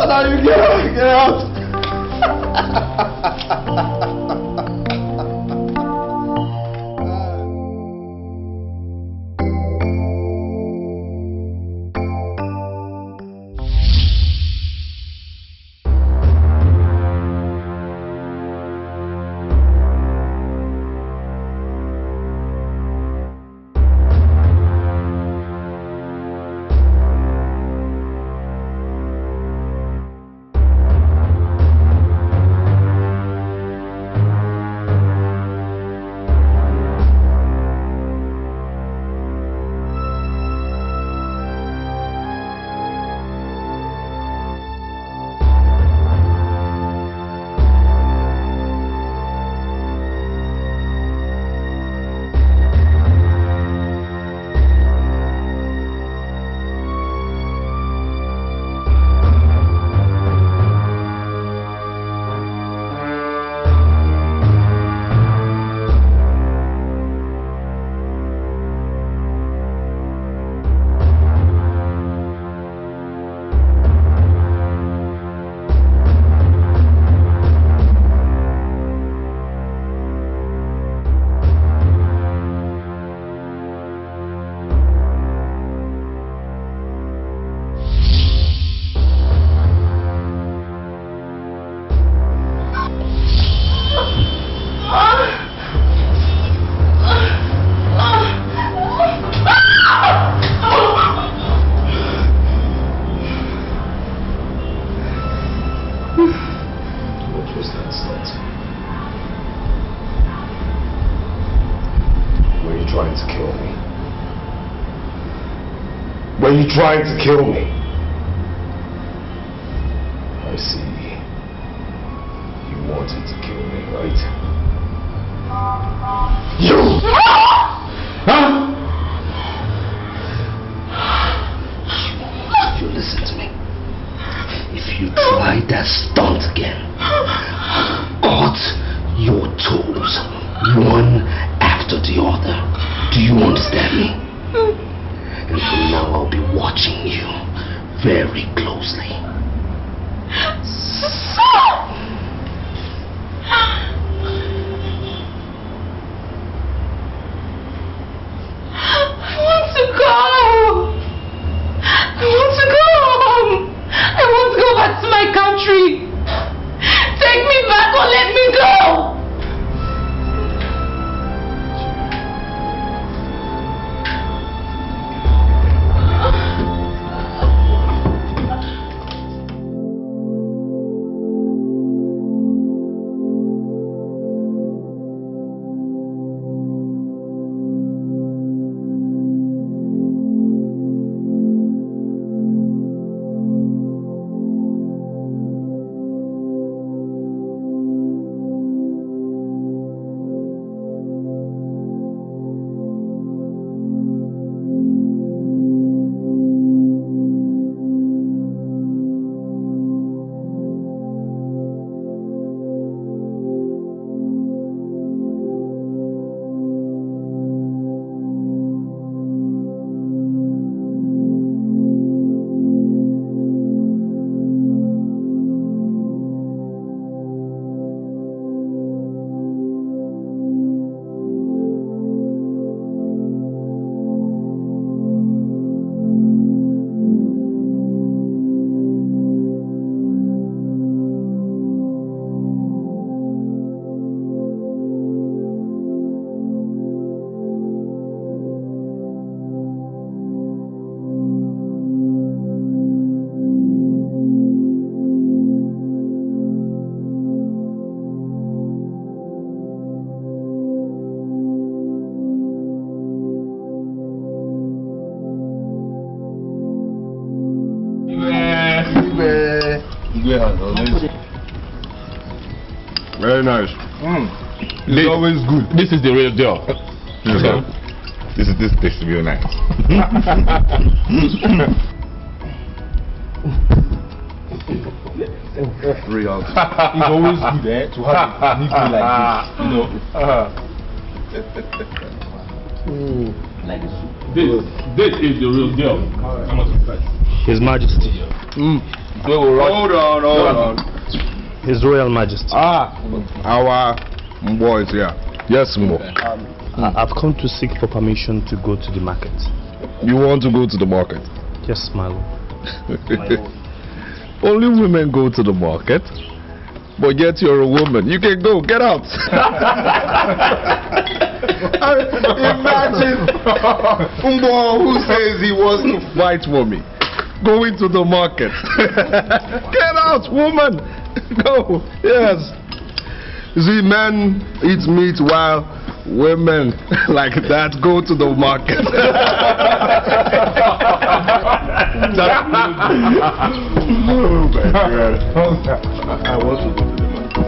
Now you get out. What was that stunt? Were you trying to kill me? Were you trying to kill me? I see. You wanted to kill me, right? You! Huh? You listen to me. If you try that stunt again, cut your toes one after the other. Do you understand me? And from now I'll be watching you very closely. I want to go. I want to go home. I want to go back to my country. Take me back or let me go. Very nice. It's always good. This is the real deal. Okay. This tastes real nice. Real. It's always good to have a nigga like this, you know. This is the real deal. His Majesty. Hold on. His Royal Majesty. Our boys here. Yes, Mbo. I've come to seek for permission to go to the market. You want to go to the market? Yes, my lord. Only women go to the market. But yet you're a woman. You can go. Get out. Imagine Mbo who says he wants to fight for me going to the market. Get out, woman. Go. Yes. You see, men eat meat while women like that go to the market. Oh my God. I want to go to the market.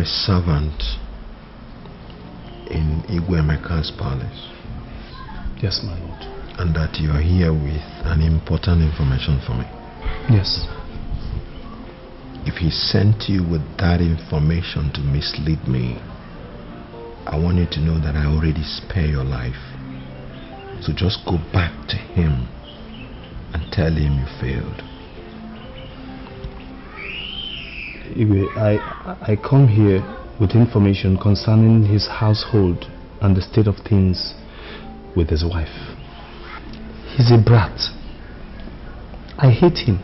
Servant in Igwemeka's palace. Yes, my lord. And that you are here with an important information for me. Yes. If he sent you with that information to mislead me, I want you to know that I already spared your life. So just go back to him and tell him you failed. Igwe, I come here with information concerning his household and the state of things with his wife. He's a brat. I hate him.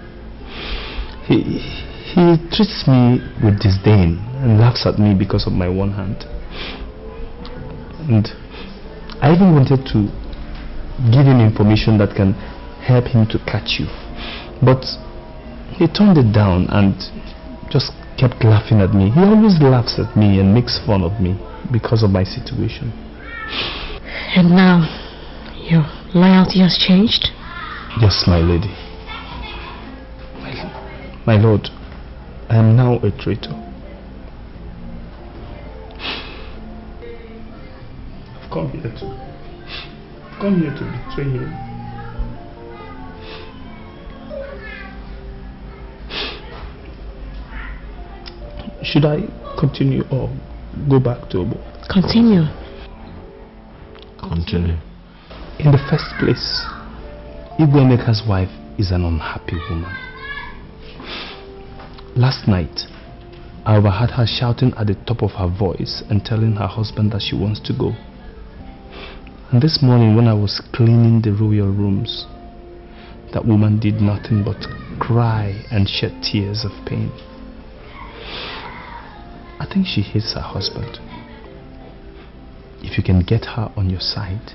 He treats me with disdain and laughs at me because of my one hand. And I even wanted to give him information that can help him to catch you. But he turned it down and just kept laughing at me. He always laughs at me and makes fun of me because of my situation. And now, your loyalty has changed? Yes, my lady. My lord, I am now a traitor. I've come here to betray him. Should I continue or go back to Obo? Continue. Continue. In the first place, Igwemeka's wife is an unhappy woman. Last night, I overheard her shouting at the top of her voice and telling her husband that she wants to go. And this morning when I was cleaning the royal rooms, that woman did nothing but cry and shed tears of pain. I think she hates her husband. If you can get her on your side,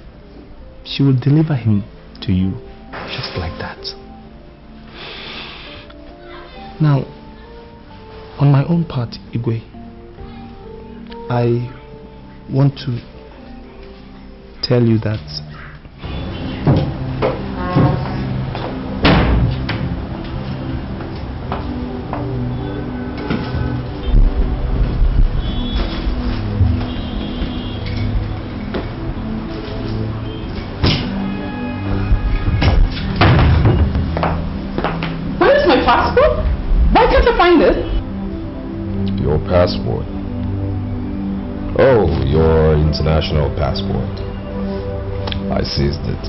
she will deliver him to you just like that. Now, on my own part, Igwe, I want to tell you that Where's my passport? Why can't I find it? Your passport? Oh, your international passport. I seized it.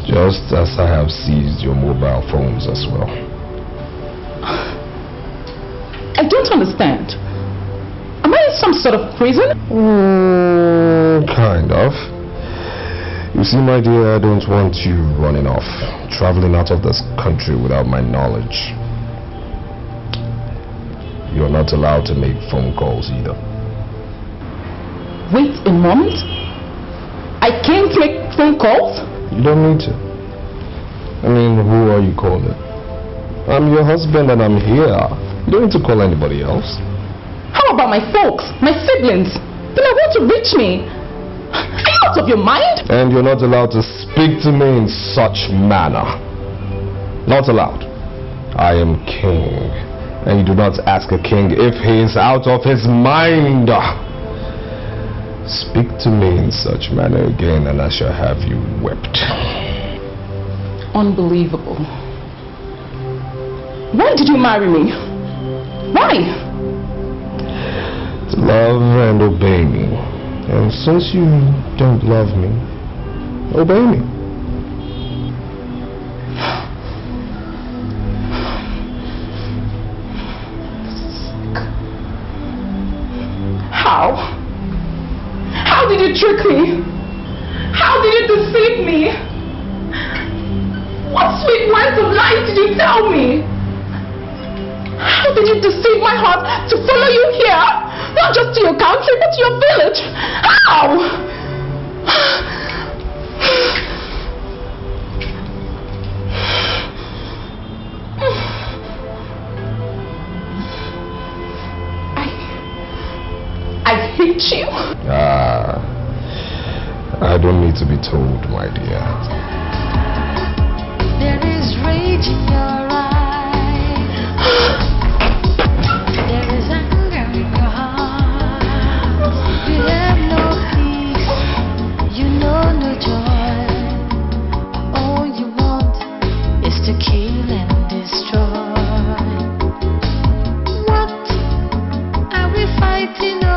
Just as I have seized your mobile phones as well. I don't understand. Am I in some sort of prison? Kind of. You see, my dear, I don't want you running off, traveling out of this country without my knowledge. You're not allowed to make phone calls either. Wait a moment. I can't make phone calls? You don't need to. I mean, who are you calling? I'm your husband and I'm here. You don't need to call anybody else. How about my folks, my siblings? They might want to reach me. Are you out of your mind? And you're not allowed to speak to me in such manner. Not allowed. I am king. And you do not ask a king if he is out of his mind. Speak to me in such manner again and I shall have you whipped. Unbelievable. Why did you marry me? Why? To love and obey me. And since you don't love me, obey me. How? How did you trick me? How did you deceive me? What sweet words of lies did you tell me? How did you deceive my heart to follow you here? Not just to your country, but to your village. How? I hate you. I don't need to be told, my dear. There is rage in your eyes. There is anger in your heart. You have no peace. You know no joy. All you want is to kill and destroy. What are we fighting over?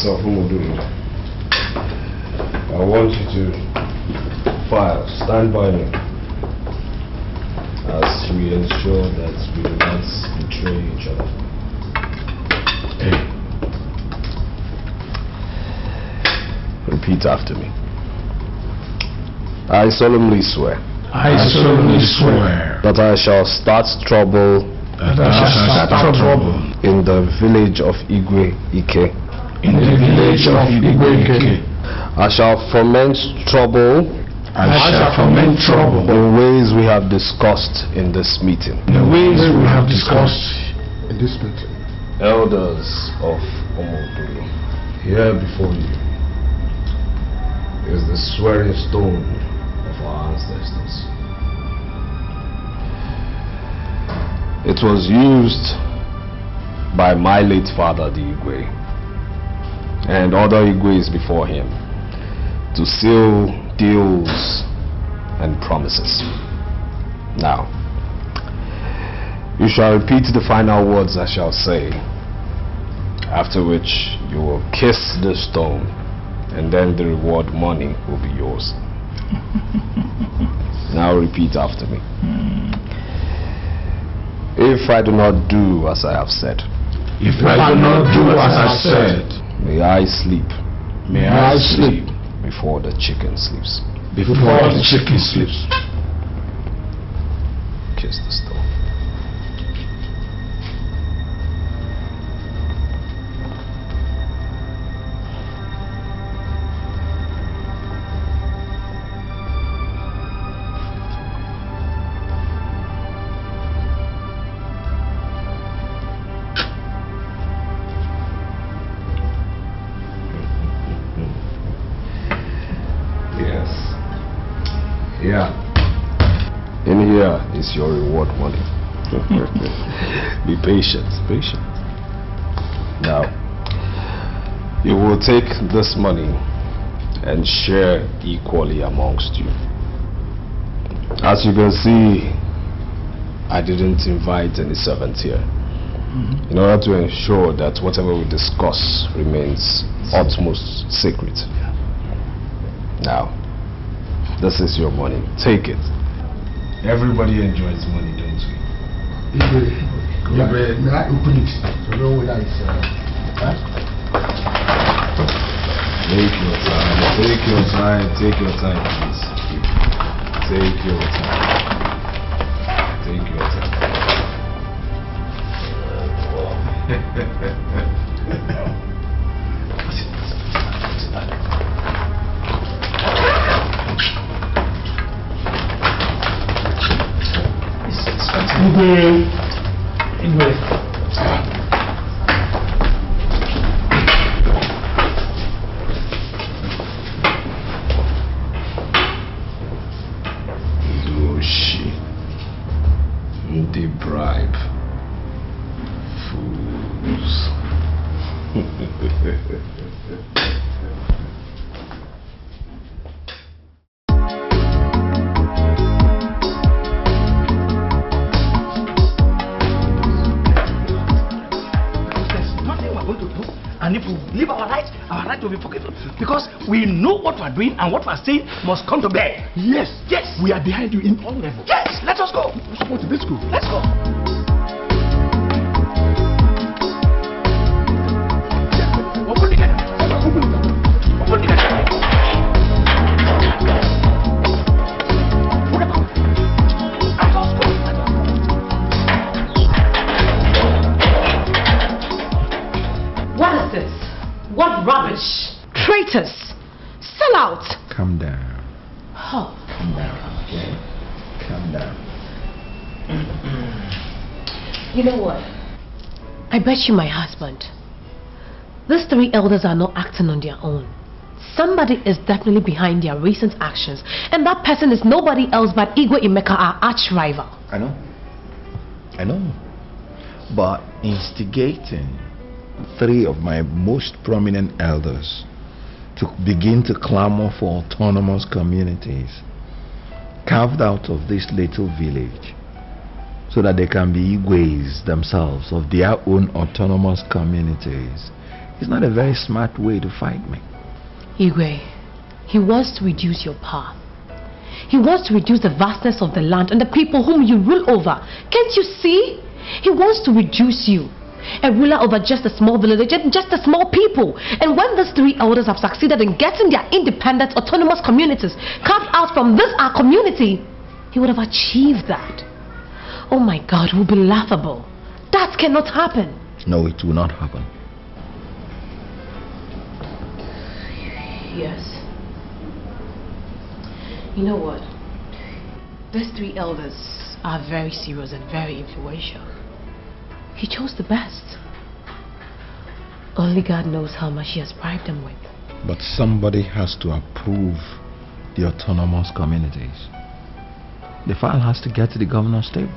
case of Umudulu, I want you to stand by me as we ensure that we do not betray each other. Repeat after me. I solemnly swear. I solemnly swear that I shall start trouble. In the village of Igwe Ike. In the village of Igwe Ike. I shall foment trouble. In ways we have discussed in this meeting. Elders of Omodulu, here before you is the swearing stone of our ancestors. It was used by my late father, the Igwe, and other Igwes before him to seal deals and promises. Now, you shall repeat the final words I shall say, after which you will kiss the stone, and then the reward money will be yours. Now repeat after me. If I do not do as I have said, may I sleep. Before the chicken sleeps. Kiss the stone. In here is your reward money. Be patient. Now, you will take this money and share equally amongst you. As you can see, I didn't invite any servants here. In order to ensure that whatever we discuss remains utmost secret. Now, this is your money. Take it. Everybody enjoys money, don't we? May I open it? So know whether it's Take your time, please. Take your They bribe fools. And if we live our right will be forgiven. Because we know what we are doing and what we are saying must come to bear. Yes. We are behind you in all levels. Yes, let us go. Let's go. Open the gate. What is this? What rubbish! Traitors! Sell out! Calm down. Oh. Calm down, okay? Calm down. You know what? I bet you my husband. These three elders are not acting on their own. Somebody is definitely behind their recent actions. And that person is nobody else but Igwe Emeka, our arch rival. I know. But instigating three of my most prominent elders to begin to clamor for autonomous communities carved out of this little village so that they can be Igwes themselves of their own autonomous communities It's not a very smart way to fight me. Igwe, he wants to reduce your power. He wants to reduce the vastness of the land and the people whom you rule over. Can't you see? He wants to reduce you. A ruler over just a small village and just a small people. And when these three elders have succeeded in getting their independent, autonomous communities carved out from this our community, he would have achieved that. Oh my God, it would be laughable. That cannot happen. No, it will not happen. Yes. You know what? These three elders are very serious and very influential. He chose the best. Only God knows how much he has bribed them with. But somebody has to approve the autonomous communities. The file has to get to the governor's table.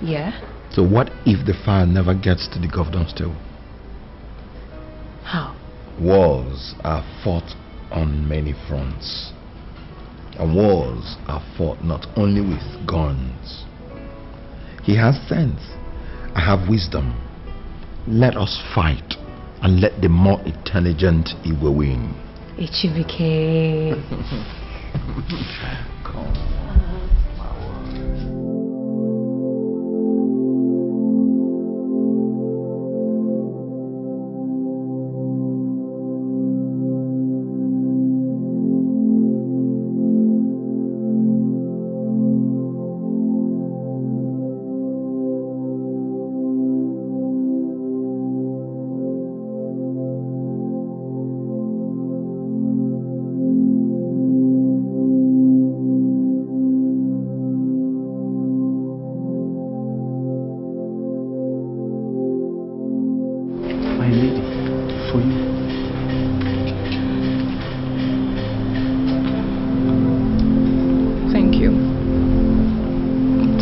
Yeah? So what if the file never gets to the governor's table? How? Wars are fought on many fronts. And wars are fought not only with guns. He has sense. I have wisdom. Let us fight and let the more intelligent Igwe win. Ichibike.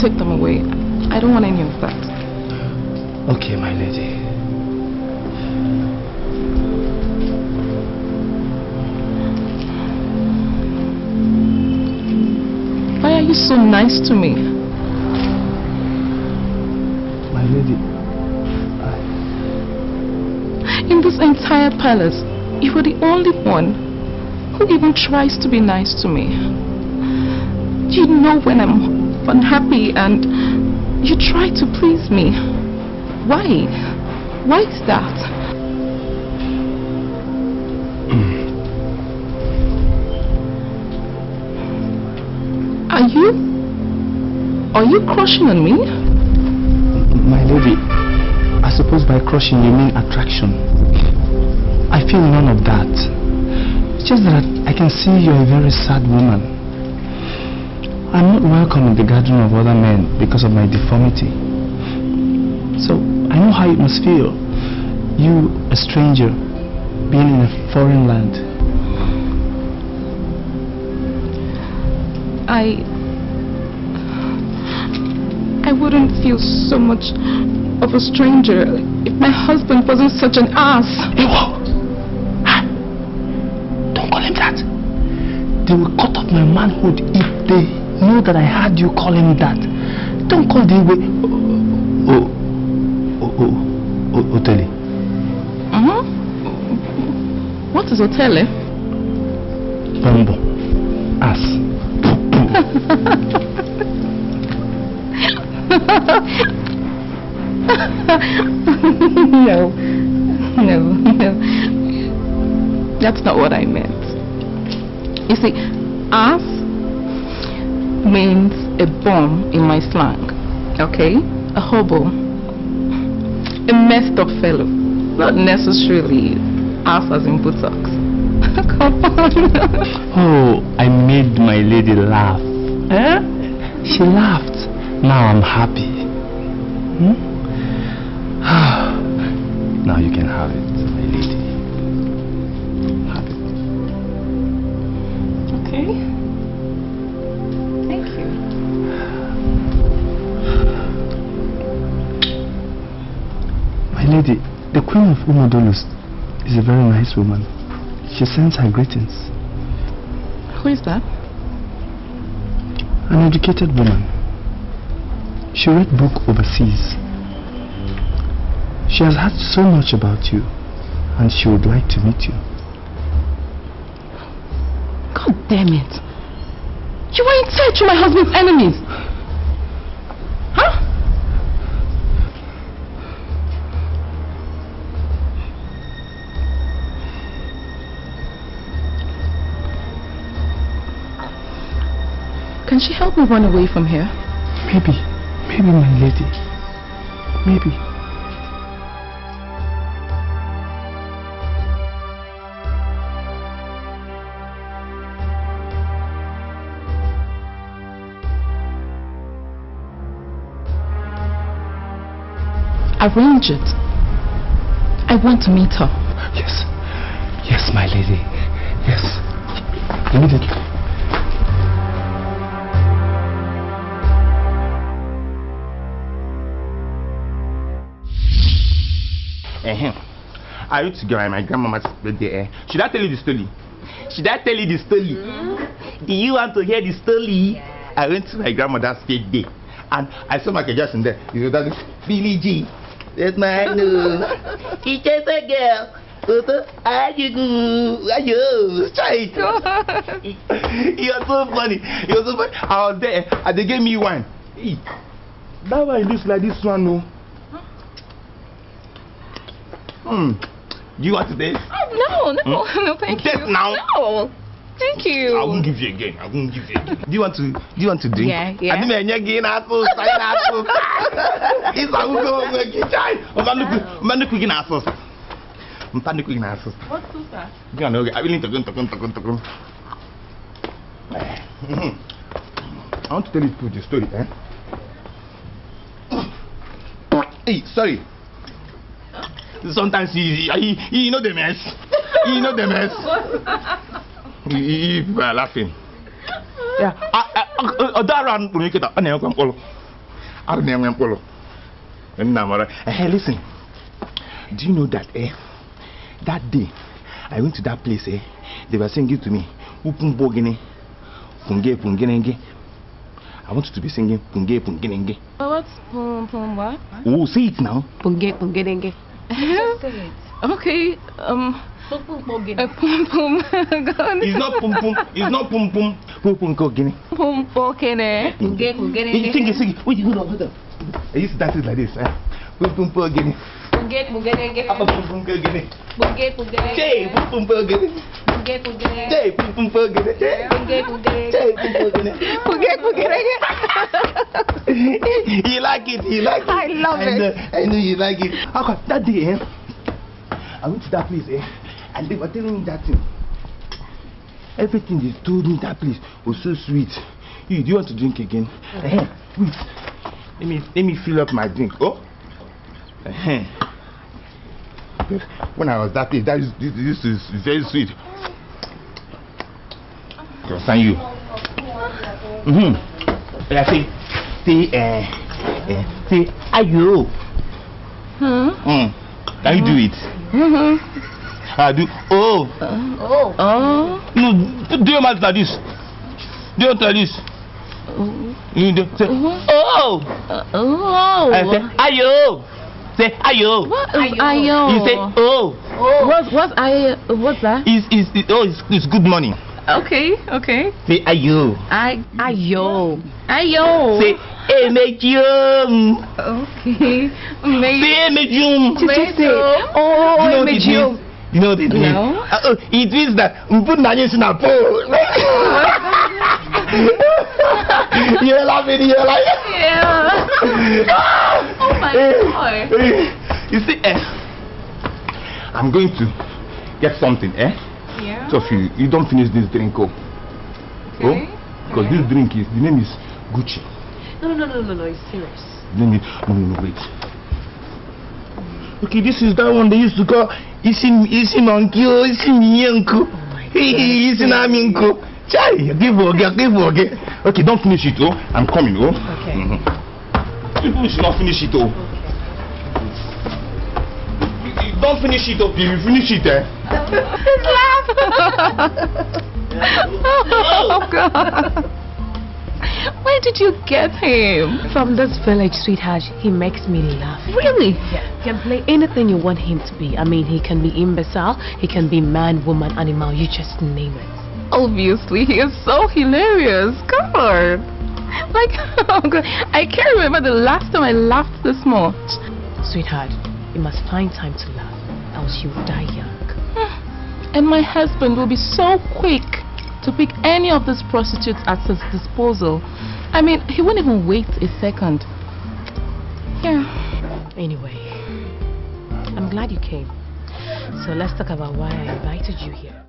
Take them away. I don't want any of that. Okay, my lady. Why are you so nice to me? My lady, in this entire palace, you are the only one who even tries to be nice to me. You know when I'm unhappy and you try to please me. Why? Why is that? Are you crushing on me? My lady, I suppose by crushing you mean attraction. I feel none of that. It's just that I can see you're a very sad woman. I'm not welcome in the gathering of other men because of my deformity. So I know how it must feel. You, a stranger, being in a foreign land. I wouldn't feel so much of a stranger if my husband wasn't such an ass. Don't call him that. They will cut off my manhood if they know that I heard you call him that. Don't call the way. Otele. What is Otele? Bumbo. Ass. No. That's not what I meant. You see, ass means a bum in my slang, okay? A hobo, a messed up fellow, not necessarily ass as in buttocks. Come on. Oh, I made my lady laugh. Eh? She laughed. Now I'm happy. Now you can have it, my lady. Have it. Okay. Thank you. My lady, the Queen of Umodolus is a very nice woman. She sends her greetings. Who is that? An educated woman. She read book overseas. She has heard so much about you and she would like to meet you. God damn it. You were in touch with my husband's enemies. Huh? Can she help me run away from here? Maybe, my lady. Maybe. Arrange it. I want to meet her. Yes. Yes, my lady. Yes. Immediately. I used to go at my grandmama's birthday. Should I tell you the story? Should I tell you the story? Do you want to hear the story? Yeah. I went to my grandmother's birthday and I saw Michael Jackson there. You know that Billie G. That's my new. He just a girl. Ayo, straight. He was so funny. He was so funny. I was there and they gave me wine. That wine looks like this one, no. Do you want to taste? Oh, no, thank you. Taste now. No, thank you. I won't give you again. Do you want to drink? Yeah. I think I'm getting apples. It's a man cooking apples. I'm cooking apples. What's that? I will need to go. I want to tell you the story, Hey, sorry. Sometimes you know the mess. You know the mess. You are laughing. Yeah. Hey, listen. Do you know that that day I went to that place, they were singing to me, Upumbogene, Punge Pungenenge. I want you to be singing Punge Pungenenge. What's Pum what? Oh, say it now. Punge Pungenenge. Just say it. Okay. Pum. It's not pum pum. It's not pum pum. Pum pum gogene. Pum pokene. Punge Pungenenge. Sing it. Wait, hold on. I used to dance it like this. Pum pum gogene. Punge Pungenenge. Pum pum gogene. Punge Pungenenge. Hey, pum pum gogene. Punge Pungenenge. Hey, pum pum gogene. Punge Pungenenge. Hey, pum pum gogene. Punge Pungenenge. You like it. You like it. I love it. I know you like it. Okay, that day, I went to that place, and they were telling me that thing. Everything they told me that place was so sweet. Do you want to drink again? Wait. Let me fill up my drink. Oh. When I was that place, this is very sweet. Thank you. I say, ayo. Can you do it? I do. Oh. No, do your mouth like this. Do it like this. You do. Say, oh. I say, ayo. Say, ayo. What is ayo? You say, oh. What's that? It's good morning. Okay. Say, ayo. Ayo. Say, medium. Okay. Say, medium. Oh, medium. You know what it means? No. It means that put Nigerian in a pole. You're laughing, you're like. Yeah. Oh my God. You see, I'm going to get something, Yeah. So if you don't finish this drink, Okay. Because this drink the name is Gucci. No, it's serious. No, wait. Okay, this is that one they used to call Isi Monkey, Isi Miyanko. Isi Naminko. Chai, give okay. Okay, don't finish it, I'm coming, Okay. People should not finish it, Don't finish it, If you finish it, His laugh. Oh God. Wait, did you get him? From this village, sweetheart. He makes me laugh. Really? Yeah. He can play anything you want him to be. I mean, he can be imbecile, he can be man, woman, animal, you just name it. Obviously, he is so hilarious. Come on. Like, oh God, I can't remember the last time I laughed this much. Sweetheart, you must find time to laugh, else you'll die young. And my husband will be so quick to pick any of these prostitutes at his disposal. I mean, he won't even wait a second. Yeah. Anyway, I'm glad you came. So let's talk about why I invited you here.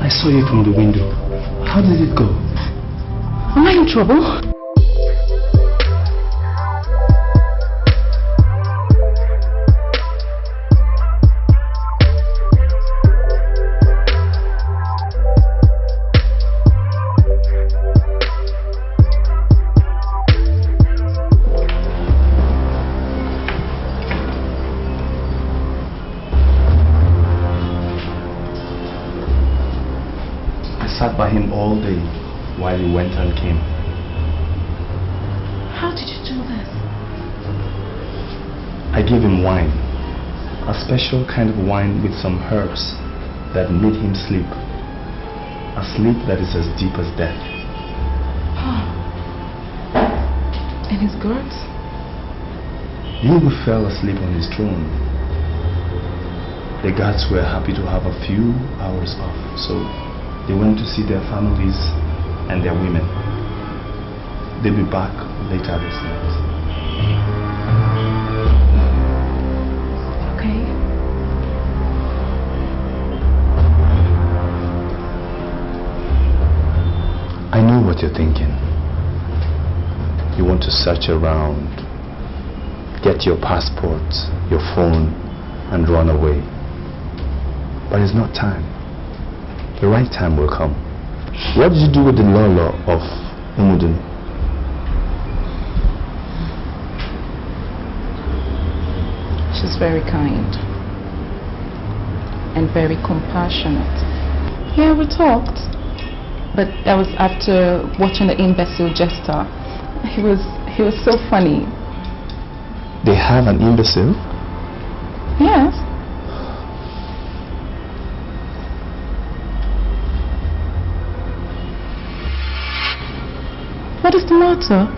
I saw you from the window. How did it go? Am I in trouble? Sat by him all day while he went and came. How did you do this? I gave him wine, a special kind of wine with some herbs that made him sleep, a sleep that is as deep as death. And his guards? He fell asleep on his throne. The guards were happy to have a few hours off, so they went to see their families and their women. They'll be back later this night. Okay. I know what you're thinking. You want to search around, get your passport, your phone, and run away. But it's not time. The right time will come. What did you do with the Lolo of Umudun? She's very kind and very compassionate. Yeah, we talked. But that was after watching the imbecile jester. He was so funny. They have an imbecile? Yes. What is the matter?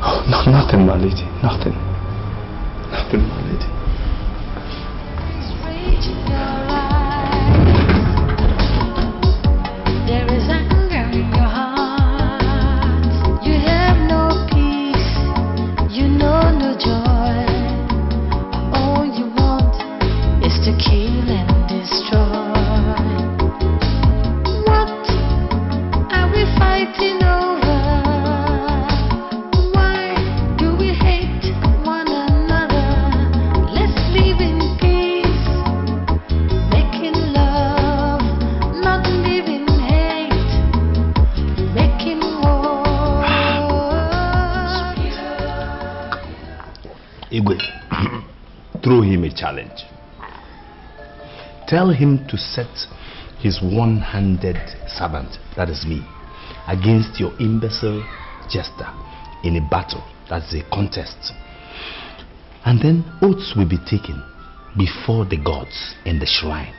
Oh, no, nothing, my lady. Nothing. Nothing, my lady. There is anger in your heart. You have no peace. You know no joy. All you want is to kill and destroy. What are we fighting over? Igwe, throw him a challenge. Tell him to set his one-handed servant, that is me, against your imbecile jester in a battle. That's a contest. And then oaths will be taken before the gods in the shrine.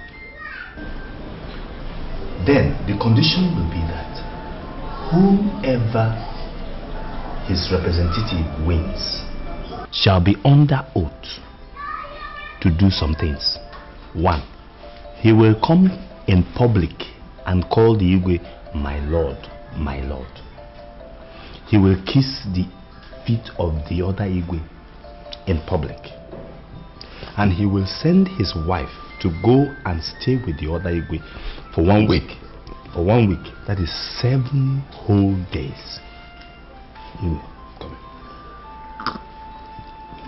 Then the condition will be that whoever his representative wins shall be under oath to do some things. 1. He will come in public and call the Igwe my lord, my lord. He will kiss the feet of the other Igwe in public. And he will send his wife to go and stay with the other Igwe for 1 week. For 1 week. That is 7 whole days. Igwe, come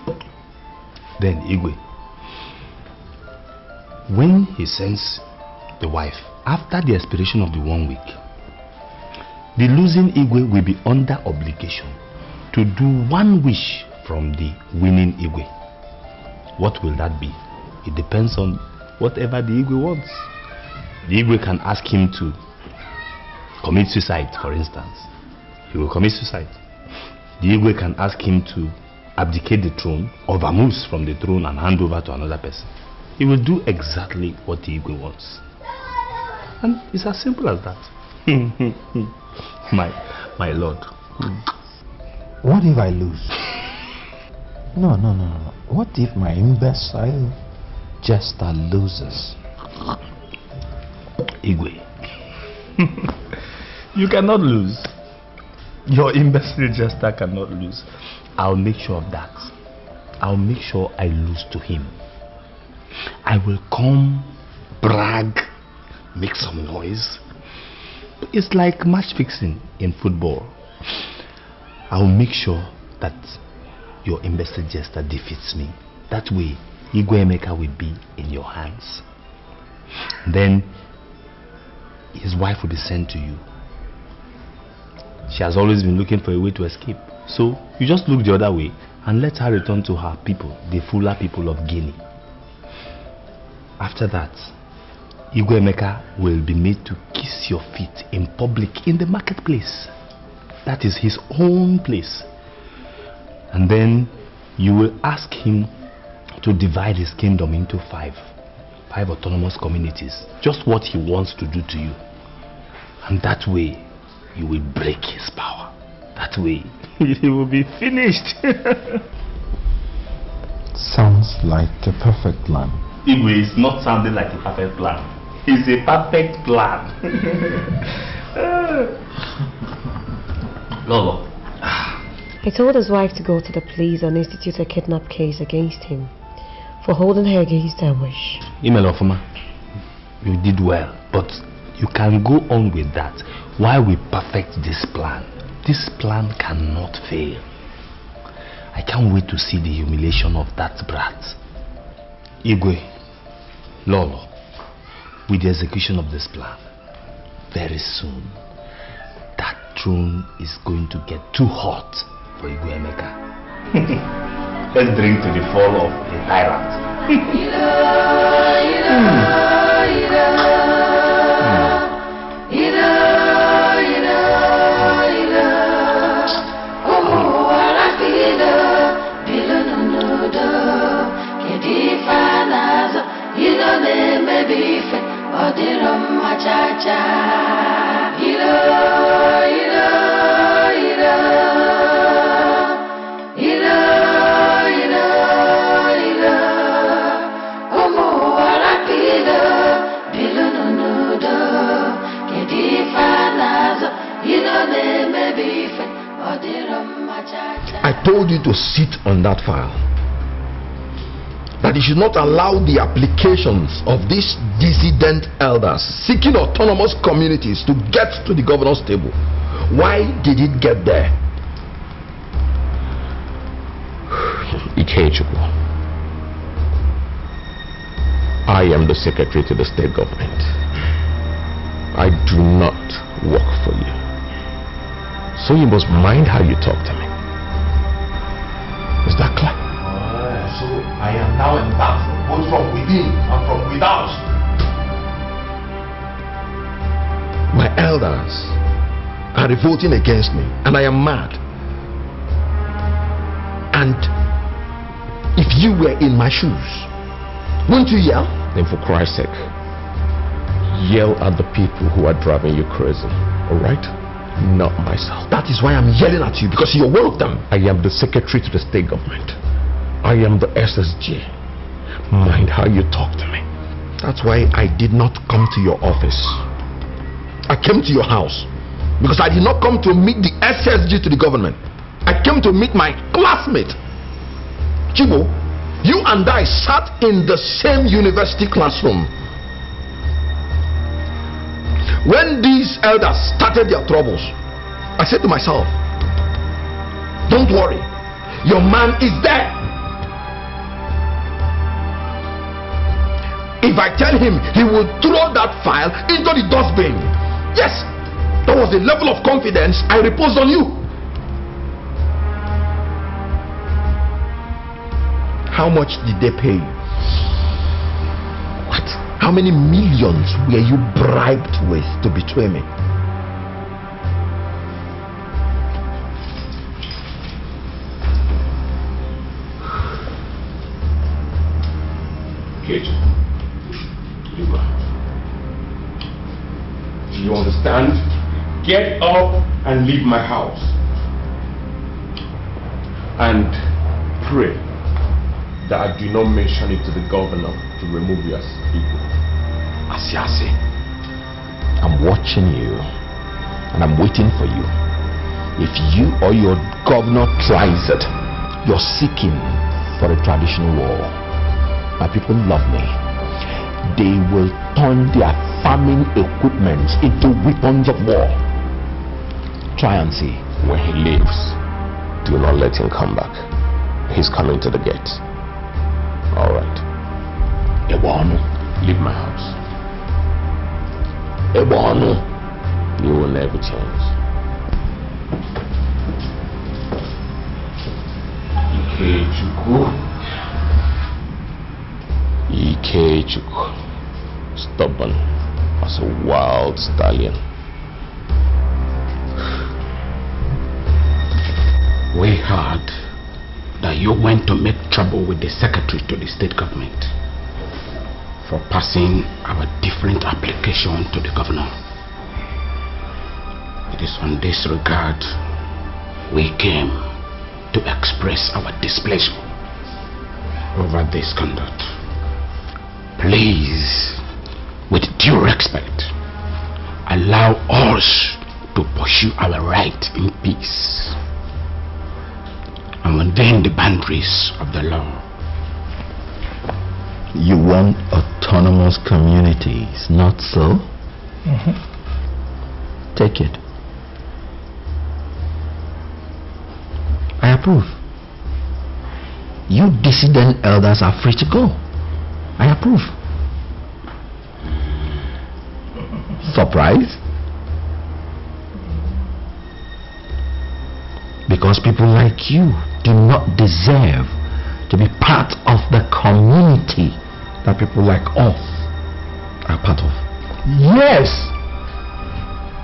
here. Then Igwe, when he sends the wife, after the expiration of the 1 week, the losing Igwe will be under obligation to do 1 wish from the winning Igwe. What will that be? It depends on whatever the Igwe wants. The Igwe can ask him to commit suicide, for instance. He will commit suicide. The Igwe can ask him to abdicate the throne or vamoose from the throne and hand over to another person. He will do exactly what the Igwe wants. And it's as simple as that. my lord. What if I lose? No. What if my imbecile jester loses? Igwe, you cannot lose. Your imbecile jester cannot lose. I'll make sure of that. I'll make sure I lose to him. I will come, brag, make some noise. It's like match fixing in football. I'll make sure that your imbecile jester defeats me. That way, Igwe Emeka will be in your hands. Then, his wife will be sent to you. She has always been looking for a way to escape. So, you just look the other way and let her return to her people, the Fula people of Guinea. After that, Igwe Emeka will be made to kiss your feet in public in the marketplace. That is his own place. And then you will ask him to divide his kingdom into 5 autonomous communities. Just what he wants to do to you. And that way, you will break his power. That way, he will be finished. Sounds like a perfect plan. Igwe is not sounding like a perfect plan. It's a perfect plan. Lolo. He told his wife to go to the police and institute a kidnap case against him for holding her against her wish. Imelofuma, you did well, but you can go on with that while we perfect this plan. This plan cannot fail. I can't wait to see the humiliation of that brat. Igwe, Lolo, with the execution of this plan, very soon, that throne is going to get too hot for Igwe Emeka. Let's drink to the fall of a tyrant. I told you to sit on that file. That you should not allow the applications of these dissident elders seeking autonomous communities to get to the governor's table. Why did it get there? Ikechukwu, I am the secretary to the state government. I do not work for you. So you must mind how you talk to me. Is that clear? So I am now embattled both from within and from without. My elders are revolting against me, and I am mad. And if you were in my shoes, wouldn't you yell? Then for Christ's sake, yell at the people who are driving you crazy, alright? Not myself. That is why I'm yelling at you, because you're one of them. I am the secretary to the state government. I am the SSG. Mind how you talk to me. That's why I did not come to your office. I came to your house. Because I did not come to meet the SSG to the government. I came to meet my classmate. Chibo, you and I sat in the same university classroom. When these elders started their troubles, I said to myself, don't worry, your man is there. If I tell him, he will throw that file into the dustbin. Yes, that was the level of confidence I reposed on you. How much did they pay you? What? How many millions were you bribed with to betray me? Kate, do you understand? Get up and leave my house. And pray that I do not mention it to the governor to remove you as people. Asiasi, I'm watching you and I'm waiting for you. If you or your governor tries it, you're seeking for a traditional war. My people love me. They will turn their farming equipment into weapons of war. Try and see. When he leaves, do not let him come back. He's coming to the gate. Alright. Ebonu, leave my house. Ebonu, you will never change. Ikechukwu, stubborn as a wild stallion. We heard that you went to make trouble with the secretary to the state government for passing our different application to the governor. It is on this regard we came to express our displeasure over this conduct. Please, with due respect, allow us to pursue our right in peace and within the boundaries of the law. You want autonomous communities, not so? Take it. I approve. You dissident elders are free to go. I approve. Surprise? Because people like you do not deserve to be part of the community that people like us are part of. Yes,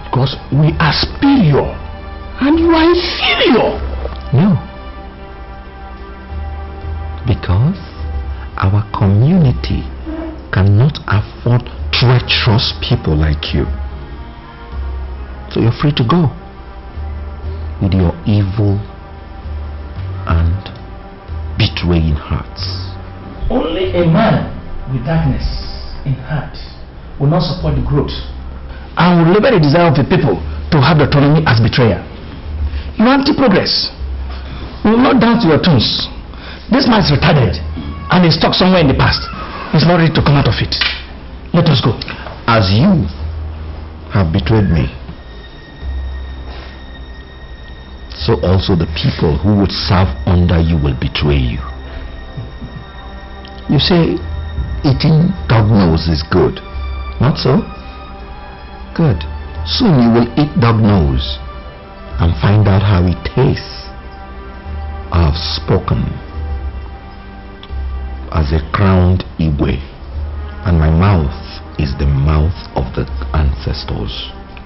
because we are superior and you are inferior. No. Because our community cannot afford treacherous people like you. So you're free to go with your evil and betraying hearts. Only a man with darkness in heart will not support the growth and will label the desire of the people to have the autonomy as betrayer. You are anti-progress. You will not dance to your tunes. This man is retarded and is stuck somewhere in the past. He's not ready to come out of it. Let us go. As you have betrayed me, so also the people who would serve under you will betray you. You say eating dog nose is good. Not so? Good. Soon you will eat dog nose and find out how it tastes. I have spoken as a crowned Igwe, and my mouth is the mouth of the ancestors.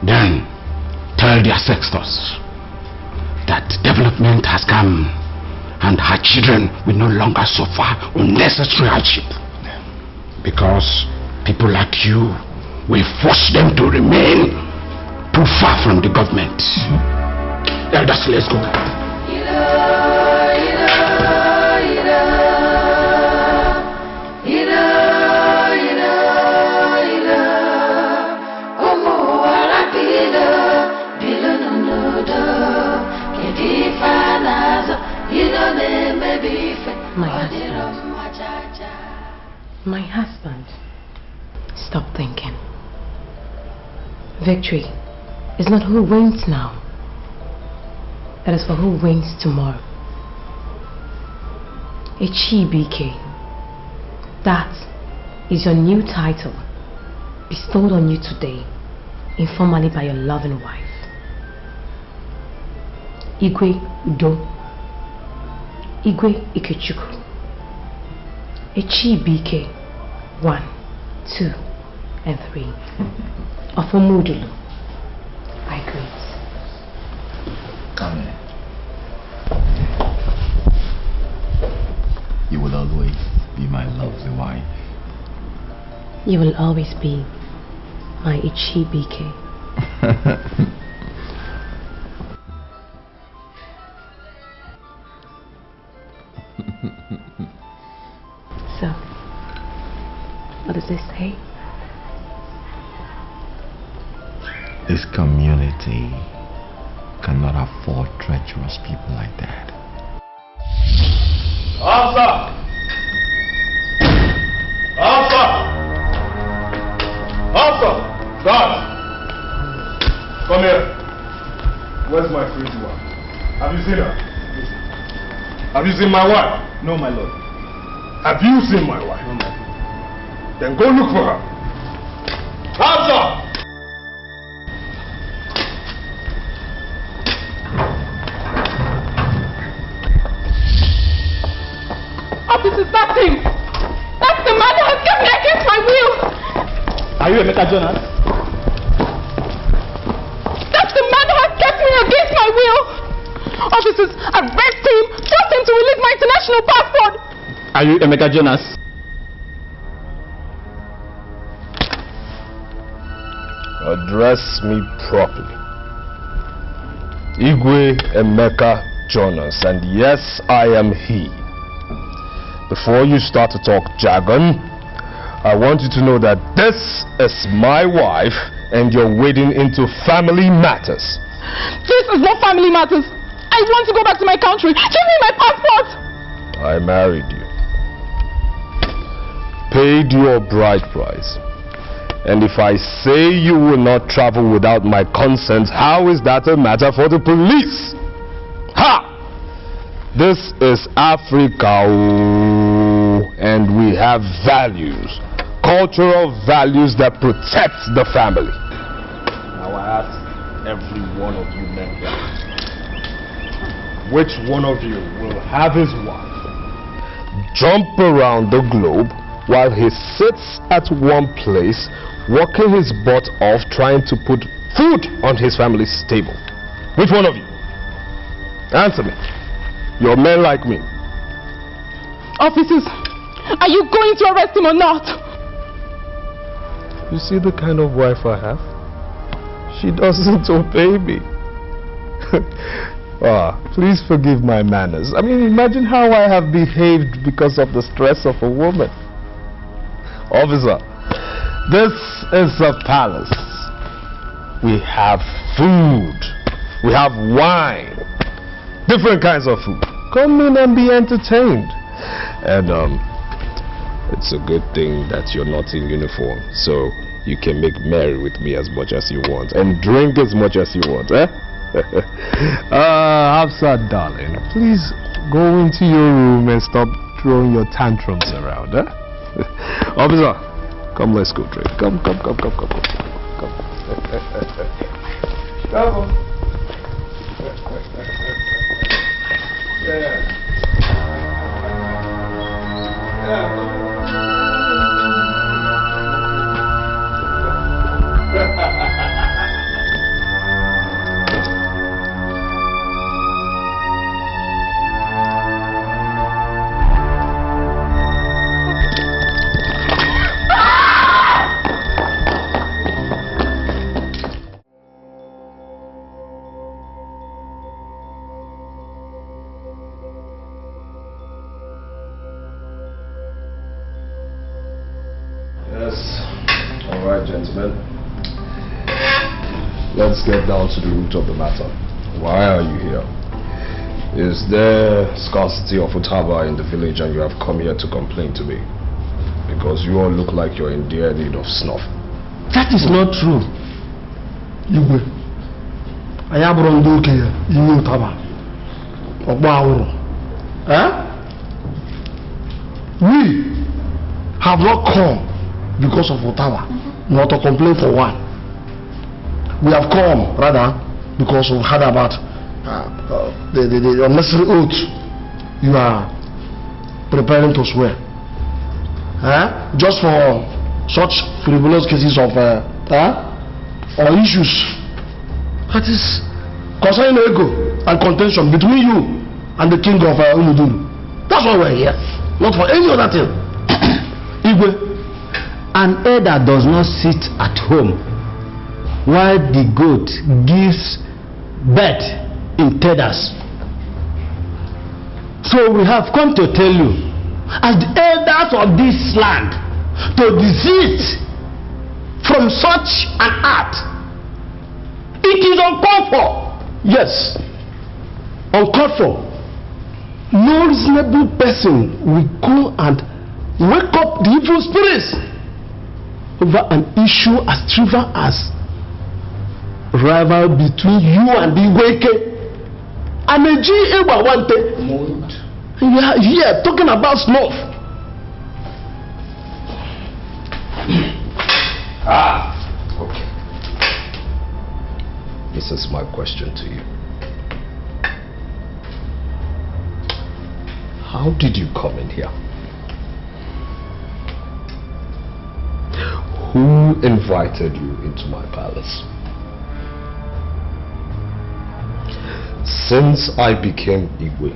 Then tell already assessed us that development has come and her children will no longer suffer unnecessary hardship. Because people like you will force them to remain too far from the government. Elders, let's go. My husband. Stop thinking. Victory is not who wins now. That is for who wins tomorrow. Echibike. That is your new title, bestowed on you today, informally by your loving wife. Igwe Udo. Igwe Ikechukwu. Echibike 1, 2, and 3 of Omudulu. I greet. Come here. You will always be my lovely wife. You will always be my Echibike. So, what does this say? This community cannot afford treacherous people like that. Officer! Officer! Officer! Guard! Come here. Where's my pretty wife? Have you seen her? Have you seen my wife? No, my lord. Have you seen my wife? No, my lord. Then go look for her. Officer! Officers, that's him! That's the man who has kept me against my will! Are you Emeka Jonas? That's the man who has kept me against my will! Officers, arrest him! Force him to release my international passport! Are you Emeka Jonas? Address me properly. Igwe Emeka Jonas, and yes, I am he. Before you start to talk jargon, I want you to know that this is my wife and you're wading into family matters. This is not family matters. I want to go back to my country. Give me my passport! I married you. Paid your bride price. And if I say you will not travel without my consent, how is that a matter for the police? Ha! This is Africa, and we have values, cultural values that protect the family. Now I ask every one of you men here, which one of you will have his wife jump around the globe while he sits at one place, working his butt off, trying to put food on his family's table? Which one of you? Answer me. You're men like me. Officers, are you going to arrest him or not? You see the kind of wife I have? She doesn't obey me. Please forgive my manners. I mean, imagine how I have behaved because of the stress of a woman. Officer, this is a palace. We have food. We have wine. Different kinds of food. Come in and be entertained. And it's a good thing that you're not in uniform, so you can make merry with me as much as you want and drink as much as you want, eh? Hafsa, darling, please go into your room and stop throwing your tantrums around, eh? Officer, come, let's go drink. Come. Come. Yeah. Alright, gentlemen. Let's get down to the root of the matter. Why are you here? Is there scarcity of utaba in the village and you have come here to complain to me? Because you all look like you're in dire need of snuff. That is not true. Igwe. Ayabro ndoke iwe utaba. Ogbo awuru. We have not come because of utaba, not to complain for one. We have come rather because we've heard about the unnecessary oath you are preparing to swear. Just for such frivolous cases of or issues that is concerning ego and contention between you and the king of Umudulu. That's why we're here, not for any other thing. Igwe, an elder does not sit at home while the goat gives birth in tethers. So we have come to tell you, as the elders of this land, to desist from such an act. It is uncalled for. Yes, uncalled for. No reasonable person will go and wake up the evil spirits over an issue as trivial as rival between you and the Weke and the G. We are here talking about snuff. Okay. This is my question to you. How did you come in here? Who invited you into my palace? Since I became Igwe,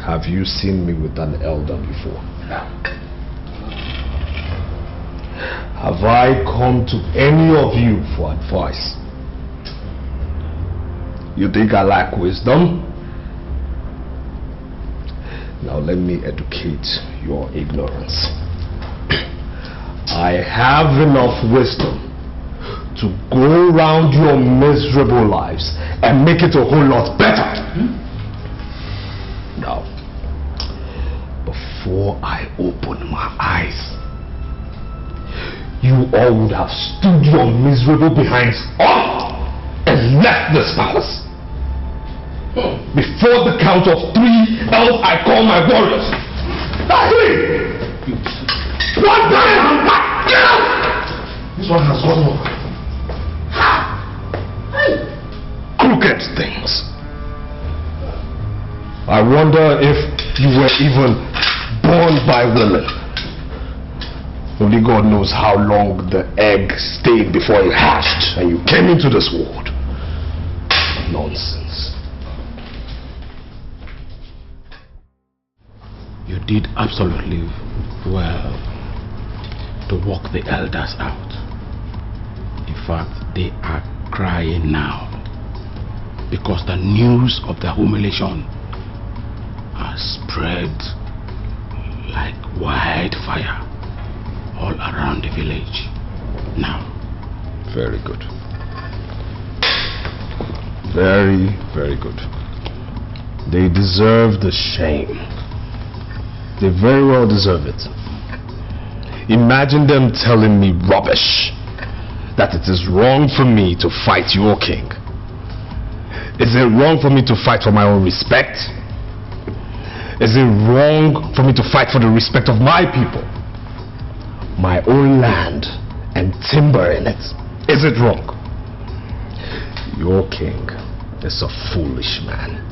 have you seen me with an elder before? No. Have I come to any of you for advice? You think I lack wisdom? Now let me educate your ignorance. I have enough wisdom to go around your miserable lives and make it a whole lot better. Now, before I open my eyes, you all would have stood your miserable behinds up and left this palace. Before the count of 3, else I call my warriors. 3! 1 time! Get out! This one has gone over. Crooked things. I wonder if you were even born by women. Only God knows how long the egg stayed before it hatched and you came into this world. Nonsense. You did absolutely well to walk the elders out. In fact, they are crying now because the news of the humiliation has spread like wildfire all around the village now. Very good. Very, very good. They deserve the shame. They very well deserve it. Imagine them telling me rubbish, that it is wrong for me to fight your king. Is it wrong for me to fight for my own respect? Is it wrong for me to fight for the respect of my people? My own land and timber in it. Is it wrong? Your king is a foolish man,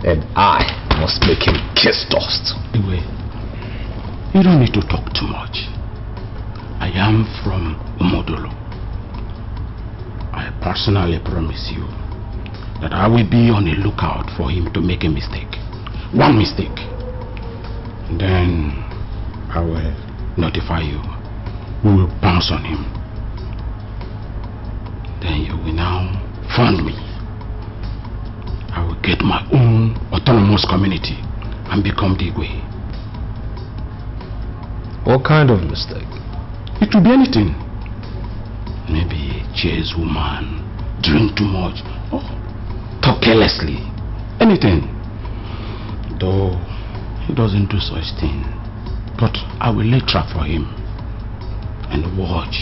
and I must make him kiss dust. Anyway, you don't need to talk too much. I am from Umudulu. I personally promise you that I will be on the lookout for him to make a mistake. One mistake. Then I will notify you. We will pounce on him. Then you will now fund me. I will get my own autonomous community and become the Igwe. What kind of mistake? It It could be anything. Maybe chase woman, drink too much, or talk carelessly. Anything. Though he doesn't do such thing. But I will lay trap for him and watch.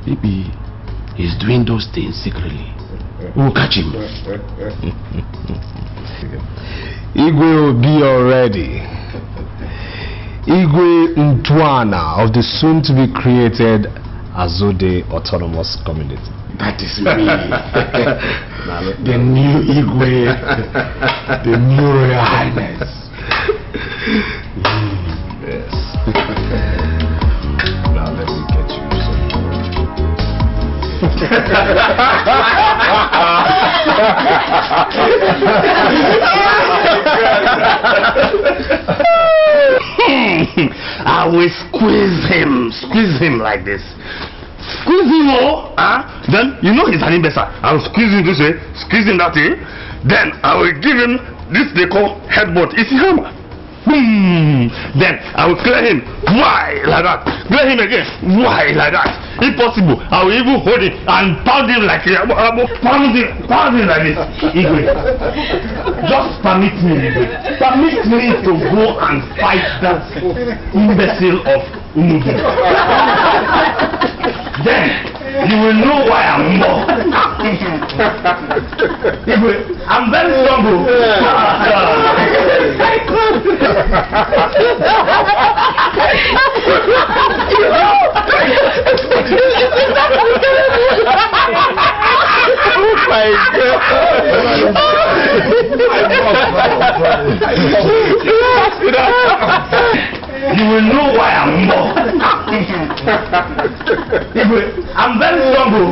Maybe he's doing those things secretly. We'll catch him. Igwe will be already. Igwe Ntwana of the soon-to-be created Azode Autonomous Community. That is me. The new Igwe. The new Royal Highness. Yes. Now let me get you some I will squeeze him like this. Squeeze him all, then you know he's an imbecile. I will squeeze him this way, squeeze him that way. Then I will give him this they call headbutt. It's a hammer. Boom. Then I will clear him. Why like that? Clear him again. Why like that? If possible, I will even hold him and pound him like pound him like this. Igwe, just permit me to go and fight that imbecile of Umudu. Then you will know why I'm more. I'm very strong. Oh my God. You will know why I'm more. I'm very strong.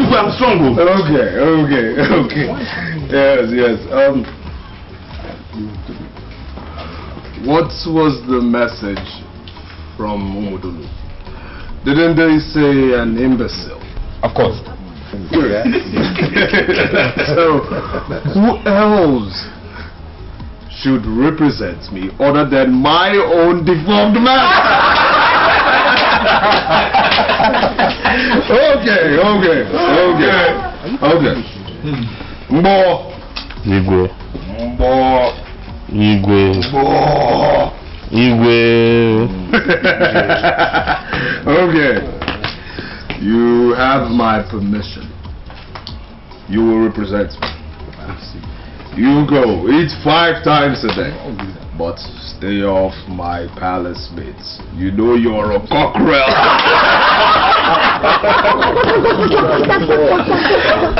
I'm strong. Okay. Yes. What was the message from Umudulu? Didn't they say an imbecile? Of course. So, who else should represent me other than my own deformed man? Okay. More. Igwe. Okay. You have my permission. You will represent me. You go. Eat 5 times a day. But stay off my palace mates. You know you're a cockerel.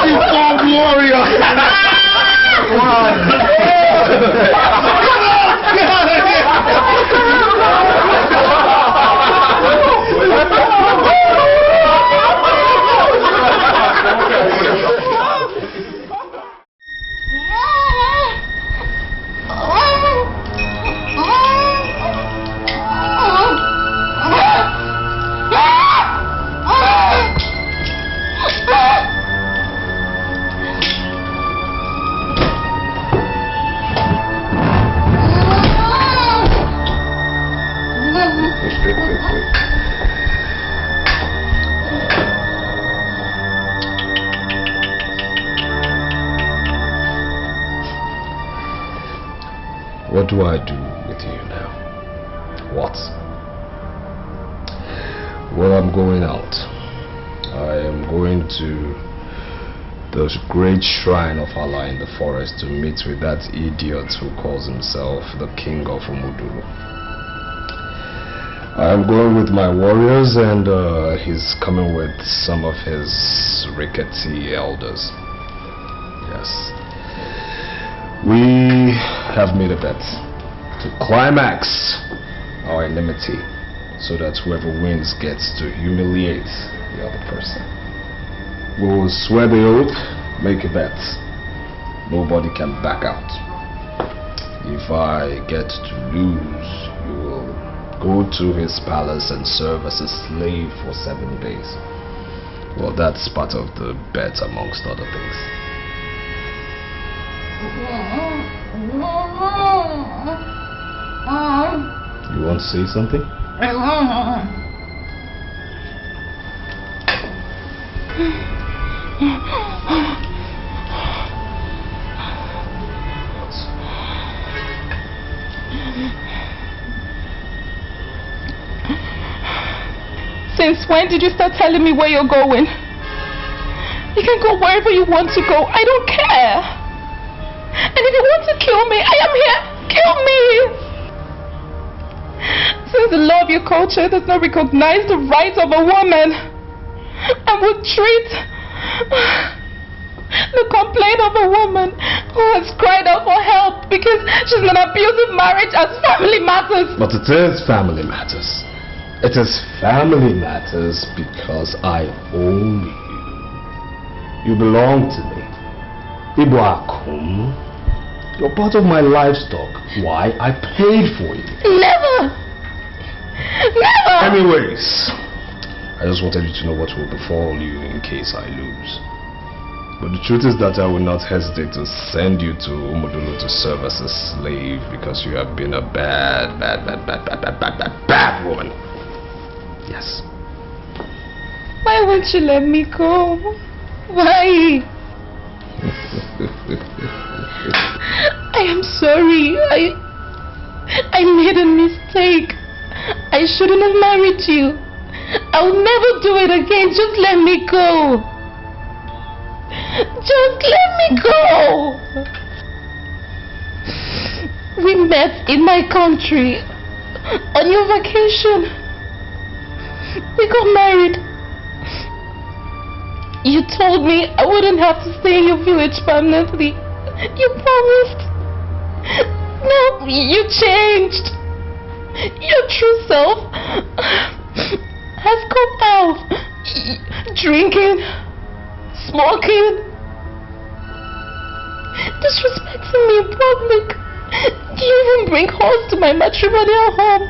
Deformed warrior. What do I do with you now? What? Well, I'm going out. I am going to the great shrine of Allah in the forest to meet with that idiot who calls himself the king of Umudulu. I am going with my warriors, and he's coming with some of his rickety elders. Yes. We have made a bet to climax our enmity so that whoever wins gets to humiliate the other person. We will swear the oath, make a bet. Nobody can back out. If I get to lose, you will go to his palace and serve as a slave for 7 days. Well, that's part of the bet, amongst other things. You want to say something? Since when did you start telling me where you're going? You can go wherever you want to go. I don't care. And if you want to kill me, I am here. Kill me. Since the law of your culture does not recognize the rights of a woman and would treat the complaint of a woman who has cried out for help because she's in an abusive marriage as family matters. But it is family matters. It is family matters because I own you. You belong to me. Ibuakum. You're part of my livestock. Why? I paid for you. Never! Never! Anyways, I just wanted you to know what will befall you in case I lose. But the truth is that I will not hesitate to send you to Umudulu to serve as a slave because you have been a bad woman. Yes. Why won't you let me go? Why? I am sorry. I made a mistake. I shouldn't have married you. I'll never do it again. Just let me go. Just let me go. We met in my country on your vacation. We got married. You told me I wouldn't have to stay in your village permanently. You promised. No, you changed. Your true self has come out. Drinking, smoking, disrespecting me in public. You even bring horse to my matrimonial home.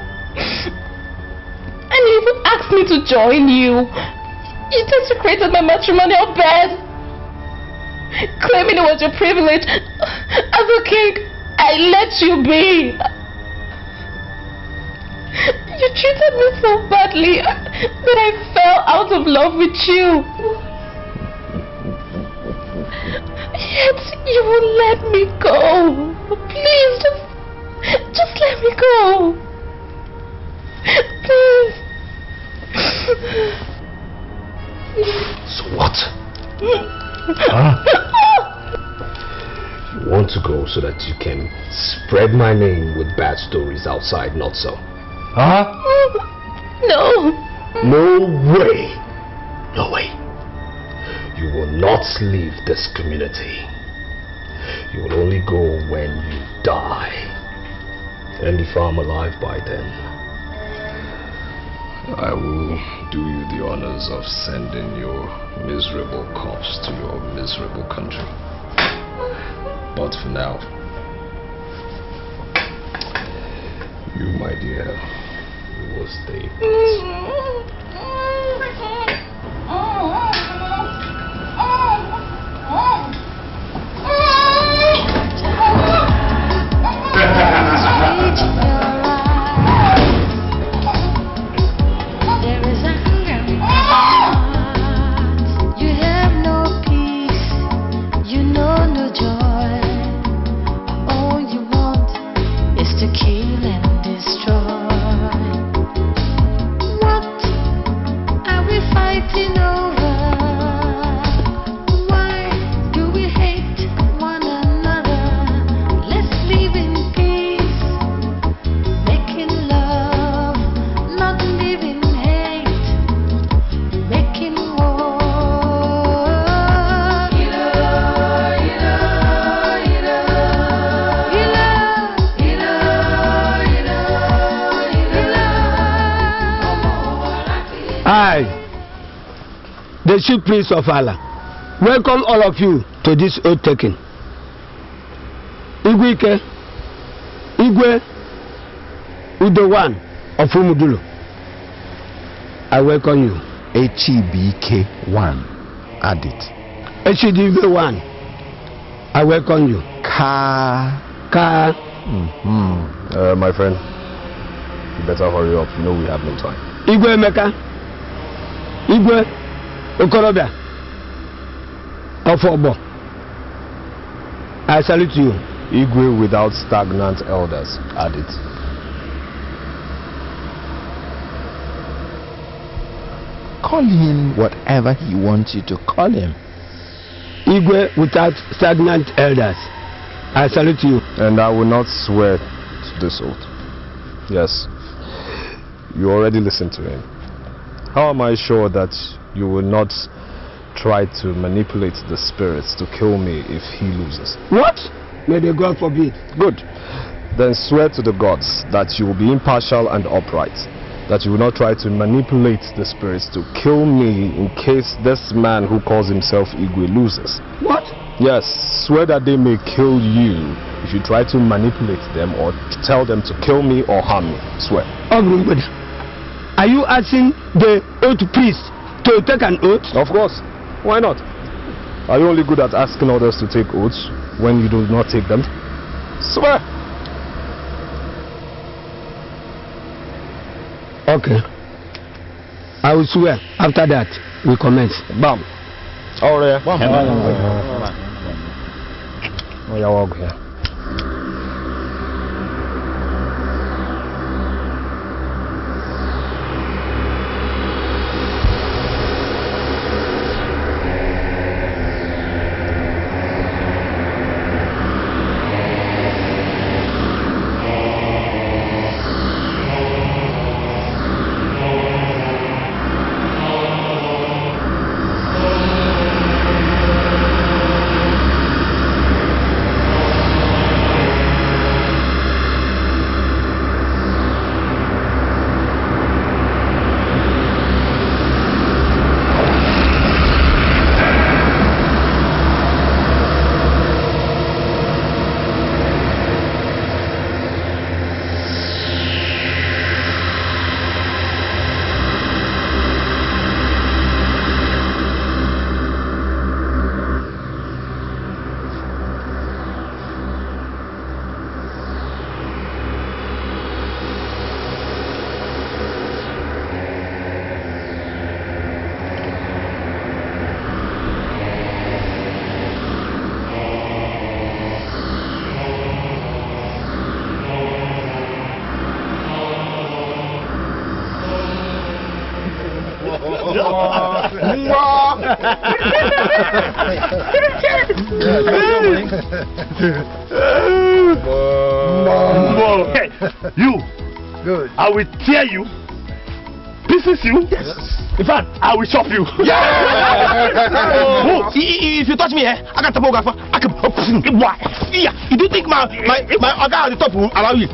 And you even asked me to join you. You desecrated my matrimonial bed, claiming it was your privilege. As a king, I let you be. You treated me so badly that I fell out of love with you. Yet you won't let me go. Please, just let me go. Please. So what? Huh? You want to go so that you can spread my name with bad stories outside, not so? Huh? No. No way. No way. You will not leave this community. You will only go when you die. And if I'm alive by then, I will do you the honors of sending your miserable corpse to your miserable country. But for now, you, my dear, will stay the chief priest of Allah, welcome all of you to this oath taking. Igwe Udowan, of Umudulu. I welcome you. HEBK1. Add it. HEBK1. I welcome you. My friend, you better hurry up. You know we have no time. Igwe Emeka. Igwe Okorobia. Ofobo. I salute you. Igwe without stagnant elders. Add it. Call him whatever he wants you to call him. Igwe without stagnant elders. I salute you. And I will not swear to this oath. Yes. You already listened to him. How am I sure that you will not try to manipulate the spirits to kill me if he loses? What? May the God forbid. Good. Then swear to the gods that you will be impartial and upright. That you will not try to manipulate the spirits to kill me in case this man who calls himself Igwe loses. What? Yes, swear that they may kill you if you try to manipulate them or tell them to kill me or harm me. Swear. Are you asking the oath priest to take an oath? Of course. Why not? Are you only good at asking others to take oaths when you do not take them? Swear. Okay. I will swear. After that, we commence. Bam. Oh, yeah. Oh, yeah, walk here. Hey, you. Good. I will tear you. Pieces you. Yes. In fact, I will chop you. Yeah. If you touch me, I can tap over. I can. Why? Yeah. You do think my guy at the top will allow you?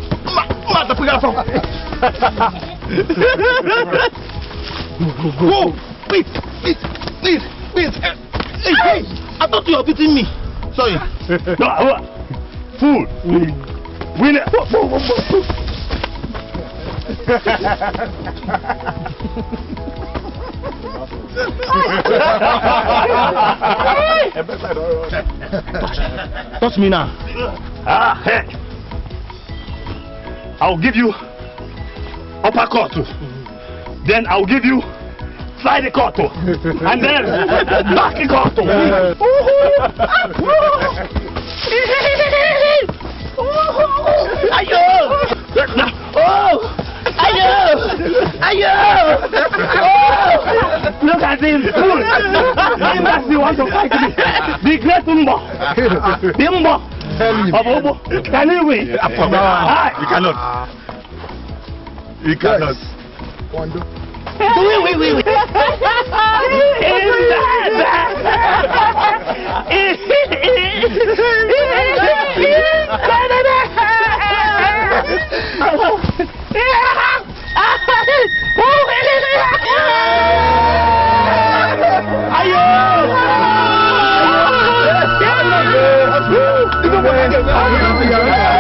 Go. Please. Hey, I thought you were beating me. Sorry. No, fool. Winner. Touch me now. Ah, heck. I'll give you uppercut. Then I'll give you side cut. And then back cut. Look at him. He must be want to fight me. The great Umbo. The Umbo of Obo. Can he win? You cannot. You cannot. Wait.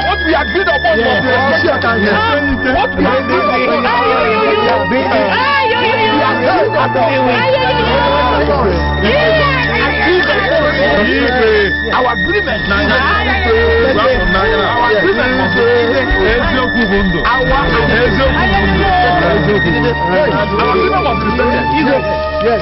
What we agreed upon was what we agreed upon. Our agreement. Wait.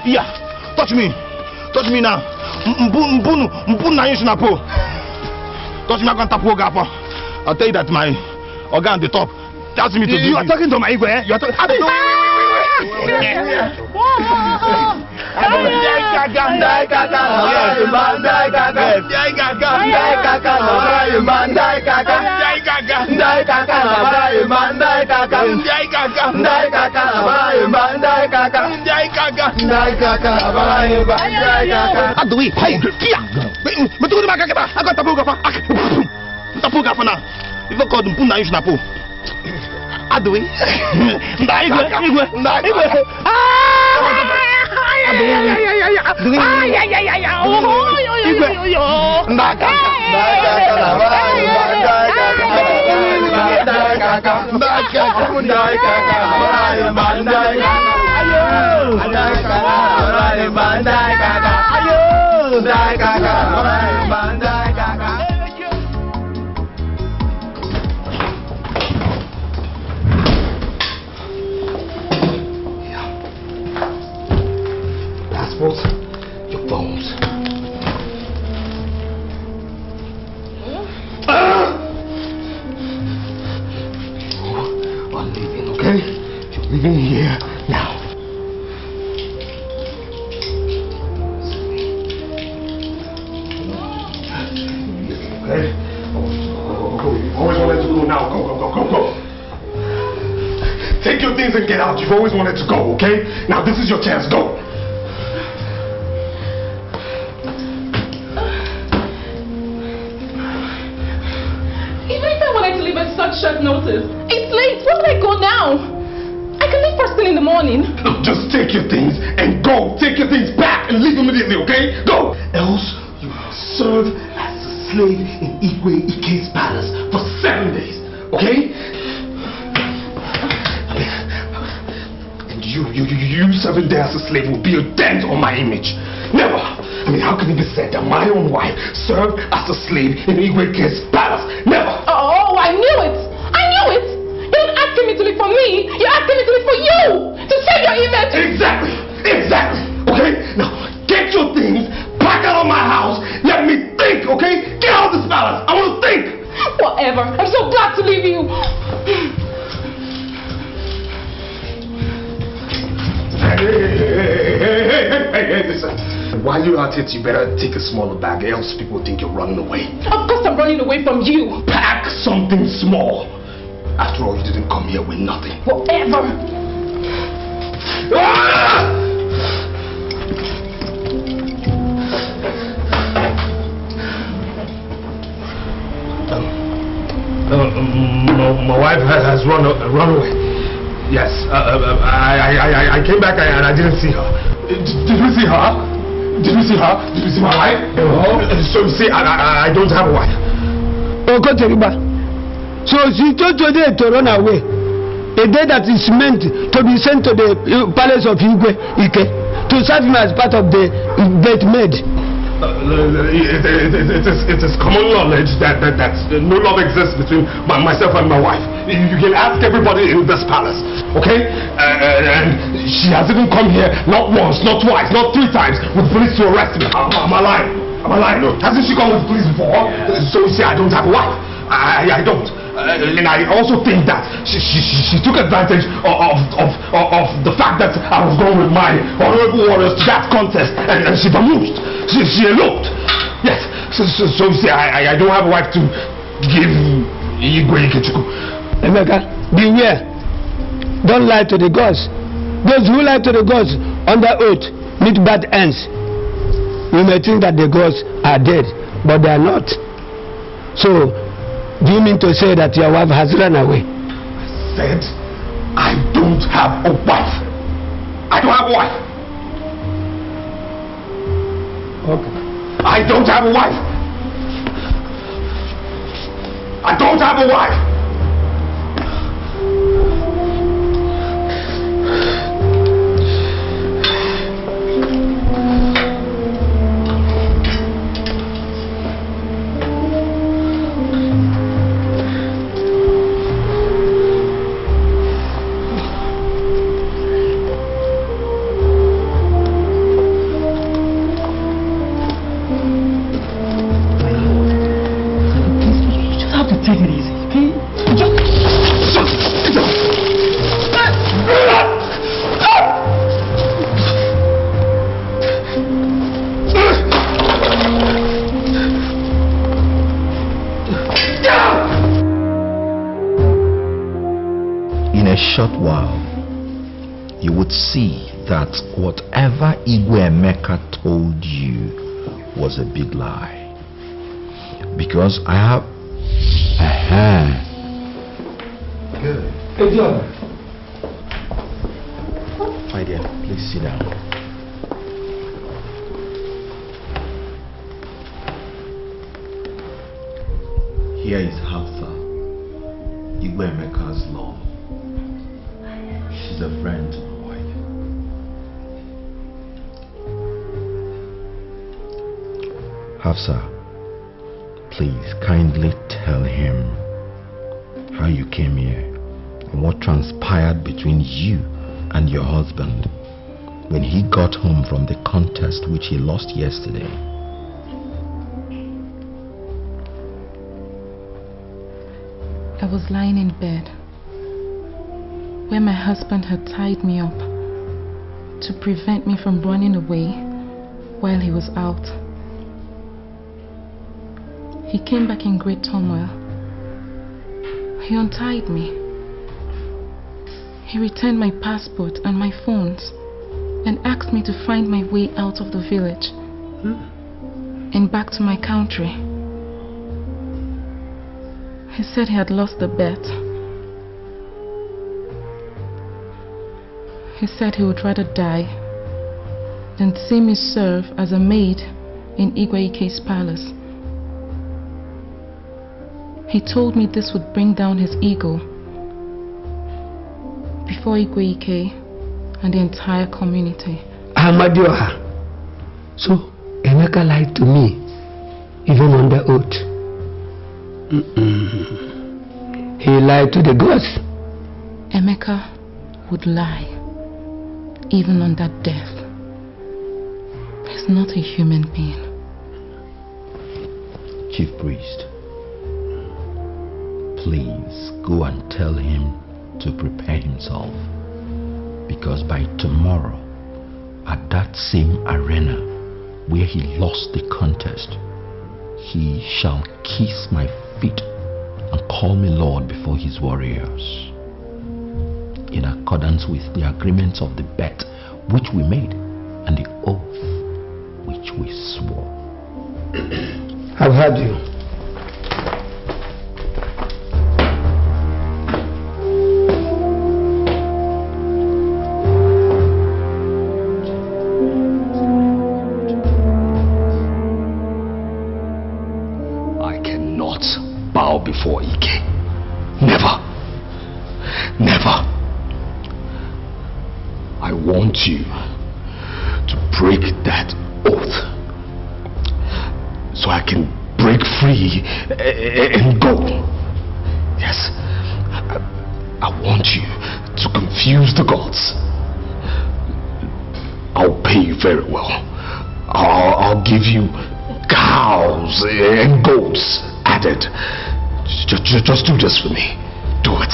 Yeah, touch me now. Touch me, I'll tell you that my organ at the top tells me to do. You are talking to my ego, eh? You are talking. Passports, your phones. I'm leaving, okay? You're leaving here now. Okay? You've always wanted to go now. Go. Take your things and get out. You've always wanted to go, okay? Now this is your chance. Go. Short notice. It's late. Where will I go now? I can leave first thing in the morning. Look, just take your things and go. Take your things back and leave immediately, okay? Go. Else you will serve as a slave in Igwe Ike's palace for 7 days, okay? And you serving there as a slave will be a dent on my image. Never. I mean, how can it be said that my own wife served as a slave in Igwe Ike's palace? Never. Oh, I knew it. You're not asking me to live for me. You're asking me to live for you. To save your image. Exactly. Okay? Now, get your things, pack out of my house. Let me think, okay? Get out of this palace. I want to think. Whatever. I'm so glad to leave you. Hey, listen. While you're at it, you better take a smaller bag, else people think you're running away. Of course I'm running away from you. Pack something small. After all, you didn't come here with nothing. Whatever. My wife has run away. Yes, I came back and I didn't see her. Did we see her? Did you see her? Did you see my wife? So you see, I don't have a wife. Okoteriba. So she told today to run away. A day that is meant to be sent to the palace of Igwe Ike to serve him as part of the gate maid. It is common knowledge that no love exists between myself and my wife. You can ask everybody in this palace, okay? And she has even come here not once, not twice, not 3 times with police to arrest me. Am I lying? No. Hasn't she come with police before? So you see, I don't have a wife. I don't. And I also think that she took advantage of the fact that I was going with my honorable warriors to that contest, and she vamoosed. She eloped. Yes. So you see, I don't have a wife to give Igwe Ikechukwu. Emeka, beware. Don't lie to the gods. Those who lie to the gods under oath meet bad ends. You may think that the gods are dead, but they are not. So, do you mean to say that your wife has run away? I said, I don't have a wife. I don't have a wife. Okay. I don't have a wife. I don't have a wife. Short while, you would see that whatever Igwe Emeka told you was a big lie. Because I have... Good. Hey, John. My dear, please sit down. Here is Hafsa, Igwe Emeka's love. She's a friend to my wife. Hafsa, please kindly tell him how you came here and what transpired between you and your husband when he got home from the contest which he lost yesterday. I was lying in bed where my husband had tied me up to prevent me from running away while he was out. He came back in great turmoil. He untied me. He returned my passport and my phones and asked me to find my way out of the village and back to my country. He said he had lost the bet. He said he would rather die than see me serve as a maid in Igwe Ike's palace. He told me this would bring down his ego before Igwe Ike and the entire community. Amadioha. So, Emeka lied to me, even under oath. He lied to the gods. Emeka would lie, even under death. He's not a human being. Chief Priest, please go and tell him to prepare himself, because by tomorrow, at that same arena where he lost the contest, he shall kiss my feet and call me Lord before his warriors, in accordance with the agreements of the bet which we made and the oath which we swore. I've heard you. Bow before Ike. Never. Never. I want you to break that oath so I can break free and go. Yes. I want you to confuse the gods. I'll pay you very well. I'll give you cows and goats added Just do this for me. Do it.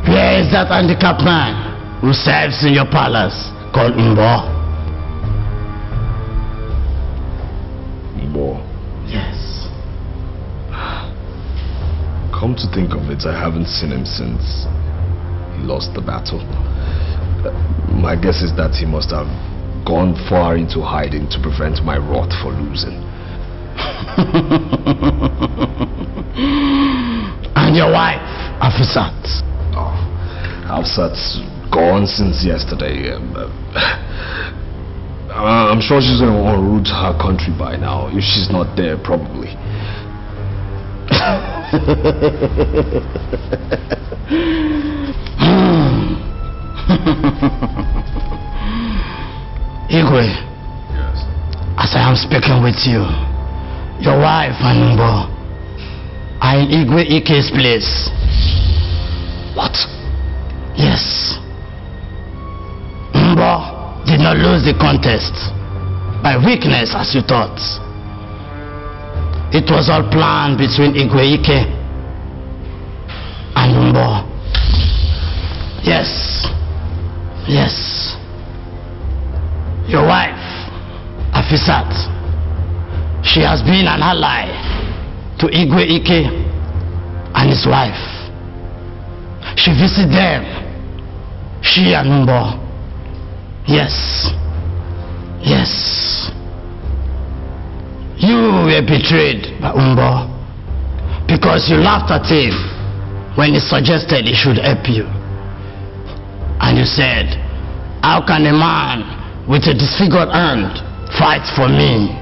Where is that handicapped man who serves in your palace called Mbo? Mbo? Yes. Come to think of it, I haven't seen him since he lost the battle. My guess is that he must have gone far into hiding to prevent my wrath for losing. And your wife, Afisat? Oh, Afisat's gone since yesterday. I'm sure she's en route to her country by now. If she's not there, probably. Igwe, yes. As I am speaking with you, your wife and Mbo are in Igwe Ike's place. What? Yes. Mbo did not lose the contest by weakness as you thought. It was all planned between Igwe Ike and Mbo. Yes. Yes. Your wife, Afisat, she has been an ally to Igwe Ike and his wife. She visited them, she and Mbo. Yes. Yes. You were betrayed by Mbo because you laughed at him when he suggested he should help you. And you said, how can a man with a disfigured hand fight for me?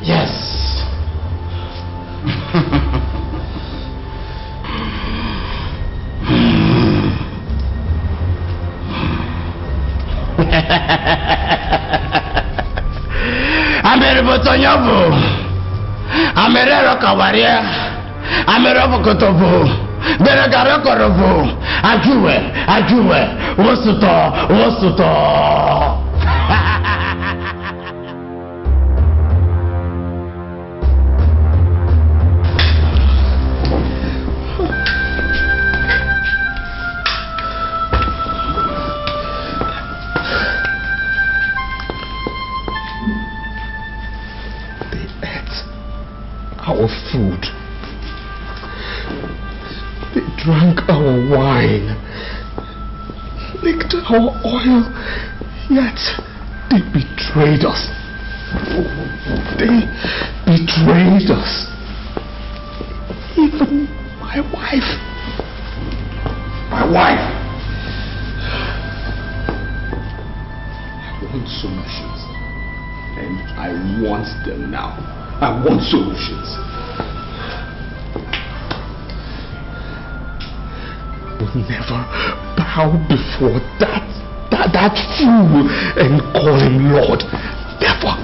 Yes. Amere botonyobo, amere rokawaria, amere bokotobo, beregare korobo, ajuwe, wosuto. Our food. They drank our wine, licked our oil, yet they betrayed us. They betrayed us. Even my wife. I want solutions. And I want them now. I want solutions. Will never bow before that fool and call him Lord. Never.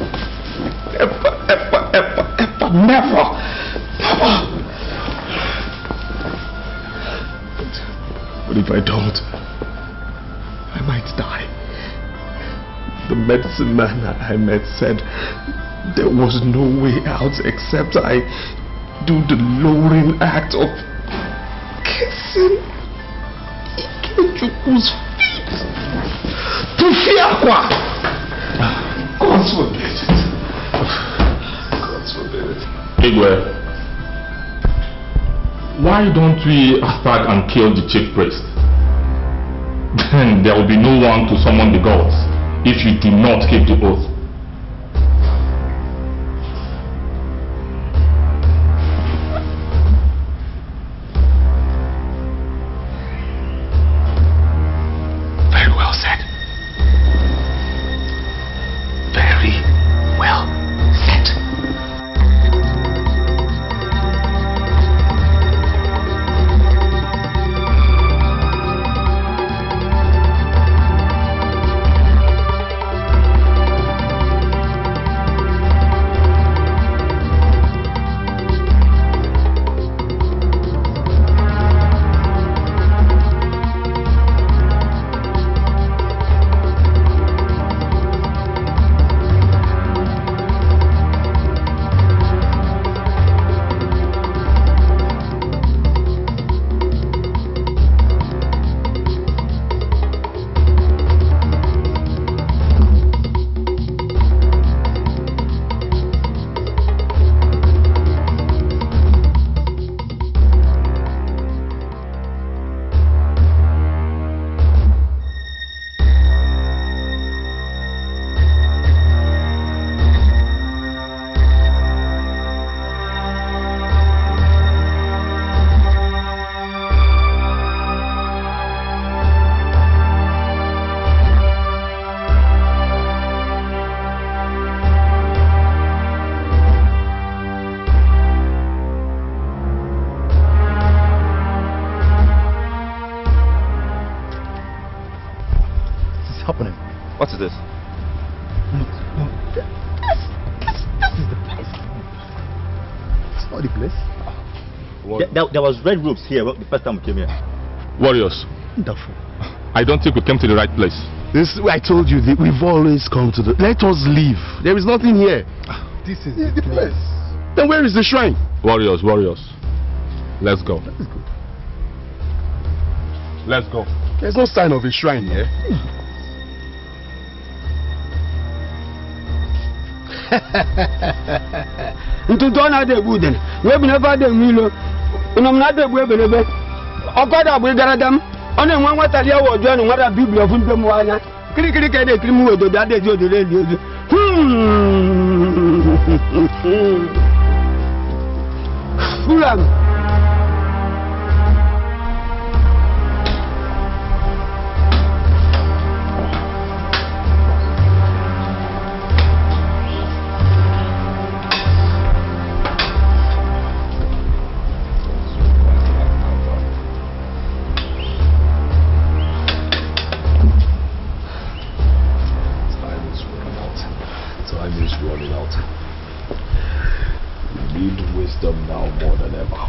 But if I don't, I might die. The medicine man I met said there was no way out except I do the lowering act of kissing Ikechukwu's feet. To fear quoi? God forbid it. God forbid it. Igwe, why don't we attack and kill the chief priest? Then there will be no one to summon the gods if you do not keep the oath. What is this? This is the place. It's not the place. There was red ropes here the first time we came here. Warriors. Wonderful. I don't think we came to the right place. This, I told you that we've always come to the... Let us leave. There is nothing here. This is the place. Then where is the shrine? Warriors. Let's go. That is good. Let's go. There's no sign of a shrine here. Ntutu na de buden. We be never de milo. Unom na de bu ebelebe. Okoda bu garadam. Ona enwe nwata lia wo ojo nu nwata Biblia fun dem wa anya. Kirikiri ka de kiri mu ododo ade ji ododo eli ozo. Fulan. Now more than ever.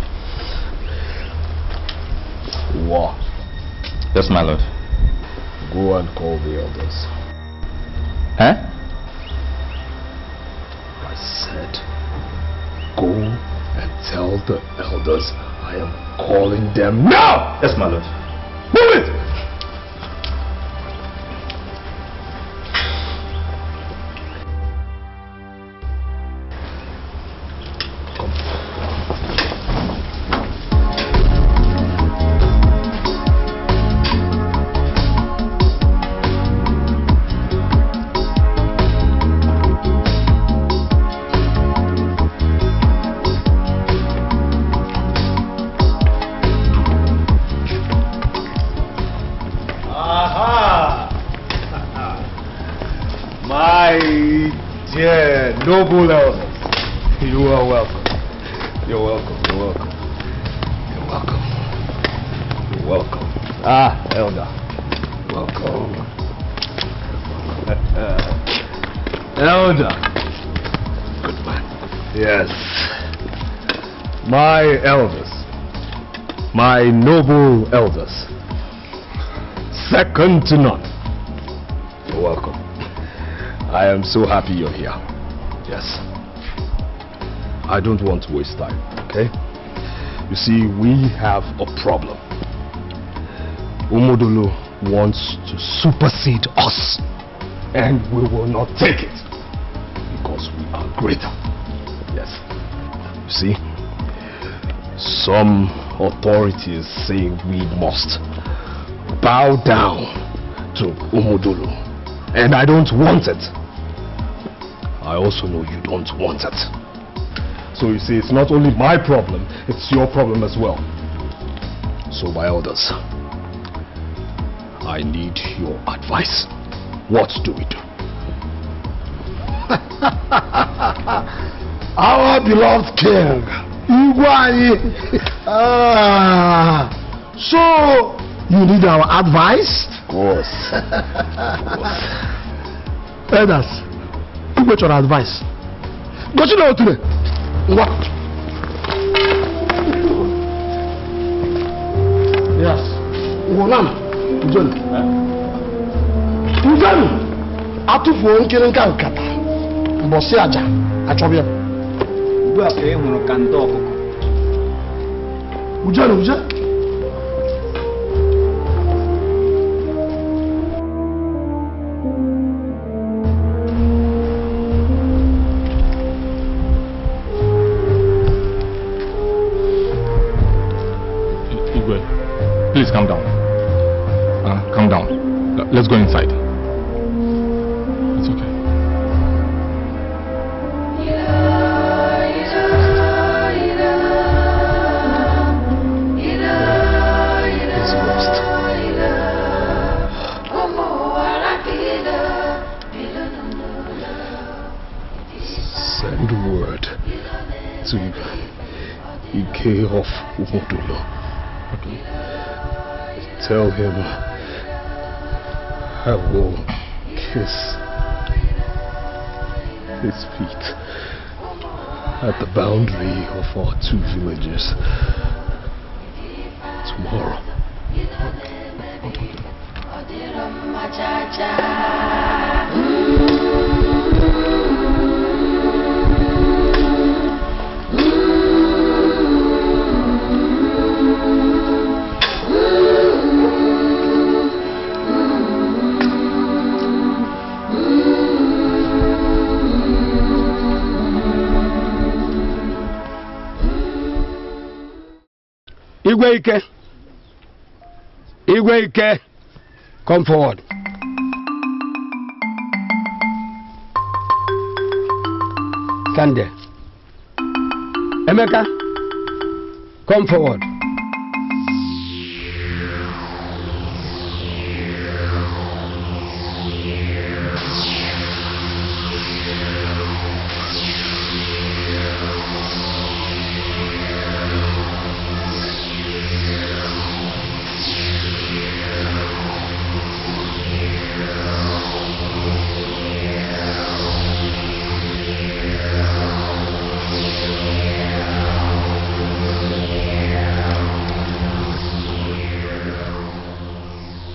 What? Yes, my lord. Go and call the elders. Huh? I said, go and tell the elders I am calling them now! Yes, my lord. Move it! Noble elders, you are welcome. You're welcome. You're welcome. You're welcome. You're welcome. Ah, elder. Welcome. Elder. Good man. Yes. My elders. My noble elders. Second to none. You're welcome. I am so happy you're here. Yes. I don't want to waste time, okay? You see, we have a problem. Umodolo wants to supersede us, and we will not take it because we are greater. Yes. You see, some authorities say we must bow down to Umodolo, and I don't want it. I also know you don't want it. So you see, it's not only my problem, it's your problem as well. So my elders, I need your advice. What do we do? Our beloved king, Igwai. So, you need our advice? Of course. Elders, what's your advice? Go to the today. What? Yes. Wonam. Ujolu. Ujolu. Atufu nkiri nka nkata. Mbosi aja. Achobia. Do ake hunu kanto okoko. Ujolu. Please calm down. Calm down. Let's go inside. It's okay. He's lost. Send word to Ike of Umodolo. Okay. Tell him I will his feet at the boundary of our 2 villages tomorrow. Igwe Ike, come forward. Stand there. Emeka, come forward.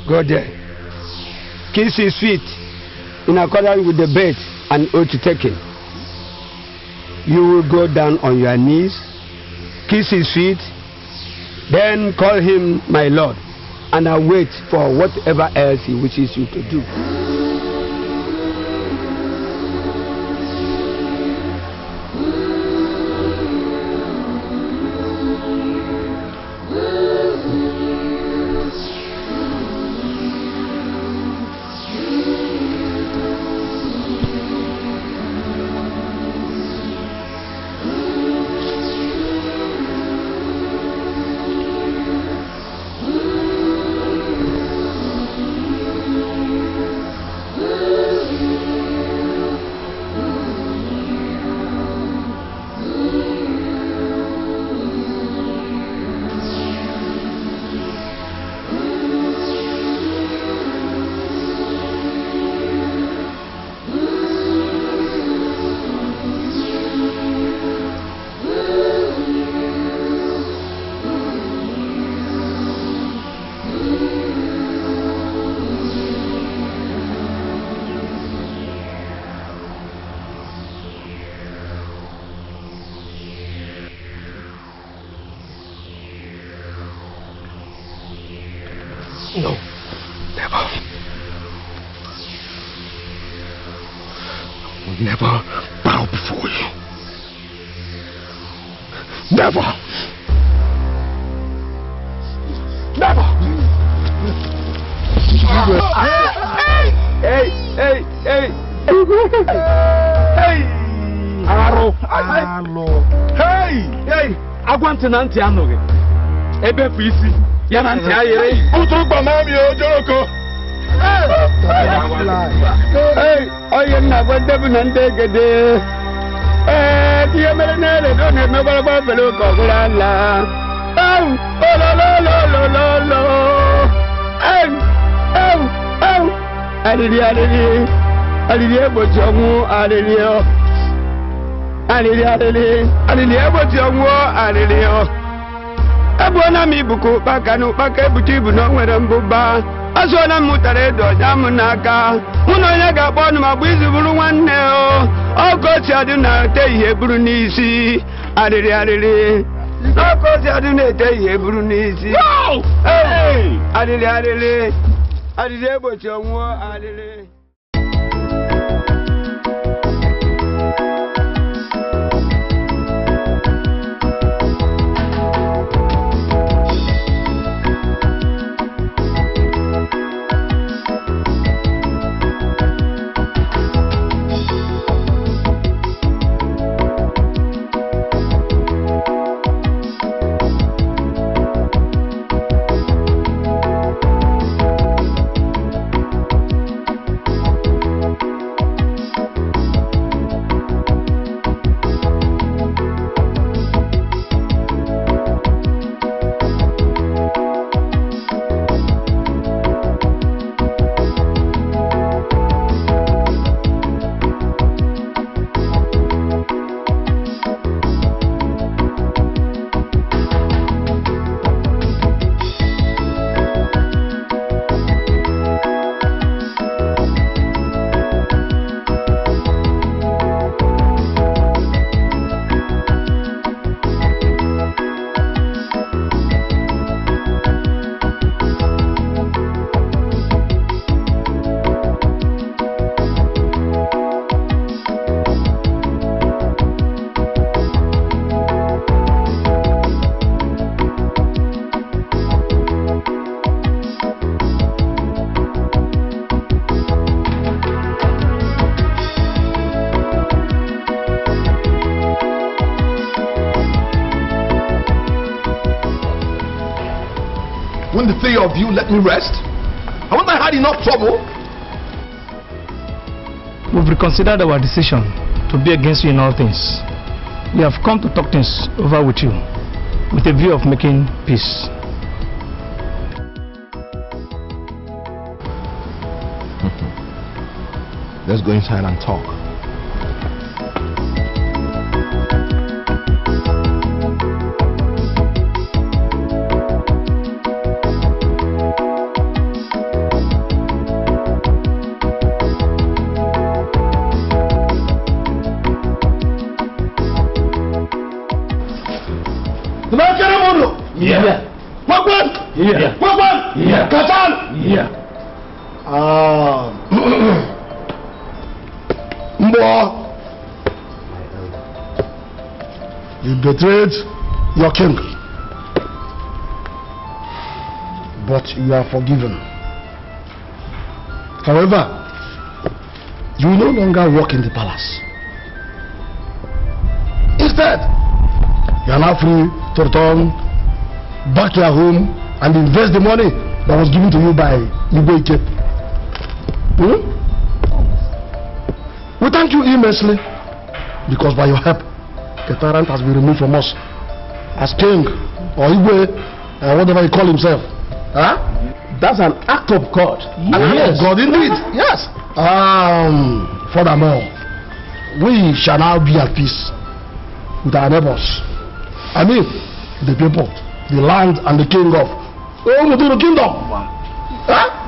Go there. Kiss his feet in accordance with the bet and oath taken. You will go down on your knees, kiss his feet, then call him my Lord, and I'll wait for whatever else he wishes you to do. No, never. I will never bow before you. Never. Never. Hey! Hey! I want to nanti anoge. Ebe fisi. Ya nanti ayere. Uturupa mami ojoroko. Hey! Oye na gwedebu nandegede. Tiye mere nere done me balaba felo kogulala. Oh! Lo. Alili ebojomu alilio. Alili ebojomu alilio. Ebona mi buku bakanu baka ebuti bu no nwere mbuba. Azona mutare do jamu naka. Muno ya ga bonu magbu izuburu nwanne o. Ogochi adu na te ihe buru n'isi. Alili. Ogochi adu na te ihe buru n'isi. No! Hey! Alili ebojomu alili. Won't the three of you let me rest? Haven't I had enough trouble? We've reconsidered our decision to be against you in all things. We have come to talk things over with you, with a view of making peace. Let's go inside and talk. Yeah. Wagwan! Yeah. Wagwan! Yeah. Katan! Yeah. Mbo, you betrayed your king, but you are forgiven. However, you no longer work in the palace. Instead, you are now free to return back to your home and invest the money that was given to you by Igwe. We thank you immensely because by your help, the tyrant has been removed from us as king or Igwe, whatever he call himself. Huh? That's an act of God. Yes. An act of God indeed. Yes. Furthermore, we shall now be at peace with our neighbors. I mean, the people, the land and the king of the kingdom. Huh?